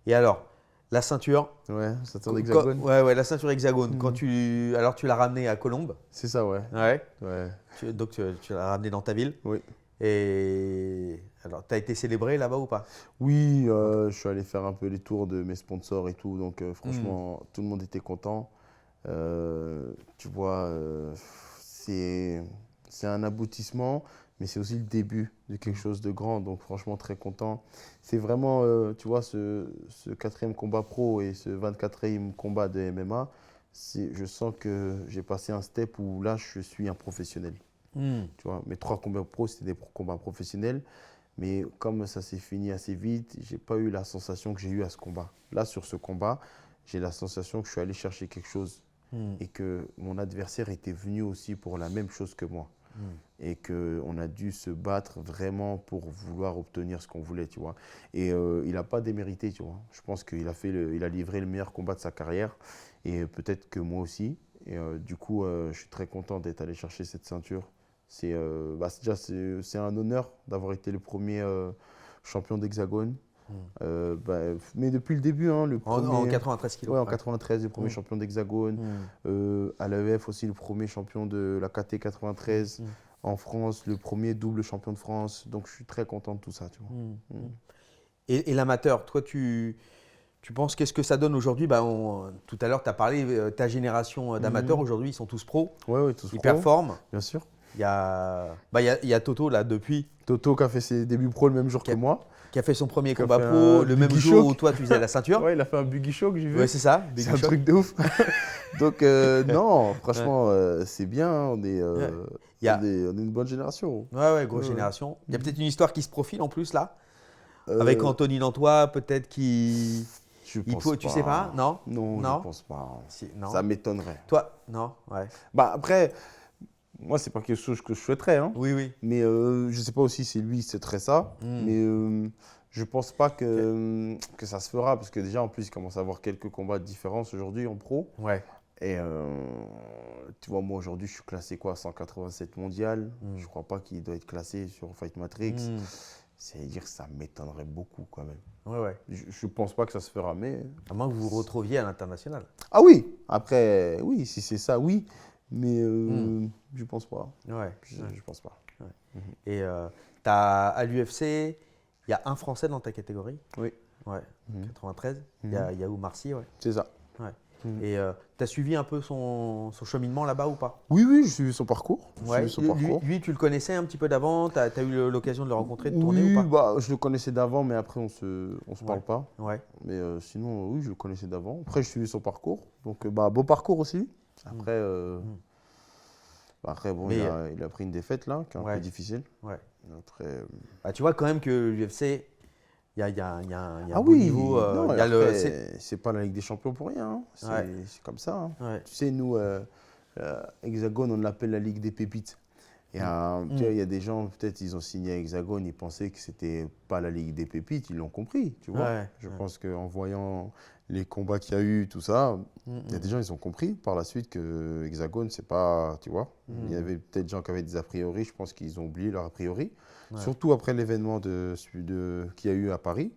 Et alors, la ceinture? Ouais, ça tourne hexagone. Ouais, la ceinture hexagone. Alors, tu l'as ramenée à Colombes. C'est ça, ouais. Ouais. Ouais. Donc, tu l'as ramenée dans ta ville. Oui. Et alors, tu as été célébré là-bas ou pas? Oui, je suis allé faire un peu les tours de mes sponsors et tout. Donc, franchement, tout le monde était content. Tu vois, c'est un aboutissement, mais c'est aussi le début de quelque chose de grand. Donc, franchement, très content. C'est vraiment, tu vois, ce 4e combat pro et ce 24e combat de MMA, je sens que j'ai passé un step où là, je suis un professionnel. Tu vois, mes 3 combats pro, c'était des combats professionnels. Mais comme ça s'est fini assez vite, je n'ai pas eu la sensation que j'ai eue à ce combat. Là, sur ce combat, j'ai la sensation que je suis allé chercher quelque chose et que mon adversaire était venu aussi pour la même chose que moi. Et qu'on a dû se battre vraiment pour vouloir obtenir ce qu'on voulait, tu vois. Et il n'a pas démérité, tu vois. Je pense qu'il a livré le meilleur combat de sa carrière et peut-être que moi aussi. Et du coup, je suis très content d'être allé chercher cette ceinture. C'est un honneur d'avoir été le premier champion d'Hexagone. Mais depuis le début, hein, En 93 kilos. Ouais, en 93, le premier champion d'Hexagone. À l'AEF aussi, le premier champion de la KT 93. En France, le premier double champion de France. Donc, je suis très content de tout ça. Tu vois. Et l'amateur, toi, tu penses qu'est-ce que ça donne aujourd'hui? Tout à l'heure, tu as parlé, ta génération d'amateurs, aujourd'hui, ils sont tous pros. Ouais, tous ils pros. performent. Bien sûr. Il y a Toto, là, depuis. Toto qui a fait ses débuts pro le même jour que moi. Qui a fait son premier combat pro le même jour où toi, tu faisais la ceinture. Ouais, il a fait un buggy shock, j'ai vu. Ouais, c'est ça. C'est un truc de ouf. Donc, non, franchement, c'est bien. Hein, on est une bonne génération. Ouais, grosse génération. Il y a peut-être une histoire qui se profile en plus, là. Avec Anthony Lantois, peut-être qui. Je pense pas. Tu sais pas? Non, je pense pas. Non. Ça m'étonnerait. Toi? Non, ouais. Après, moi, c'est pas quelque chose que je souhaiterais. Hein. Oui. Mais je sais pas aussi si lui souhaiterait ça. Mais je pense pas que ça se fera. Parce que déjà, en plus, il commence à avoir quelques combats de différence aujourd'hui en pro. Ouais. Et tu vois, moi, aujourd'hui, je suis classé 187 mondial. Je crois pas qu'il doit être classé sur Fight Matrix. C'est-à-dire que ça m'étonnerait beaucoup quand même. Ouais. Je pense pas que ça se fera, mais… À moins que vous vous retrouviez à l'international. Ah oui! Après, oui, si c'est ça, oui. Mais je pense pas. Ouais. Je pense pas. Ouais. Et à l'UFC, il y a un Français dans ta catégorie? Oui. Ouais. 93. Il y a Oumar Sy, ouais. C'est ça. Ouais. Et tu as suivi un peu son cheminement là-bas ou pas? Oui, j'ai suivi son parcours. Ouais. Lui, tu le connaissais un petit peu d'avant? Tu as eu l'occasion de le rencontrer, de tourner ou pas? Bah, je le connaissais d'avant, mais après, on se parle pas. Ouais. Mais sinon, oui, je le connaissais d'avant. Après, j'ai suivi son parcours. Donc, beau parcours aussi. Après, bon, Mais, il a pris une défaite là, qui est un peu difficile. Ouais. Après, Bah, tu vois quand même que l'UFC, il y a un ah beau oui, niveau. non, Il y a c'est pas la Ligue des Champions pour rien. Hein. C'est comme ça. Hein. Ouais. Tu sais, nous, Hexagone, on l'appelle la Ligue des pépites. Et tu vois, il y a des gens, peut-être, ils ont signé à Hexagone, ils pensaient que c'était pas la Ligue des pépites, ils l'ont compris, tu vois. Ouais, Je pense qu'en voyant les combats qu'il y a eu, tout ça, il y a des gens, ils ont compris par la suite que Hexagone, c'est pas, tu vois. Il y avait peut-être des gens qui avaient des a priori, je pense qu'ils ont oublié leur a priori. Ouais. Surtout après l'événement qu'il y a eu à Paris.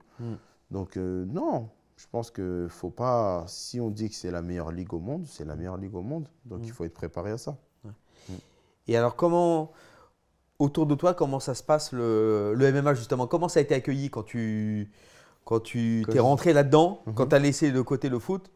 Donc, non, je pense que faut pas, si on dit que c'est la meilleure ligue au monde, c'est la meilleure ligue au monde. Donc, il faut être préparé à ça. Et alors, autour de toi, comment ça se passe le MMA justement? Comment ça a été accueilli quand tu t'es rentré là-dedans, quand tu as laissé de côté le foot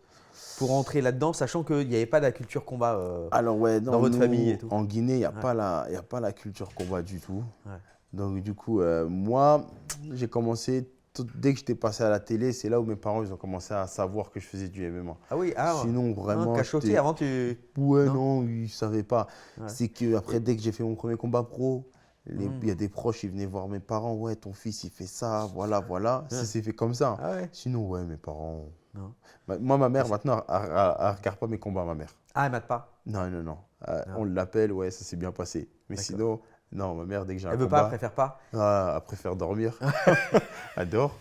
pour rentrer là-dedans, sachant qu'il n'y avait pas la culture combat Alors, dans votre famille et tout? En Guinée, il n'y a pas la culture combat du tout. Ouais. Donc, du coup, moi, j'ai commencé, dès que j'étais passé à la télé, c'est là où mes parents ils ont commencé à savoir que je faisais du MMA. Ah oui, Sinon, vraiment. cachoté avant, tu. Ouais, non, ils ne savaient pas. Ouais. C'est qu'après, dès que j'ai fait mon premier combat pro, il y a des proches, ils venaient voir mes parents. Ouais, ton fils, il fait ça, voilà. Ça s'est fait comme ça. Ah ouais. Sinon, ouais, mes parents. Non. Moi, ma mère, maintenant, elle ne regarde pas mes combats, ma mère. Ah, elle mate pas. Non. On l'appelle, ouais, ça s'est bien passé. Mais D'accord. sinon, non, ma mère, dès que j'ai un Elle veut combat. pas, elle préfère pas. Elle préfère dormir. Elle dort.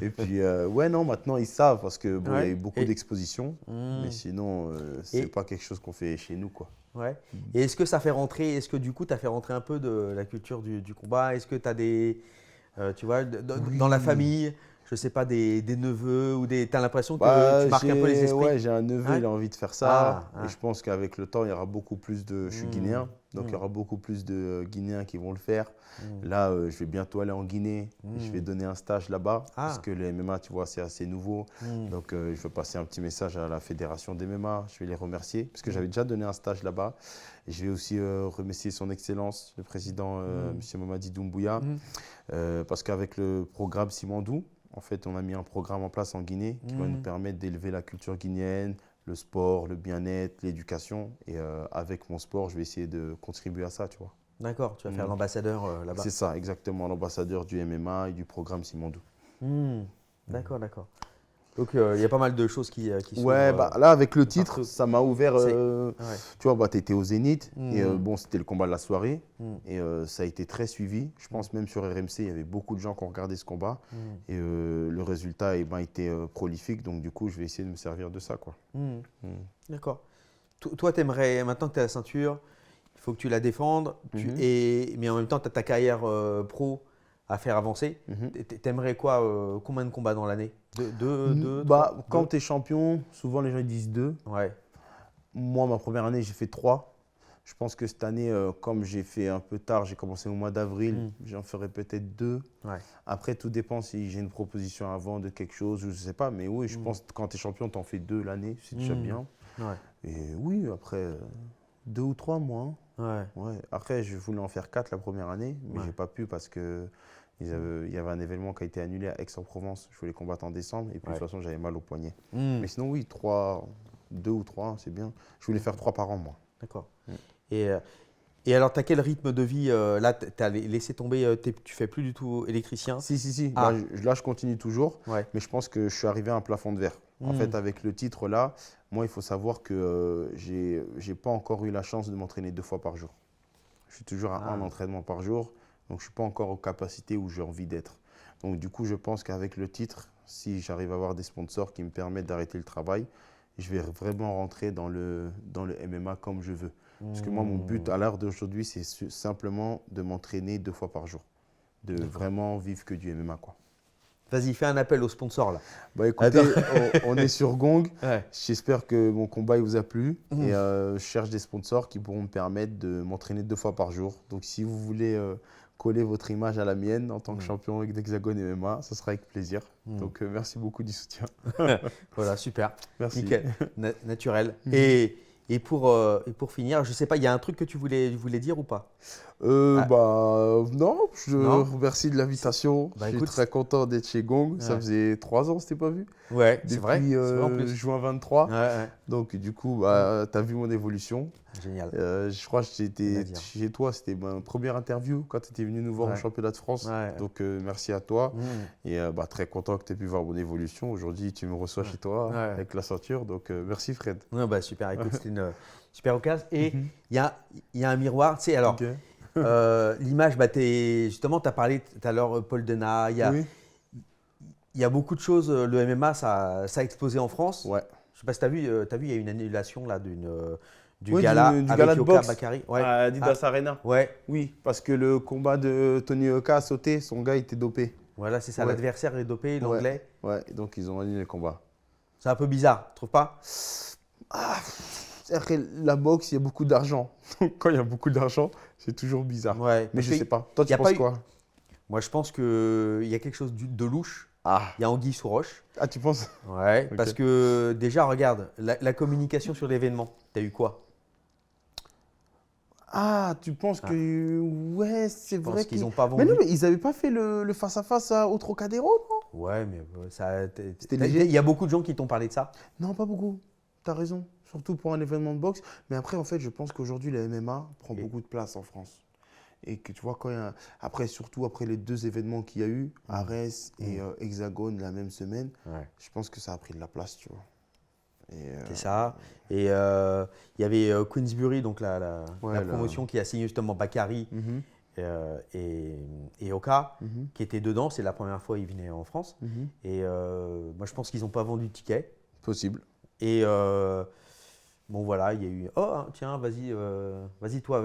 Et puis, ouais, non, maintenant, ils savent parce que bon, il y a eu beaucoup d'expositions. Mais sinon, c'est pas quelque chose qu'on fait chez nous, quoi. Ouais. Et est-ce que ça fait rentrer, est-ce que du coup, tu as fait rentrer un peu de la culture du combat? Est-ce que tu as des, tu vois, dans la famille, je sais pas, des neveux ou des. Tu as l'impression que tu marques un peu les esprits? Ouais, j'ai un neveu, Ouais. il a envie de faire ça. Ah. Et je pense qu'avec le temps, il y aura beaucoup plus de. Je suis guinéen, donc il y aura beaucoup plus de Guinéens qui vont le faire. Là, je vais bientôt aller en Guinée. Je vais donner un stage là-bas parce que le MMA, tu vois, c'est assez nouveau. Donc, je vais passer un petit message à la fédération des MMA. Je vais les remercier parce que j'avais déjà donné un stage là-bas. Et je vais aussi remercier son Excellence, le président M. Mamadi Doumbouya, parce qu'avec le programme Simandou, en fait, on a mis un programme en place en Guinée qui va nous permettre d'élever la culture guinéenne, le sport, le bien-être, l'éducation. Et avec mon sport, je vais essayer de contribuer à ça, tu vois. D'accord, tu vas faire l'ambassadeur là-bas. C'est ça, exactement, l'ambassadeur du MMA et du programme Simandou. D'accord. Donc, il y a pas mal de choses qui sont. Ouais, là, avec le titre, partout. ça m'a ouvert. Ouais. Tu vois, tu étais au Zénith. Et bon, c'était le combat de la soirée. Et ça a été très suivi. Je pense même sur RMC, il y avait beaucoup de gens qui ont regardé ce combat. Et le résultat était prolifique. Donc, du coup, je vais essayer de me servir de ça, quoi. D'accord. Toi, tu aimerais, maintenant que tu as la ceinture, il faut que tu la défendes. Mais en même temps, tu as ta carrière pro à faire avancer. Tu aimerais quoi, combien de combats dans l'année? Deux, quand tu es champion, souvent les gens ils disent 2. Ouais. Moi, ma première année, j'ai fait 3. Je pense que cette année, comme j'ai fait un peu tard, j'ai commencé au mois d'avril, j'en ferai peut-être 2. Ouais. Après, tout dépend si j'ai une proposition avant de quelque chose, je ne sais pas. Mais oui, je pense que quand tu es champion, tu en fais 2 l'année, c'est déjà bien. Ouais. Et oui, après, 2 ou 3 mois. Ouais. Ouais. Après, je voulais en faire 4 la première année, mais j'ai pas pu parce que il y avait un événement qui a été annulé à Aix-en-Provence. Je voulais combattre en décembre et puis de toute façon, j'avais mal au poignet. Mais sinon, oui, 2 ou 3, c'est bien. Je voulais faire 3 par an, moi. D'accord. Et alors, tu as quel rythme de vie? Là, tu as laissé tomber, tu fais plus du tout électricien? Si. Ah. Là, je continue toujours, Ouais. mais je pense que je suis arrivé à un plafond de verre. En fait, avec le titre là, moi, il faut savoir que j'ai pas encore eu la chance de m'entraîner 2 fois par jour. Je suis toujours à un entraînement par jour, donc je ne suis pas encore aux capacités où j'ai envie d'être. Donc du coup, je pense qu'avec le titre, si j'arrive à avoir des sponsors qui me permettent d'arrêter le travail, je vais vraiment rentrer dans le MMA comme je veux. Parce que moi, mon but à l'heure d'aujourd'hui, c'est simplement de m'entraîner 2 fois par jour. De vraiment vivre que du MMA, quoi. Vas-y, fais un appel aux sponsors là. Bah écoutez, on est sur Gong. Ouais. J'espère que mon combat il vous a plu. Et je cherche des sponsors qui pourront me permettre de m'entraîner 2 fois par jour. Donc si vous voulez coller votre image à la mienne en tant que champion d'Hexagone MMA. Ça sera avec plaisir. Donc, merci beaucoup du soutien. Voilà, super. Merci. Nickel. Naturel. Et pour finir, je sais pas, il y a un truc que tu voulais dire ou pas? Non, je Non. remercie de l'invitation. Bah, je suis écoute, très content d'être chez Gong. Ça Ouais. faisait 3 ans, c'était pas vu. Ouais, c'est vrai. Depuis C'est vrai en plus. juin 23. Ouais. Donc, du coup, tu as vu mon évolution. Génial. Je crois que Rien à j'étais dire. chez toi. C'était ma première interview quand tu étais venu nous voir au Ouais. championnat de France. Ouais. Donc, merci à toi. Mmh. Et très content que tu aies pu voir mon évolution. Aujourd'hui, tu me reçois chez toi Ouais. avec la ceinture. Donc, merci Fred. Ouais, bah, super. Écoute, c'était une super occasion. Et il y a un miroir. Tu sais, alors, Ok. l'image, justement, tu as parlé tout à l'heure, Paul Denat. Oui. Il y a beaucoup de choses. Le MMA, ça a explosé en France. Ouais. Je sais pas si tu as vu, il y a une annulation là, du Oui, gala du avec gala de Yoka boxe. Bakary. Ouais. À Adidas Arena. Ouais, Oui, parce que le combat de Tony Yoka a sauté, son gars était dopé. voilà, c'est ça. Ouais. L'adversaire est dopé, l'anglais. Ouais, donc ils ont annulé le combat. C'est un peu bizarre, tu trouves pas? C'est-à-dire que la boxe, il y a beaucoup d'argent. Donc quand il y a beaucoup d'argent, c'est toujours bizarre. Ouais. Mais parce je que sais pas. Toi, y tu a penses pas eu- quoi? Moi, je pense qu'il y a quelque chose de louche. Ah. Il y a anguille sous roche. Ah, tu penses? Ouais. Ok. Parce que déjà, regarde, la communication sur l'événement, tu as eu quoi? Ah, tu penses que... Ouais, c'est Je pense vrai qu'ils qu'ils... n'ont pas Mais vendu. non, mais ils n'avaient pas fait le face-à-face au Trocadéro, non? Ouais, mais ça. C'était léger. Il y a beaucoup de gens qui t'ont parlé de ça. Non, pas beaucoup. Tu as raison. Surtout pour un événement de boxe. Mais après, en fait, je pense qu'aujourd'hui, le MMA prend Et- beaucoup de place en France. Et que tu vois, après, surtout après les 2 événements qu'il y a eu, Arès et Hexagone la même semaine, Ouais. je pense que ça a pris de la place, tu vois. Et, C'est ça. Et il y avait Queensbury, donc la promotion qui a signé justement Bakary Mhm, et Oka, mhm, qui étaient dedans. C'est la première fois qu'ils venaient en France. mhm. Et moi, je pense qu'ils n'ont pas vendu de tickets. Possible. Et bon, voilà, il y a eu tiens, vas-y, toi,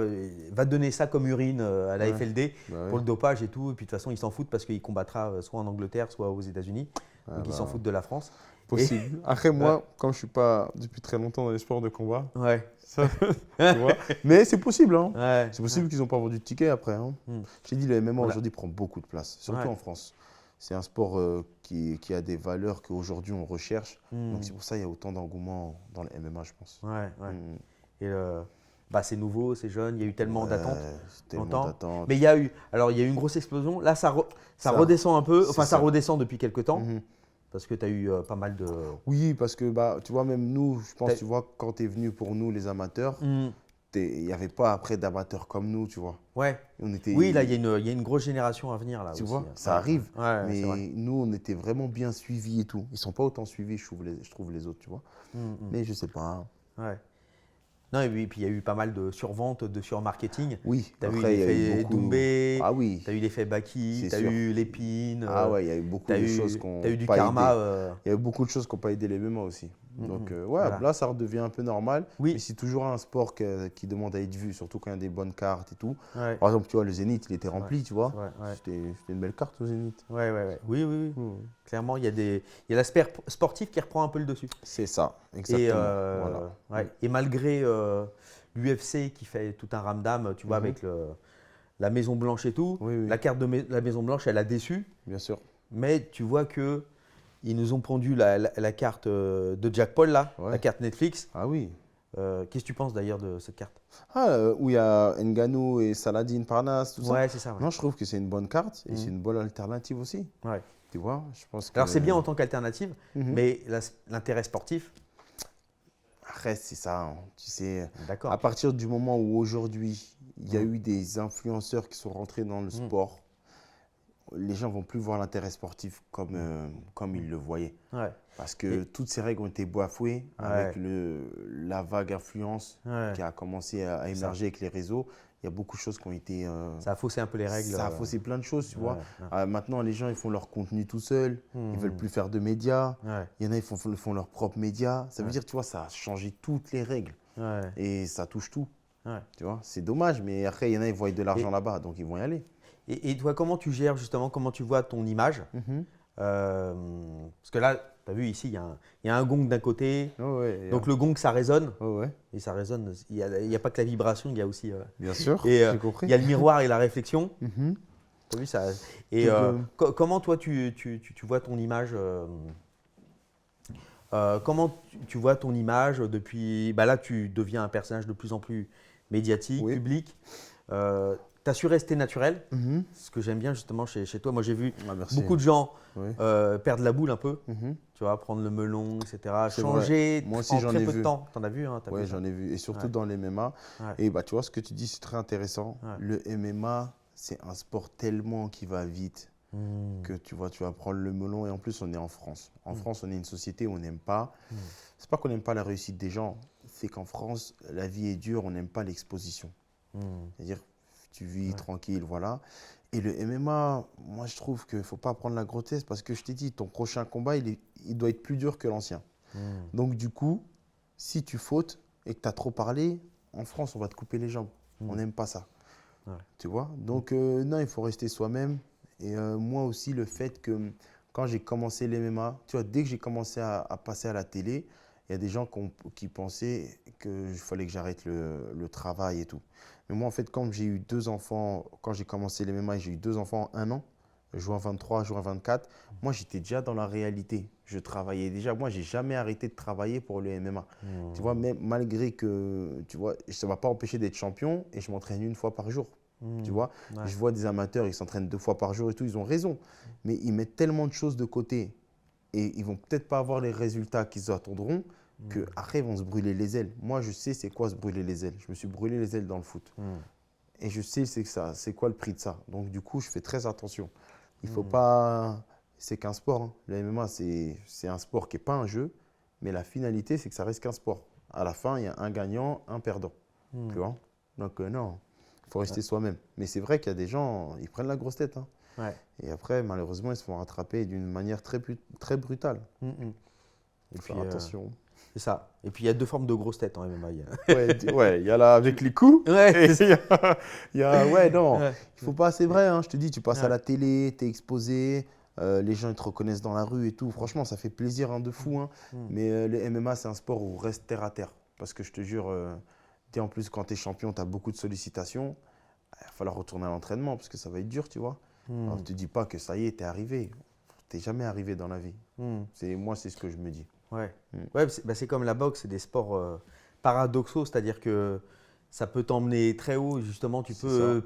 va te donner ça comme urine à la Ouais. FLD Bah ouais. pour le dopage et tout. Et puis de toute façon, ils s'en foutent parce qu'il combattra soit en Angleterre, soit aux États-Unis. Ah Donc ils bah, s'en foutent de la France. Possible. Après, moi, comme je suis pas depuis très longtemps dans les sports de combat, Ouais. ça, tu vois. Mais c'est possible, hein. Ouais. C'est possible qu'ils n'ont pas vendu de tickets après. Hein. Hmm. Je t'ai dit, le MMA Voilà. aujourd'hui prend beaucoup de place, surtout Ouais. en France. C'est un sport qui a des valeurs qu'aujourd'hui on recherche. Hmm. Donc c'est pour ça qu'il y a autant d'engouement dans le MMA, je pense. Ouais. Hmm. Et c'est nouveau, c'est jeune, il y a eu tellement d'attentes. C'est tellement longtemps. d'attentes. Mais il y a eu une grosse explosion. Là, ça Ça- redescend un peu. Enfin, c'est ça ça. redescend depuis quelques temps Mhm. parce que tu as eu pas mal de. Oui, parce que tu vois, même nous, je pense, T'as- tu vois, quand tu es venu pour nous, les amateurs, Hmm. il n'y avait pas après d'amateurs comme nous, tu vois. Ouais. On était, Oui, là, il y a une grosse génération à venir là tu aussi. vois, ça arrive. Ouais, c'est vrai. Mais nous, on était vraiment bien suivis et tout. Ils ne sont pas autant suivis, je trouve, les autres, tu vois. Mais je sais pas. Ouais. Non, et puis il y a eu pas mal de survente, de surmarketing. Oui, Tu as eu après, il y a eu l'effet beaucoup... Doumbé, Ah oui. tu as eu l'effet Baki, C'est tu as sûr. eu l'épine. Ah ouais, il y a eu beaucoup tu as de eu, choses qu'on t'as eu du pas karma. aidé. Il y a eu beaucoup de choses qui n'ont pas aidé les MMA aussi. Donc Voilà. là, ça redevient un peu normal. Oui. Mais c'est toujours un sport qui demande à être vu, surtout quand il y a des bonnes cartes et tout. Ouais. Par exemple, tu vois, le Zénith, il était rempli, tu vois. Ouais, ouais. C'était une belle carte au Zénith. Ouais. Oui. Clairement, il y a l'aspect sportif qui reprend un peu le dessus. C'est ça, exactement. Et, Voilà. ouais. Et malgré l'UFC qui fait tout un ramdam, tu vois, avec la Maison Blanche et tout, Oui, oui. la carte de la Maison Blanche, elle a déçu. Bien sûr. Mais tu vois que ils nous ont pondu la carte de Jack Paul, là, Ouais. la carte Netflix. Ah oui. Qu'est-ce que tu penses d'ailleurs de cette carte? Où il y a Ngannou et Saladin Parnasse, tout ça. Ouais, c'est ça. Ouais. Non, je trouve que c'est une bonne carte et c'est une bonne alternative aussi. Ouais. Tu vois, je pense que... Alors c'est bien en tant qu'alternative, Mhm. mais l'intérêt sportif, Reste, c'est ça. Hein. Tu sais, d'accord. à partir du moment où aujourd'hui, il y a eu des influenceurs qui sont rentrés dans le sport, les gens vont plus voir l'intérêt sportif comme ils le voyaient. Ouais. Parce que toutes ces règles ont été bafouées avec la vague influence Ouais. qui a commencé à émerger avec les réseaux. Il y a beaucoup de choses qui ont été... Ça a faussé un peu les règles. ça a faussé plein de choses, tu vois. Ouais. Maintenant, les gens, ils font leur contenu tout seuls. Ils veulent plus faire de médias. Ouais. Il y en a, ils font leurs propres médias. Ça veut dire, tu vois, ça a changé toutes les règles. Ouais. Et ça touche tout. Ouais. Tu vois, c'est dommage, mais après, il y en a, ils voient de l'argent là-bas, donc ils vont y aller. Et toi, comment tu gères justement, comment tu vois ton image Parce que là, tu as vu ici, il y a un gong d'un côté. Donc le gong, ça résonne. Et ça résonne. Il n'y a pas que la vibration, il y a aussi. Bien sûr, et j'ai compris. Il y a le miroir et la réflexion. Tu as vu ça. Et comment toi, tu vois ton image comment tu vois ton image depuis… Là, tu deviens un personnage de plus en plus médiatique, public. Tu as su rester naturel, ce que j'aime bien justement chez toi. Moi, j'ai vu beaucoup de gens perdre la boule un peu, tu vois, prendre le melon, etc. Changer moi aussi, en j'en très ai peu vu. de temps. Tu en as vu Oui, j'en ai vu. Et surtout dans les MMA. Et tu vois, ce que tu dis, c'est très intéressant. Le MMA, c'est un sport tellement qui va vite. Que tu vois, tu vas prendre le melon et en plus on est en France. En France, on est une société où on n'aime pas. C'est pas qu'on n'aime pas la réussite des gens, c'est qu'en France, la vie est dure, on n'aime pas l'exposition. C'est-à-dire, tu vis tranquille, voilà. Et le MMA, moi je trouve qu'il ne faut pas prendre la grossesse parce que je t'ai dit, ton prochain combat, il doit être plus dur que l'ancien. Donc du coup, si tu fautes et que tu as trop parlé, en France, on va te couper les jambes. On n'aime pas ça. Tu vois. Donc non, il faut rester soi-même. Et moi aussi, le fait que quand j'ai commencé les MMA, tu vois, dès que j'ai commencé à passer à la télé, il y a des gens qui pensaient qu'il fallait que j'arrête le travail et tout. Mais moi, en fait, quand j'ai eu 2 enfants, quand j'ai commencé les MMA, j'ai eu 2 enfants en 1 an, juin 23, juin 24, moi, j'étais déjà dans la réalité. Je travaillais déjà. Moi, je n'ai jamais arrêté de travailler pour le MMA. Tu vois, même malgré que, tu vois, ça ne m'a pas empêché d'être champion et je m'entraîne 1 fois par jour. Tu vois, je vois des amateurs, ils s'entraînent 2 fois par jour et tout, ils ont raison. Mais ils mettent tellement de choses de côté et ils vont peut-être pas avoir les résultats qu'ils attendront qu'après, ils vont se brûler les ailes. Moi, je sais c'est quoi se brûler les ailes. Je me suis brûlé les ailes dans le foot. Et je sais c'est quoi le prix de ça. Donc, du coup, je fais très attention. Il faut pas… C'est qu'un sport. Hein. Le MMA, c'est un sport qui n'est pas un jeu, mais la finalité, c'est que ça reste qu'un sport. À la fin, il y a un gagnant, un perdant. Tu vois. Donc, non. Il faut rester soi-même. Mais c'est vrai qu'il y a des gens, ils prennent la grosse tête. Hein. Et après, malheureusement, ils se font rattraper d'une manière très brutale. Il faut faire attention. C'est ça. Et puis, il y a 2 formes de grosses têtes en MMA. Il y a là avec les coups. Il y a non. Il faut pas, c'est vrai. Hein, je te dis, tu passes à la télé, tu es exposé. Les gens ils te reconnaissent dans la rue et tout. Franchement, ça fait plaisir de fou. Hein. Mais le MMA, c'est un sport où on reste terre à terre. Parce que je te jure… en plus, quand tu es champion, tu as beaucoup de sollicitations. Il va falloir retourner à l'entraînement parce que ça va être dur, tu vois. Alors, ne te dis pas que ça y est, tu es arrivé. Tu n'es jamais arrivé dans la vie. Moi, c'est ce que je me dis. C'est comme la boxe, c'est des sports paradoxaux, c'est-à-dire que ça peut t'emmener très haut. Justement, tu peux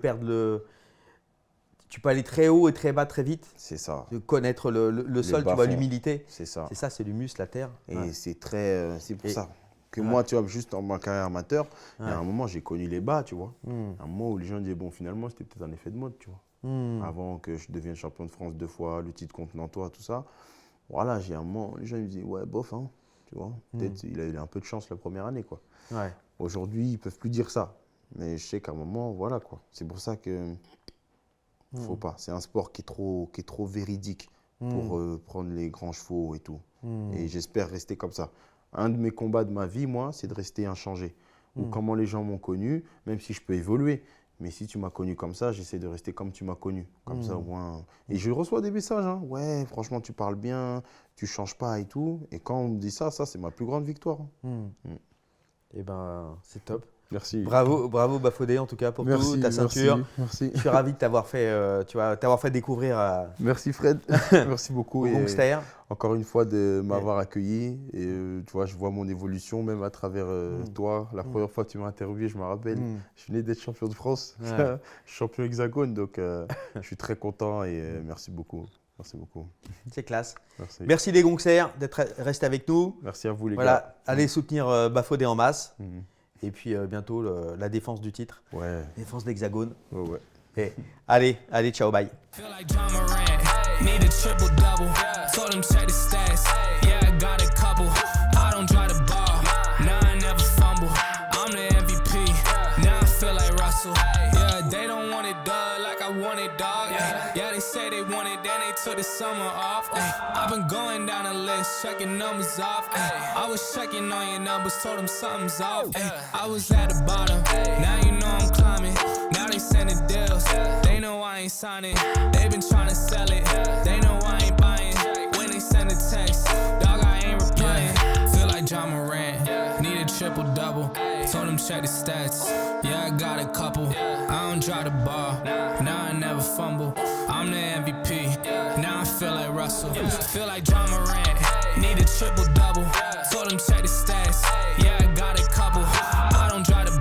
tu peux aller très haut et très bas très vite. C'est ça. Connaître le sol, tu vois, l'humilité. C'est ça. C'est ça, c'est du muscle, la terre. Et c'est pour ça. Que moi, tu vois, juste en ma carrière amateur, il y a un moment, j'ai connu les bas, tu vois. Un moment où les gens disaient, bon, finalement, c'était peut-être un effet de mode, tu vois. Avant que je devienne champion de France 2 fois, le titre contre Nantois, tout ça. Voilà, j'ai un moment, les gens me disaient, ouais, bof, hein, tu vois. Peut-être il a eu un peu de chance la première année, quoi. Aujourd'hui, ils ne peuvent plus dire ça. Mais je sais qu'à un moment, voilà, quoi. C'est pour ça que faut pas. C'est un sport qui est trop véridique pour prendre les grands chevaux et tout. Et j'espère rester comme ça. Un de mes combats de ma vie, moi, c'est de rester inchangé. Ou comment les gens m'ont connu, même si je peux évoluer. Mais si tu m'as connu comme ça, j'essaie de rester comme tu m'as connu. Comme ça, au moins. Et je reçois des messages. Hein. Ouais, franchement, tu parles bien, tu ne changes pas et tout. Et quand on me dit ça, c'est ma plus grande victoire. Eh ben, c'est top. Merci. Bravo Bafodé en tout cas pour tout, ta ceinture. Merci. Je suis ravi de t'avoir fait, découvrir merci Fred. Merci beaucoup. Au Gongster. Encore une fois de m'avoir accueilli. Et tu vois, je vois mon évolution même à travers toi. La première fois que tu m'as interviewé, je me rappelle, je venais d'être champion de France, champion hexagone. Donc je suis très content et merci beaucoup. Merci beaucoup. C'est classe. Merci les Gongsters d'être restés avec nous. Merci à vous les gars. Allez soutenir Bafodé en masse. Et puis bientôt la défense du titre. Défense d'Hexagone. Et allez, ciao, bye. Feel like John Morant, need a triple double. Told him check the stats, yeah I got a couple. I don't drive the ball, nah I never fumble. I'm the MVP, now I feel like Russell. Yeah, they don't want it done like I want it, dog. Yeah, they say they want it, then they took the summer off. I've been going down the list, checking numbers off. I was checking on your numbers, told them something's off. I was at the bottom, now you know I'm climbing. Now they sending deals, they know I ain't signing. They been trying to sell it, they know I ain't buying. a triple double. Told him check the stats. Yeah, I got a couple. I don't drive the ball. Now I never fumble. I'm the MVP. Now I feel like Russell. Feel like John Morant. Need a triple double. Told him check the stats. Yeah, I got a couple. I don't drive the